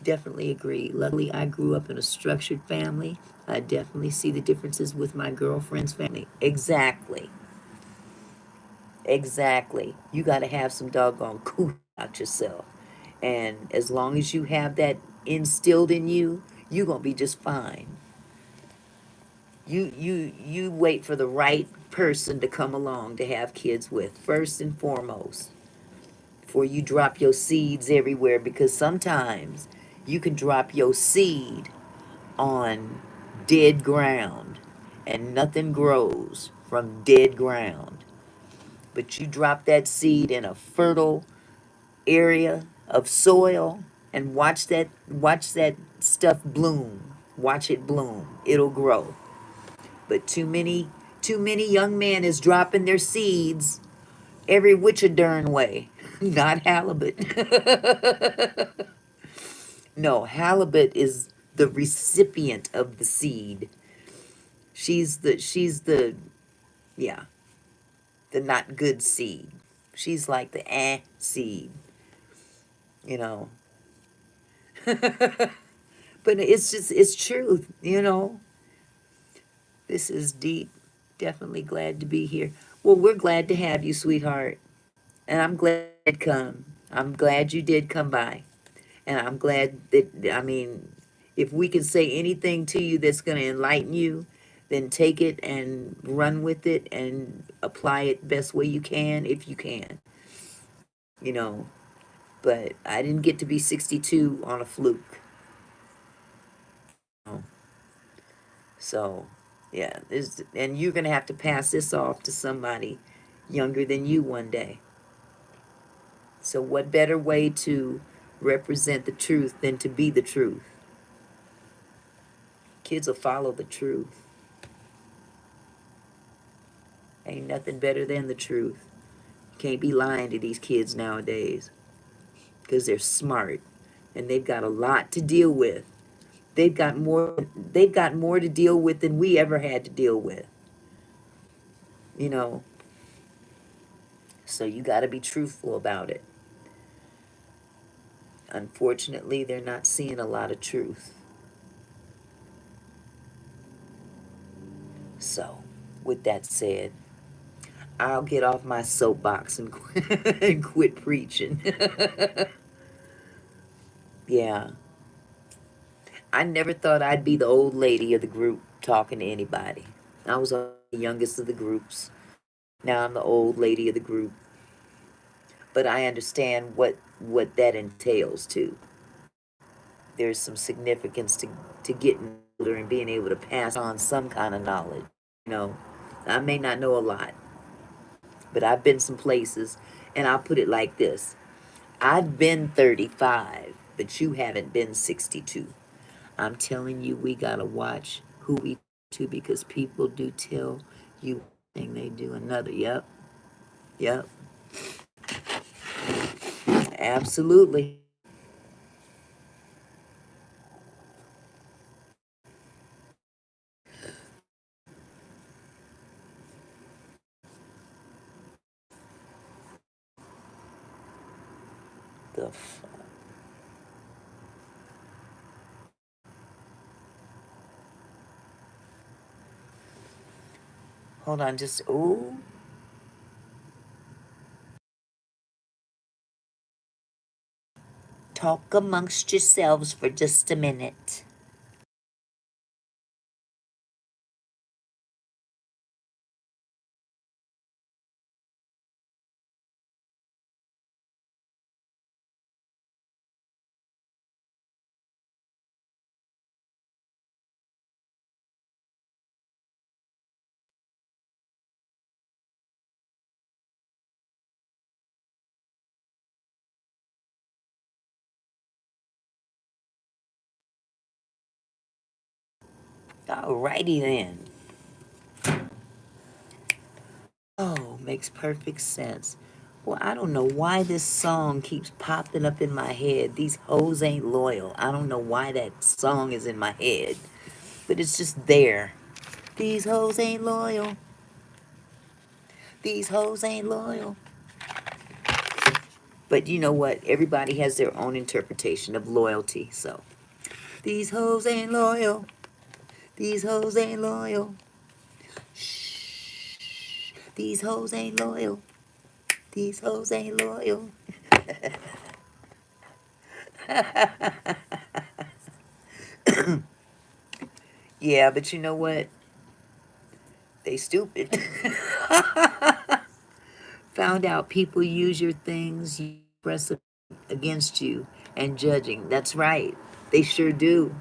Definitely agree. Luckily, I grew up in a structured family. I definitely see the differences with my girlfriend's family. Exactly. Exactly. You got to have some doggone cool out yourself. And as long as you have that instilled in you, you're going to be just fine. You wait for the right person to come along to have kids with, first and foremost, before you drop your seeds everywhere, because sometimes you can drop your seed on dead ground and nothing grows from dead ground. But you drop that seed in a fertile area of soil and watch that stuff bloom. Watch it bloom. It'll grow. But too many young men is dropping their seeds every which a darn way. Not halibut. No, halibut is the recipient of the seed. She's the yeah, the not good seed. She's like the seed, you know. But it's truth. This is deep. Definitely glad to be here. Well, we're glad to have you, sweetheart. And I'm glad you did come. I'm glad you did come by. And I'm glad that, I mean, if we can say anything to you that's going to enlighten you, then take it and run with it and apply it best way you can, if you can. You know, but I didn't get to be 62 on a fluke. So, yeah, and you're going to have to pass this off to somebody younger than you one day. So, what better way to represent the truth than to be the truth? Kids will follow the truth. Ain't nothing better than the truth. You can't be lying to these kids nowadays because they're smart and they've got a lot to deal with. They've got more to deal with than we ever had to deal with. You know, so you got to be truthful about it. Unfortunately, they're not seeing a lot of truth. So, with that said, I'll get off my soapbox and and quit preaching. Yeah. I never thought I'd be the old lady of the group talking to anybody. I was the youngest of the groups. Now I'm the old lady of the group. But I understand what that entails too. There's some significance to getting older and being able to pass on some kind of knowledge. You know, I may not know a lot, but I've been some places, and I'll put it like this: I've been 35, but you haven't been 62. I'm telling you, we gotta watch who we to because people do tell you one thing they do another. Yep, yep, absolutely. The hold on, just ooh. Talk amongst yourselves for just a minute. Alrighty then. Oh, makes perfect sense. Well, I don't know why this song keeps popping up in my head. These hoes ain't loyal. I don't know why that song is in my head, but it's just there. These hoes ain't loyal. These hoes ain't loyal. But you know what? Everybody has their own interpretation of loyalty. So, these hoes ain't loyal. These hoes ain't loyal. Shh. These hoes ain't loyal. These hoes ain't loyal. Yeah, but you know what? They stupid. Found out people use your things, you press against you, and judging. That's right. They sure do.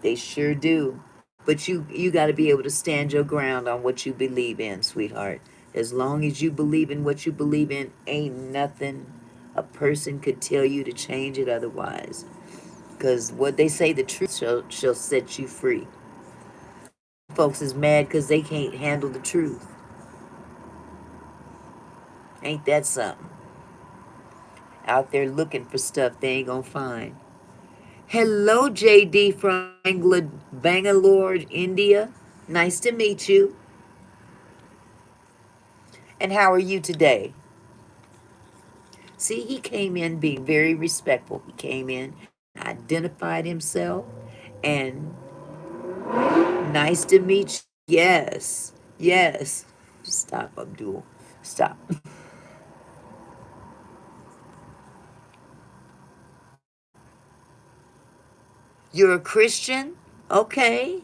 They sure do. But you got to be able to stand your ground on what you believe in, sweetheart. As long as you believe in what you believe in, ain't nothing a person could tell you to change it otherwise. Because what they say, the truth shall set you free. Folks is mad because they can't handle the truth. Ain't that something? Out there looking for stuff they ain't gonna find. Hello, JD from Bangalore, India. Nice to meet you. And how are you today? See, he came in being very respectful. He came in, identified himself, and nice to meet you. Yes, yes. Stop, Abdul. Stop. You're a Christian? Okay.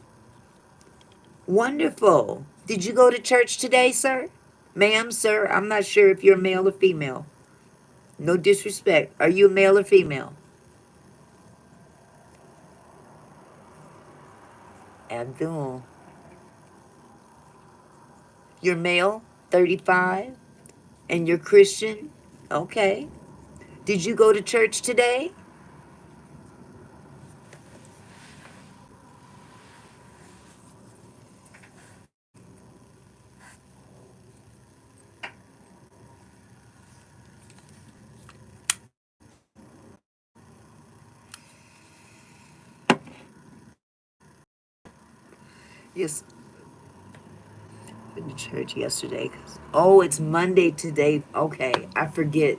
Wonderful. Did you go to church today, sir? Ma'am, sir, I'm not sure if you're male or female. No disrespect. Are you male or female? Abdul. You're male, 35, and you're Christian? Okay. Did you go to church today? Yes. Been to church yesterday. Oh, it's Monday today. Okay, I forget.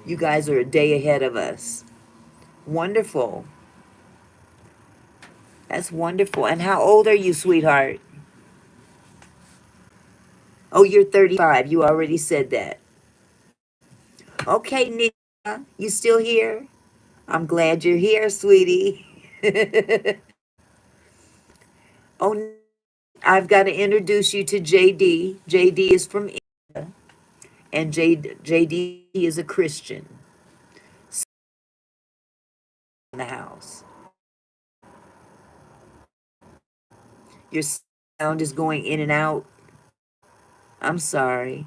You guys are a day ahead of us. Wonderful. That's wonderful. And how old are you, sweetheart? Oh, you're 35. You already said that. Okay, Nika, you still here? I'm glad you're here, sweetie. Oh, I've got to introduce you to JD. JD is from India, and JD is a Christian in the house. Your sound is going in and out. I'm sorry.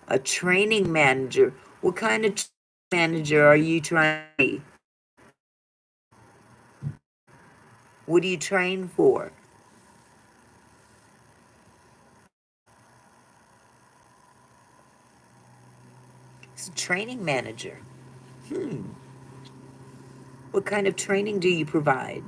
A training manager. What kind of manager are you trying to be? What do you train for? It's a training manager. Hmm. What kind of training do you provide?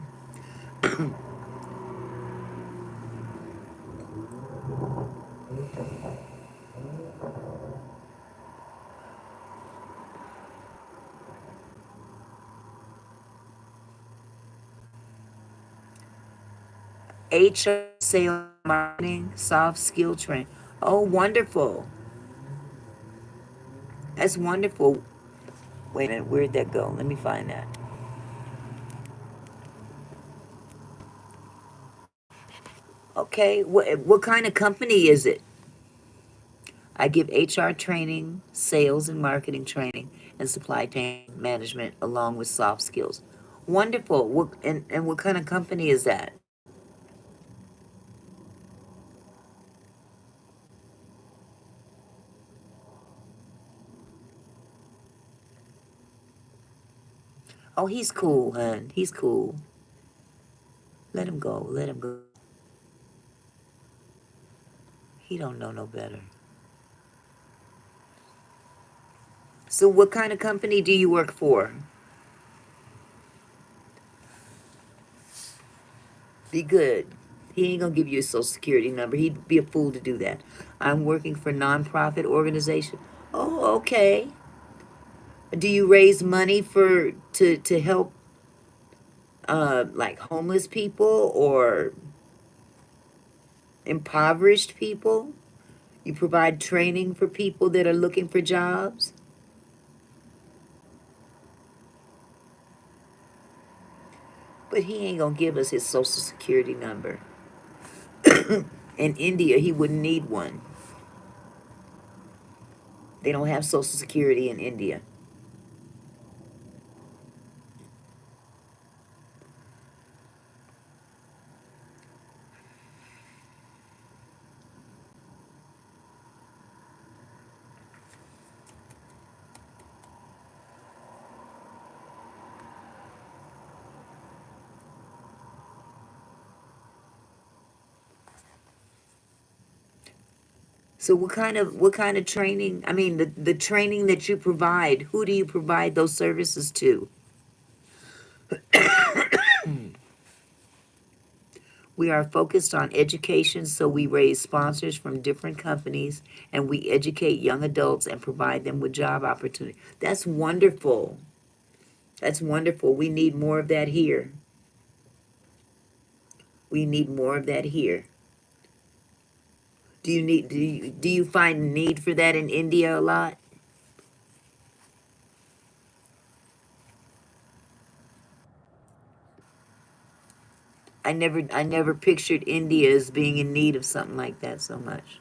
HR, sales, marketing, soft skill training. Oh, wonderful. That's wonderful. Wait a minute, where'd that go? Let me find that. Okay, what kind of company is it? I give HR training, sales and marketing training, and supply chain management along with soft skills. Wonderful. And what kind of company is that? Oh, he's cool, hun. He's cool. Let him go. Let him go. He don't know no better. So what kind of company do you work for? Be good. He ain't gonna give you a social security number. He'd be a fool to do that. I'm working for nonprofit organization. Oh, okay. Do you raise money for to help like homeless people or impoverished people? You provide training for people that are looking for jobs? But he ain't gonna give us his social security number. In India, he wouldn't need one. They don't have social security in India. So what kind of training? I mean, the training that you provide. Who do you provide those services to? We are focused on education, so we raise sponsors from different companies and we educate young adults and provide them with job opportunity. That's wonderful. That's wonderful. We need more of that here. We need more of that here. Do you find need for that in India a lot? I never pictured India as being in need of something like that so much.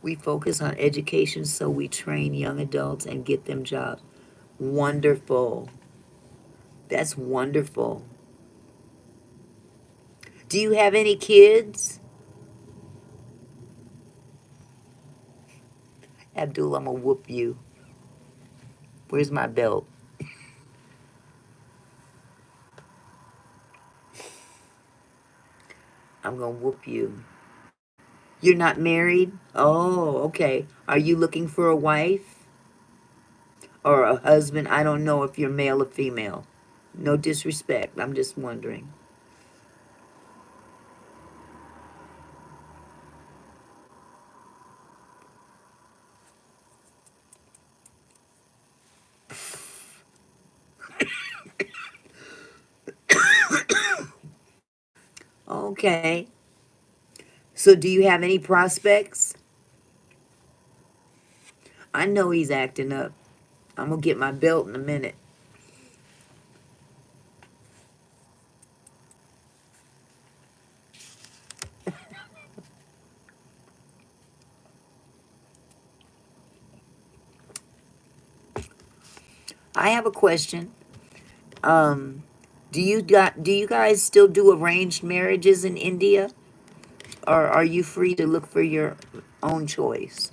We focus on education, so we train young adults and get them jobs. Wonderful. That's wonderful. Do you have any kids? Abdul, I'm gonna whoop you. Where's my belt? I'm gonna whoop you. You're not married? Oh, okay. Are you looking for a wife or a husband? I don't know if you're male or female. No disrespect. I'm just wondering. Okay. So do you have any prospects? I know he's acting up. I'm gonna get my belt in a minute. I have a question. Um, do you guys still do arranged marriages in India, or are you free to look for your own choice?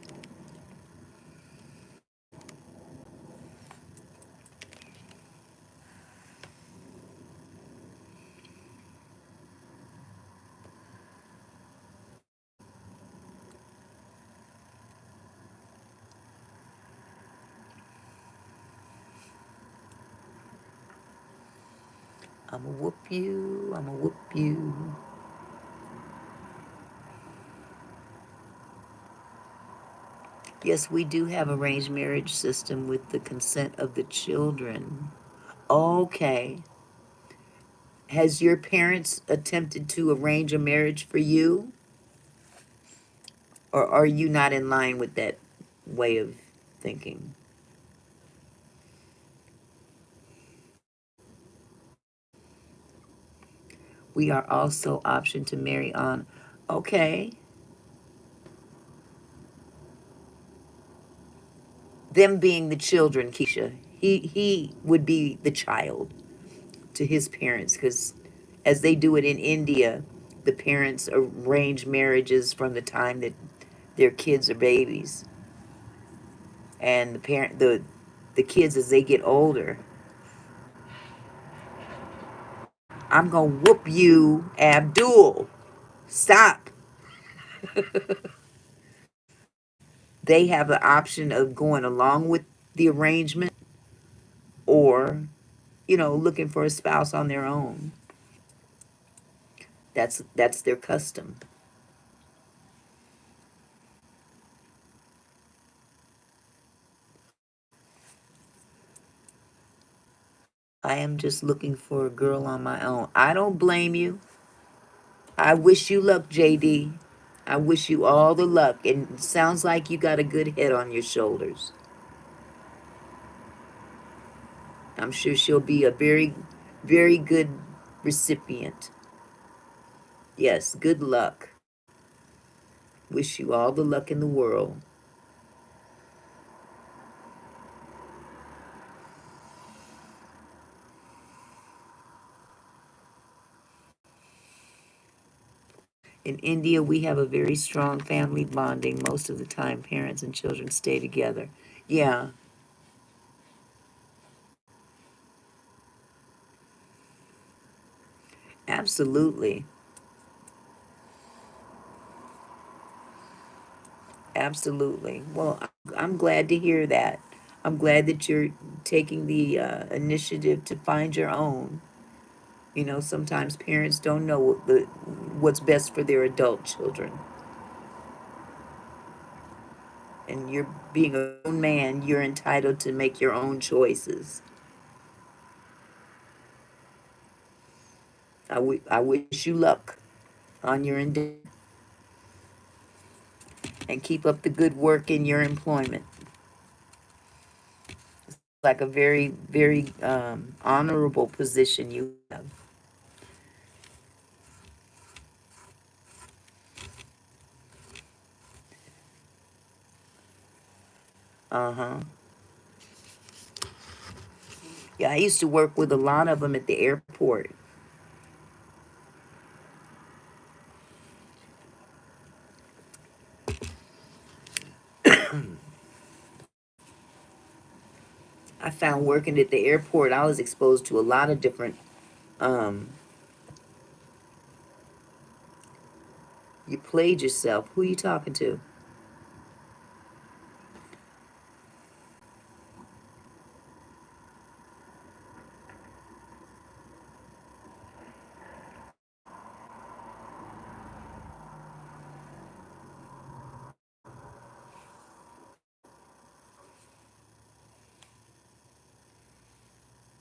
I'ma whoop you. I'ma whoop you. Yes, we do have arranged marriage system with the consent of the children. Okay. Has your parents attempted to arrange a marriage for you? Or are you not in line with that way of thinking? We are also option to marry on. Okay. Them being the children, Keisha. He would be the child to his parents because as they do it in India, the parents arrange marriages from the time that their kids are babies. And the kids as they get older, I'm gonna whoop you, Abdul. Stop. They have the option of going along with the arrangement or, looking for a spouse on their own. That's their custom. I am just looking for a girl on my own. I don't blame you. I wish you luck, JD. I wish you all the luck. And it sounds like you got a good head on your shoulders. I'm sure she'll be a very, very good recipient. Yes, good luck. Wish you all the luck in the world. In India, we have a very strong family bonding. Most of the time, parents and children stay together. Yeah, absolutely. Absolutely. Well, I'm glad to hear that. I'm glad that you're taking the initiative to find your own. Sometimes parents don't know what's best for their adult children. And you're being a grown man, you're entitled to make your own choices. I wish you luck on your endeavor and keep up the good work in your employment. Like a very, very honorable position you have. Uh huh. Yeah, I used to work with a lot of them at the airport. I found working at the airport, I was exposed to a lot of different. Um, you played yourself. Who are you talking to?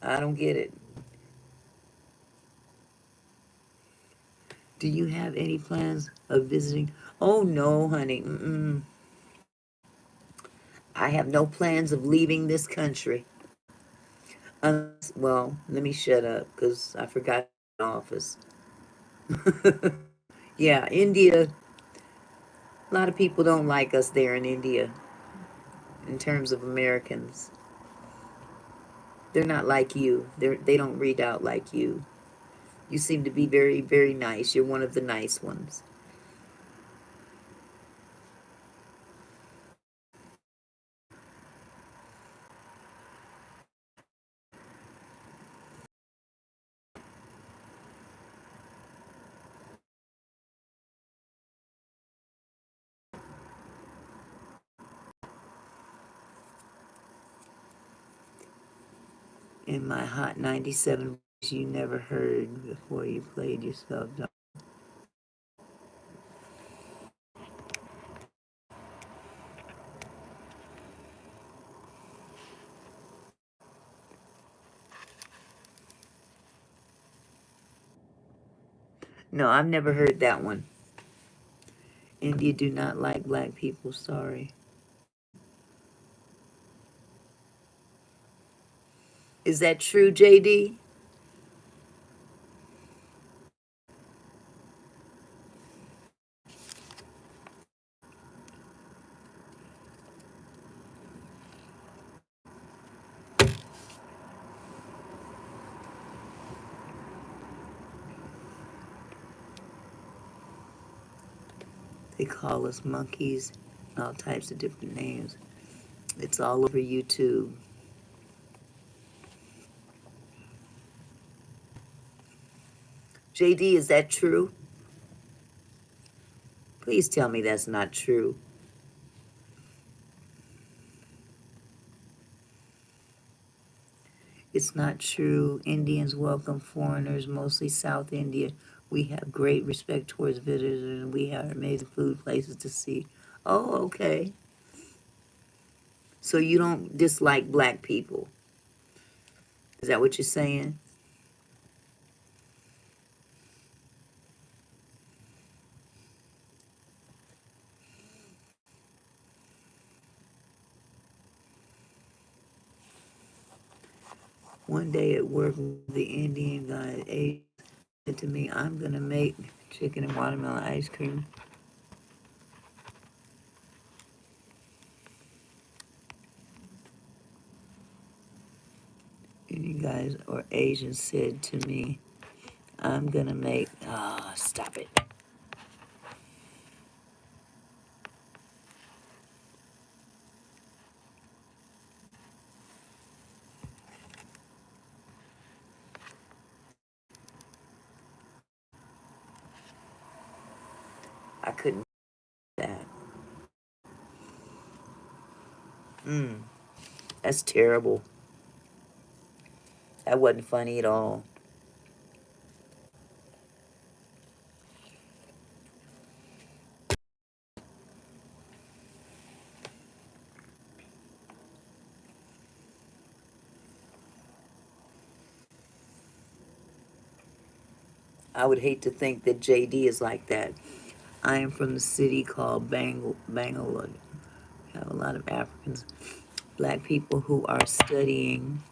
I don't get it. Do you have any plans of visiting? Oh no, honey. Mm-mm. I have no plans of leaving this country. Unless, well, let me shut up because I forgot the office. Yeah, India. A lot of people don't like us there in India in terms of Americans. They're not like you. They don't read out like you. You seem to be very, very nice. You're one of the nice ones. In my hot 97 you never heard before you played yourself. No, I've never heard that one. India do not like black people, sorry. Is that true, JD? They call us monkeys, all types of different names. It's all over YouTube. JD, is that true? Please tell me that's not true. It's not true. Indians welcome foreigners, mostly South India. We have great respect towards visitors and we have amazing food places to see. Oh, okay. So you don't dislike black people? Is that what you're saying? One day at work, the Indian guy said to me, I'm going to make chicken and watermelon ice cream. Indian guys or Asians said to me, I'm going to make, stop it. I couldn't do that. That's terrible. That wasn't funny at all. I would hate to think that JD is like that. I am from the city called Bangalore. We have a lot of Africans, black people who are studying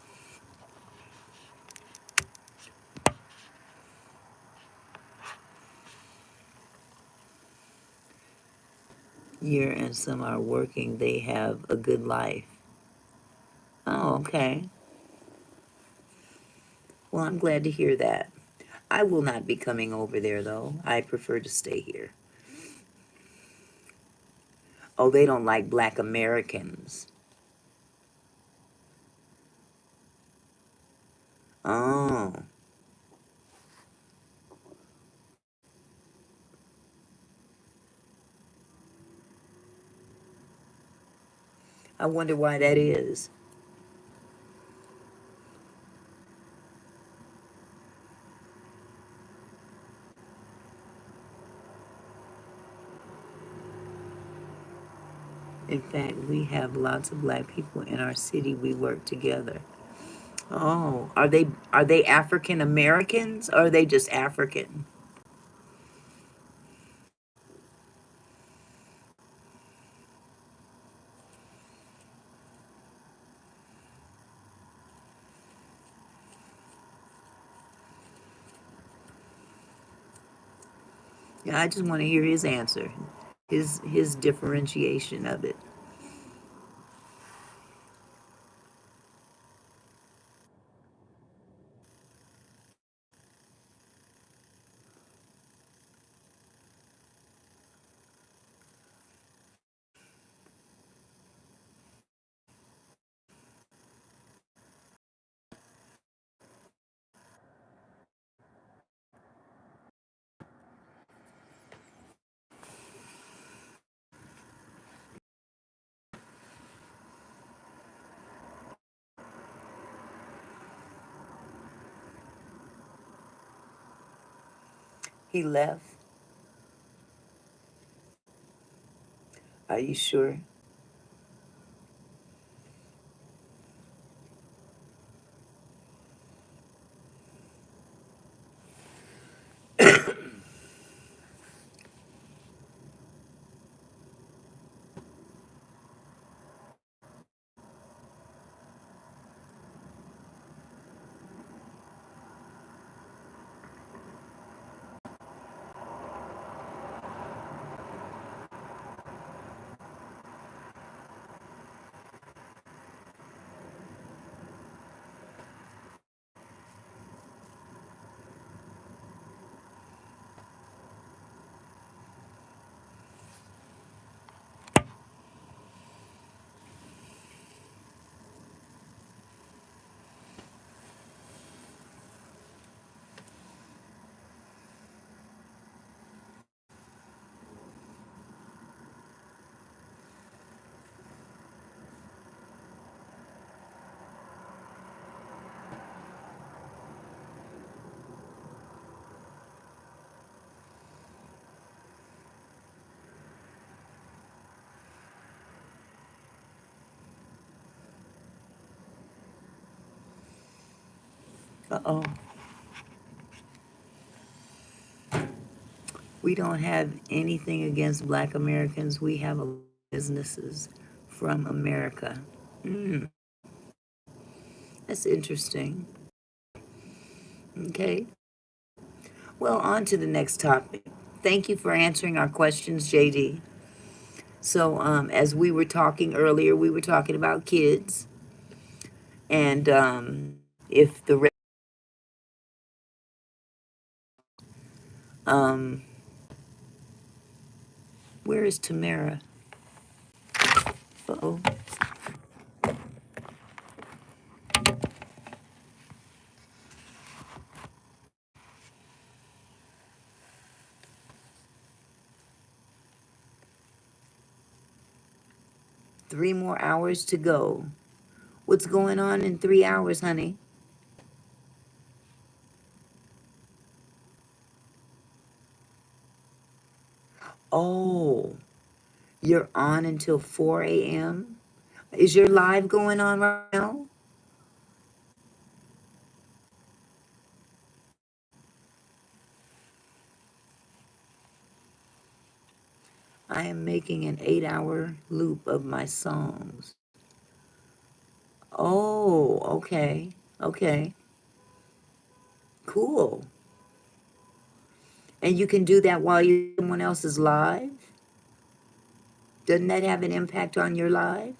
here and some are working. They have a good life. Oh, okay. Well, I'm glad to hear that. I will not be coming over there though. I prefer to stay here. Oh, they don't like black Americans. Oh, I wonder why that is. In fact, we have lots of black people in our city. We work together. Oh, are they African Americans or are they just African? Yeah, I just want to hear his answer, his differentiation of it. He left. Are you sure? Uh-oh. We don't have anything against black Americans. We have a businesses from America. Mm, that's interesting. Okay. Well, on to the next topic. Thank you for answering our questions, JD. So, as we were talking earlier, we were talking about kids, and if the um, where is Tamara? Uh-oh. 3 more hours to go. What's going on in 3 hours, honey? Oh, you're on until 4 a.m. Is your live going on right now? I am making an 8 hour loop of my songs. Oh, okay. Okay. Cool. And you can do that while someone else is live? Doesn't that have an impact on your live?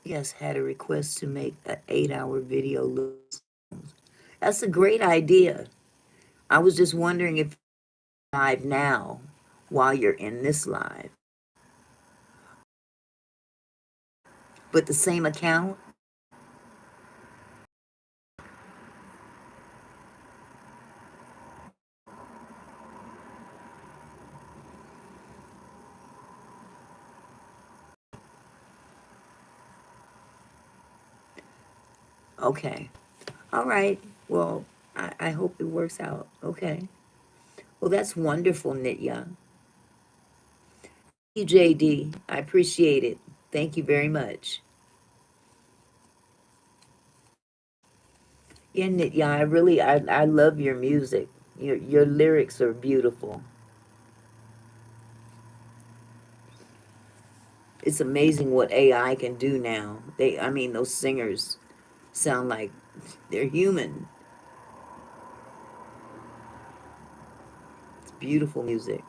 Yes, had a request to make an 8 hour video loop. That's a great idea. I was just wondering if you're live now while you're in this live. But the same account? Okay. All right. Well, I hope it works out. Okay. Well, that's wonderful, Nitya. you, JD. I appreciate it. Thank you very much. Yeah, I really, I love your music. Your lyrics are beautiful. It's amazing what AI can do now. I mean, those singers sound like they're human. It's beautiful music.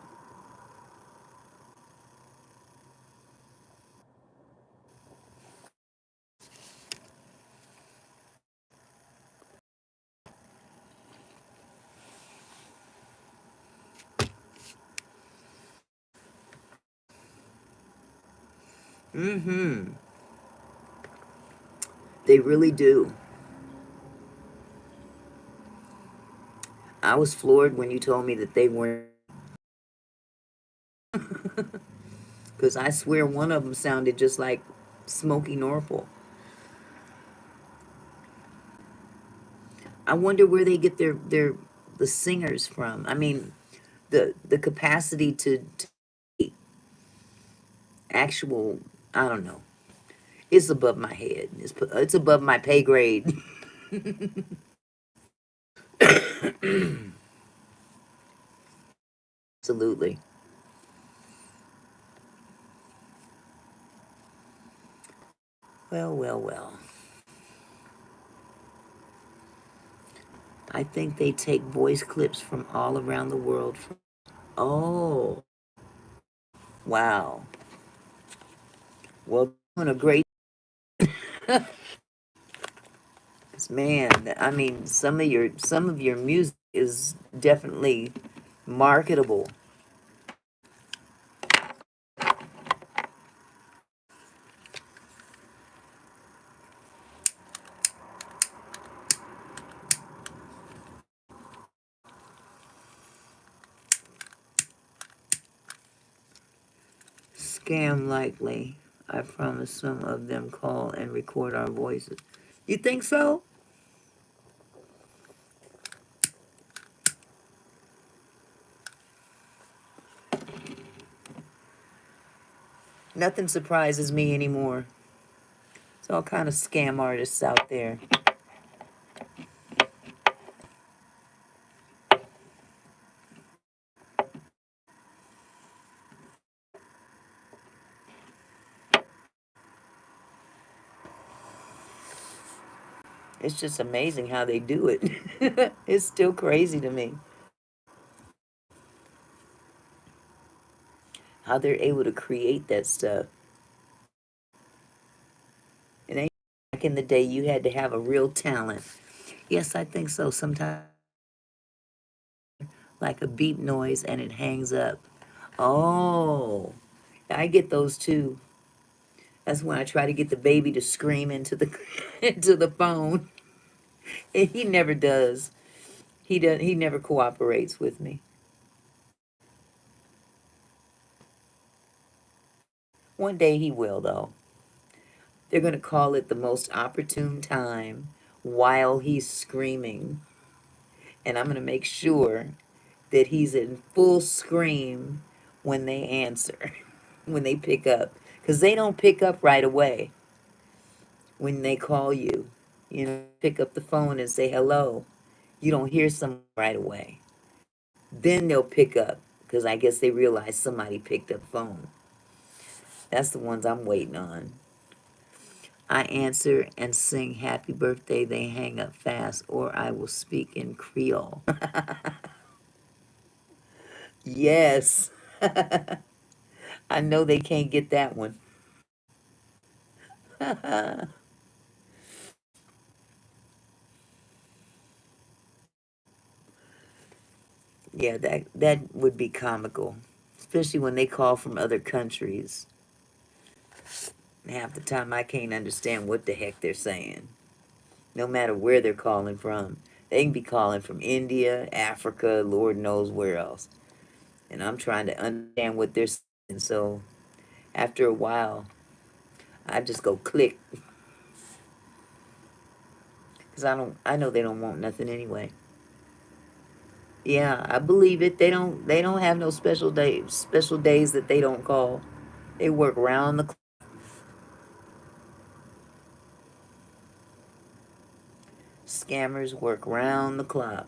Mm-hmm. They really do. I was floored when you told me that they weren't, because I swear one of them sounded just like Smokey Norfolk. I wonder where they get their the singers from. I mean, the capacity to actual. I don't know. It's above my head. It's above my pay grade. Absolutely. Well, well, well. I think they take voice clips from all around the world. Oh, wow. Well, doing a great man. I mean, some of your music is definitely marketable. Scam likely. I promise some of them call and record our voices. You think so? Nothing surprises me anymore. It's all kind of scam artists out there. It's just amazing how they do it. It's still crazy to me how they're able to create that stuff. And back in the day, you had to have a real talent. Yes, I think so. Sometimes like a beep noise and it hangs up. Oh, I get those too. That's when I try to get the baby to scream into the into the phone, and he never does. He never cooperates with me. One day he will though. They're gonna call it the most opportune time while he's screaming, and I'm gonna make sure that he's in full scream when they answer, when they pick up, because they don't pick up right away when they call you. You know, pick up the phone and say hello. You don't hear someone right away. Then they'll pick up because I guess they realize somebody picked up the phone. That's the ones I'm waiting on. I answer and sing happy birthday, they hang up fast, or I will speak in Creole. Yes. I know they can't get that one. Yeah, that would be comical, especially when they call from other countries. Half the time I can't understand what the heck they're saying, no matter where they're calling from. They can be calling from India, Africa, Lord knows where else. And I'm trying to understand what they're saying. So after a while, I just go click because I know they don't want nothing anyway. Yeah, I believe it. They don't have no special days that they don't call. They work round the clock. Scammers work round the clock.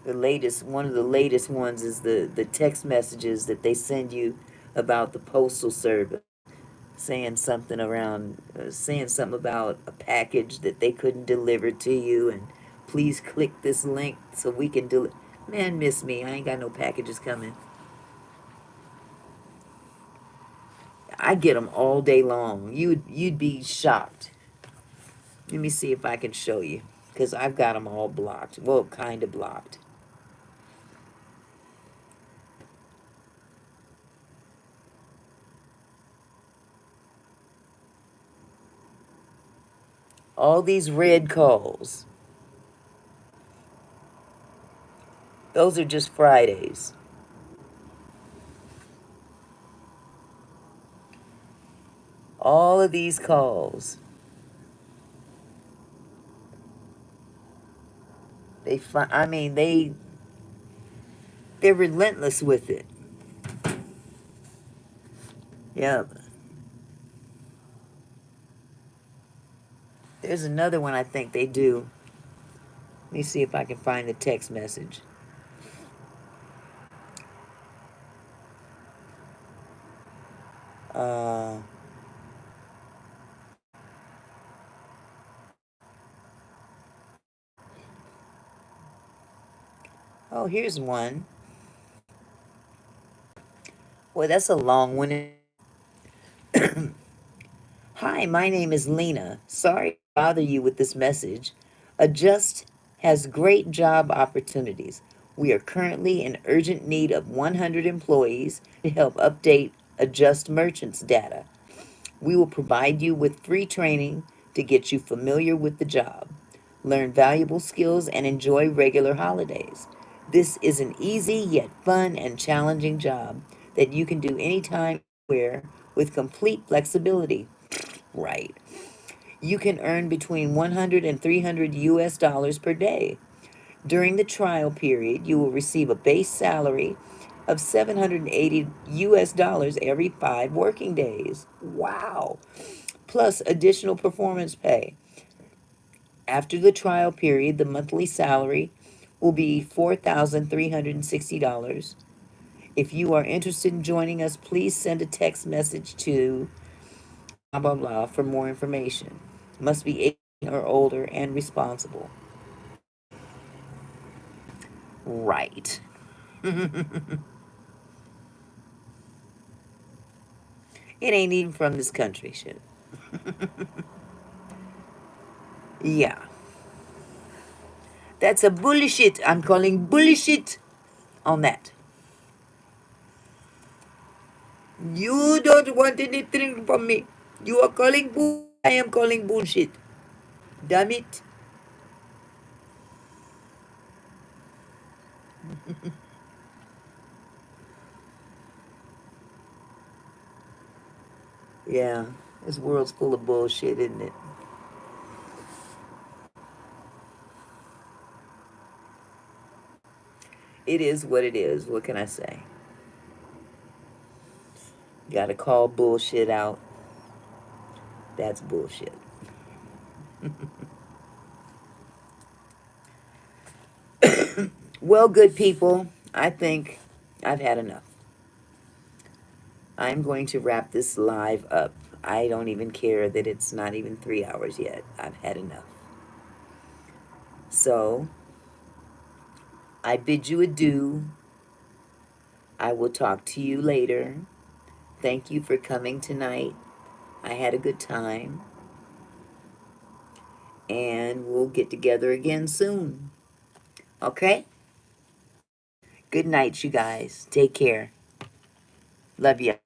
One of the latest ones is the text messages that they send you about the postal service, saying something about a package that they couldn't deliver to you, and please click this link so we can deliver. Man, miss me. I ain't got no packages coming. I get them all day long. You'd be shocked. Let me see if I can show you, because I've got them all blocked. Well, kind of blocked. All these red calls. Those are just Fridays. All of these calls. I mean, they're relentless with it. Yeah. There's another one I think they do. Let me see if I can find the text message. Uh, oh, here's one. Boy, that's a long one. Hi, my name is Lena. Sorry to bother you with this message. Adjust has great job opportunities. We are currently in urgent need of 100 employees to help update Adjust Merchants data. We will provide you with free training to get you familiar with the job, learn valuable skills, and enjoy regular holidays. This is an easy yet fun and challenging job that you can do anytime, anywhere, with complete flexibility. Right. You can earn between 100 and 300 US dollars per day. During the trial period, you will receive a base salary of 780 US dollars every 5 working days. Wow. Plus additional performance pay. After the trial period, the monthly salary will be $4,360. If you are interested in joining us, please send a text message to blah blah blah for more information. Must be 18 or older and responsible. Right. It ain't even from this country, shit. Yeah. That's a bullshit. I'm calling bullshit on that. You don't want anything from me. You are calling bull. I am calling bullshit. Damn it. Yeah. This world's full of bullshit, isn't it? It is what it is. What can I say? Gotta call bullshit out. That's bullshit. Well, good people, I think I've had enough. I'm going to wrap this live up. I don't even care that it's not even 3 hours yet. I've had enough. So, I bid you adieu. I will talk to you later. Thank you for coming tonight. I had a good time. And we'll get together again soon. Okay? Good night, you guys. Take care. Love ya.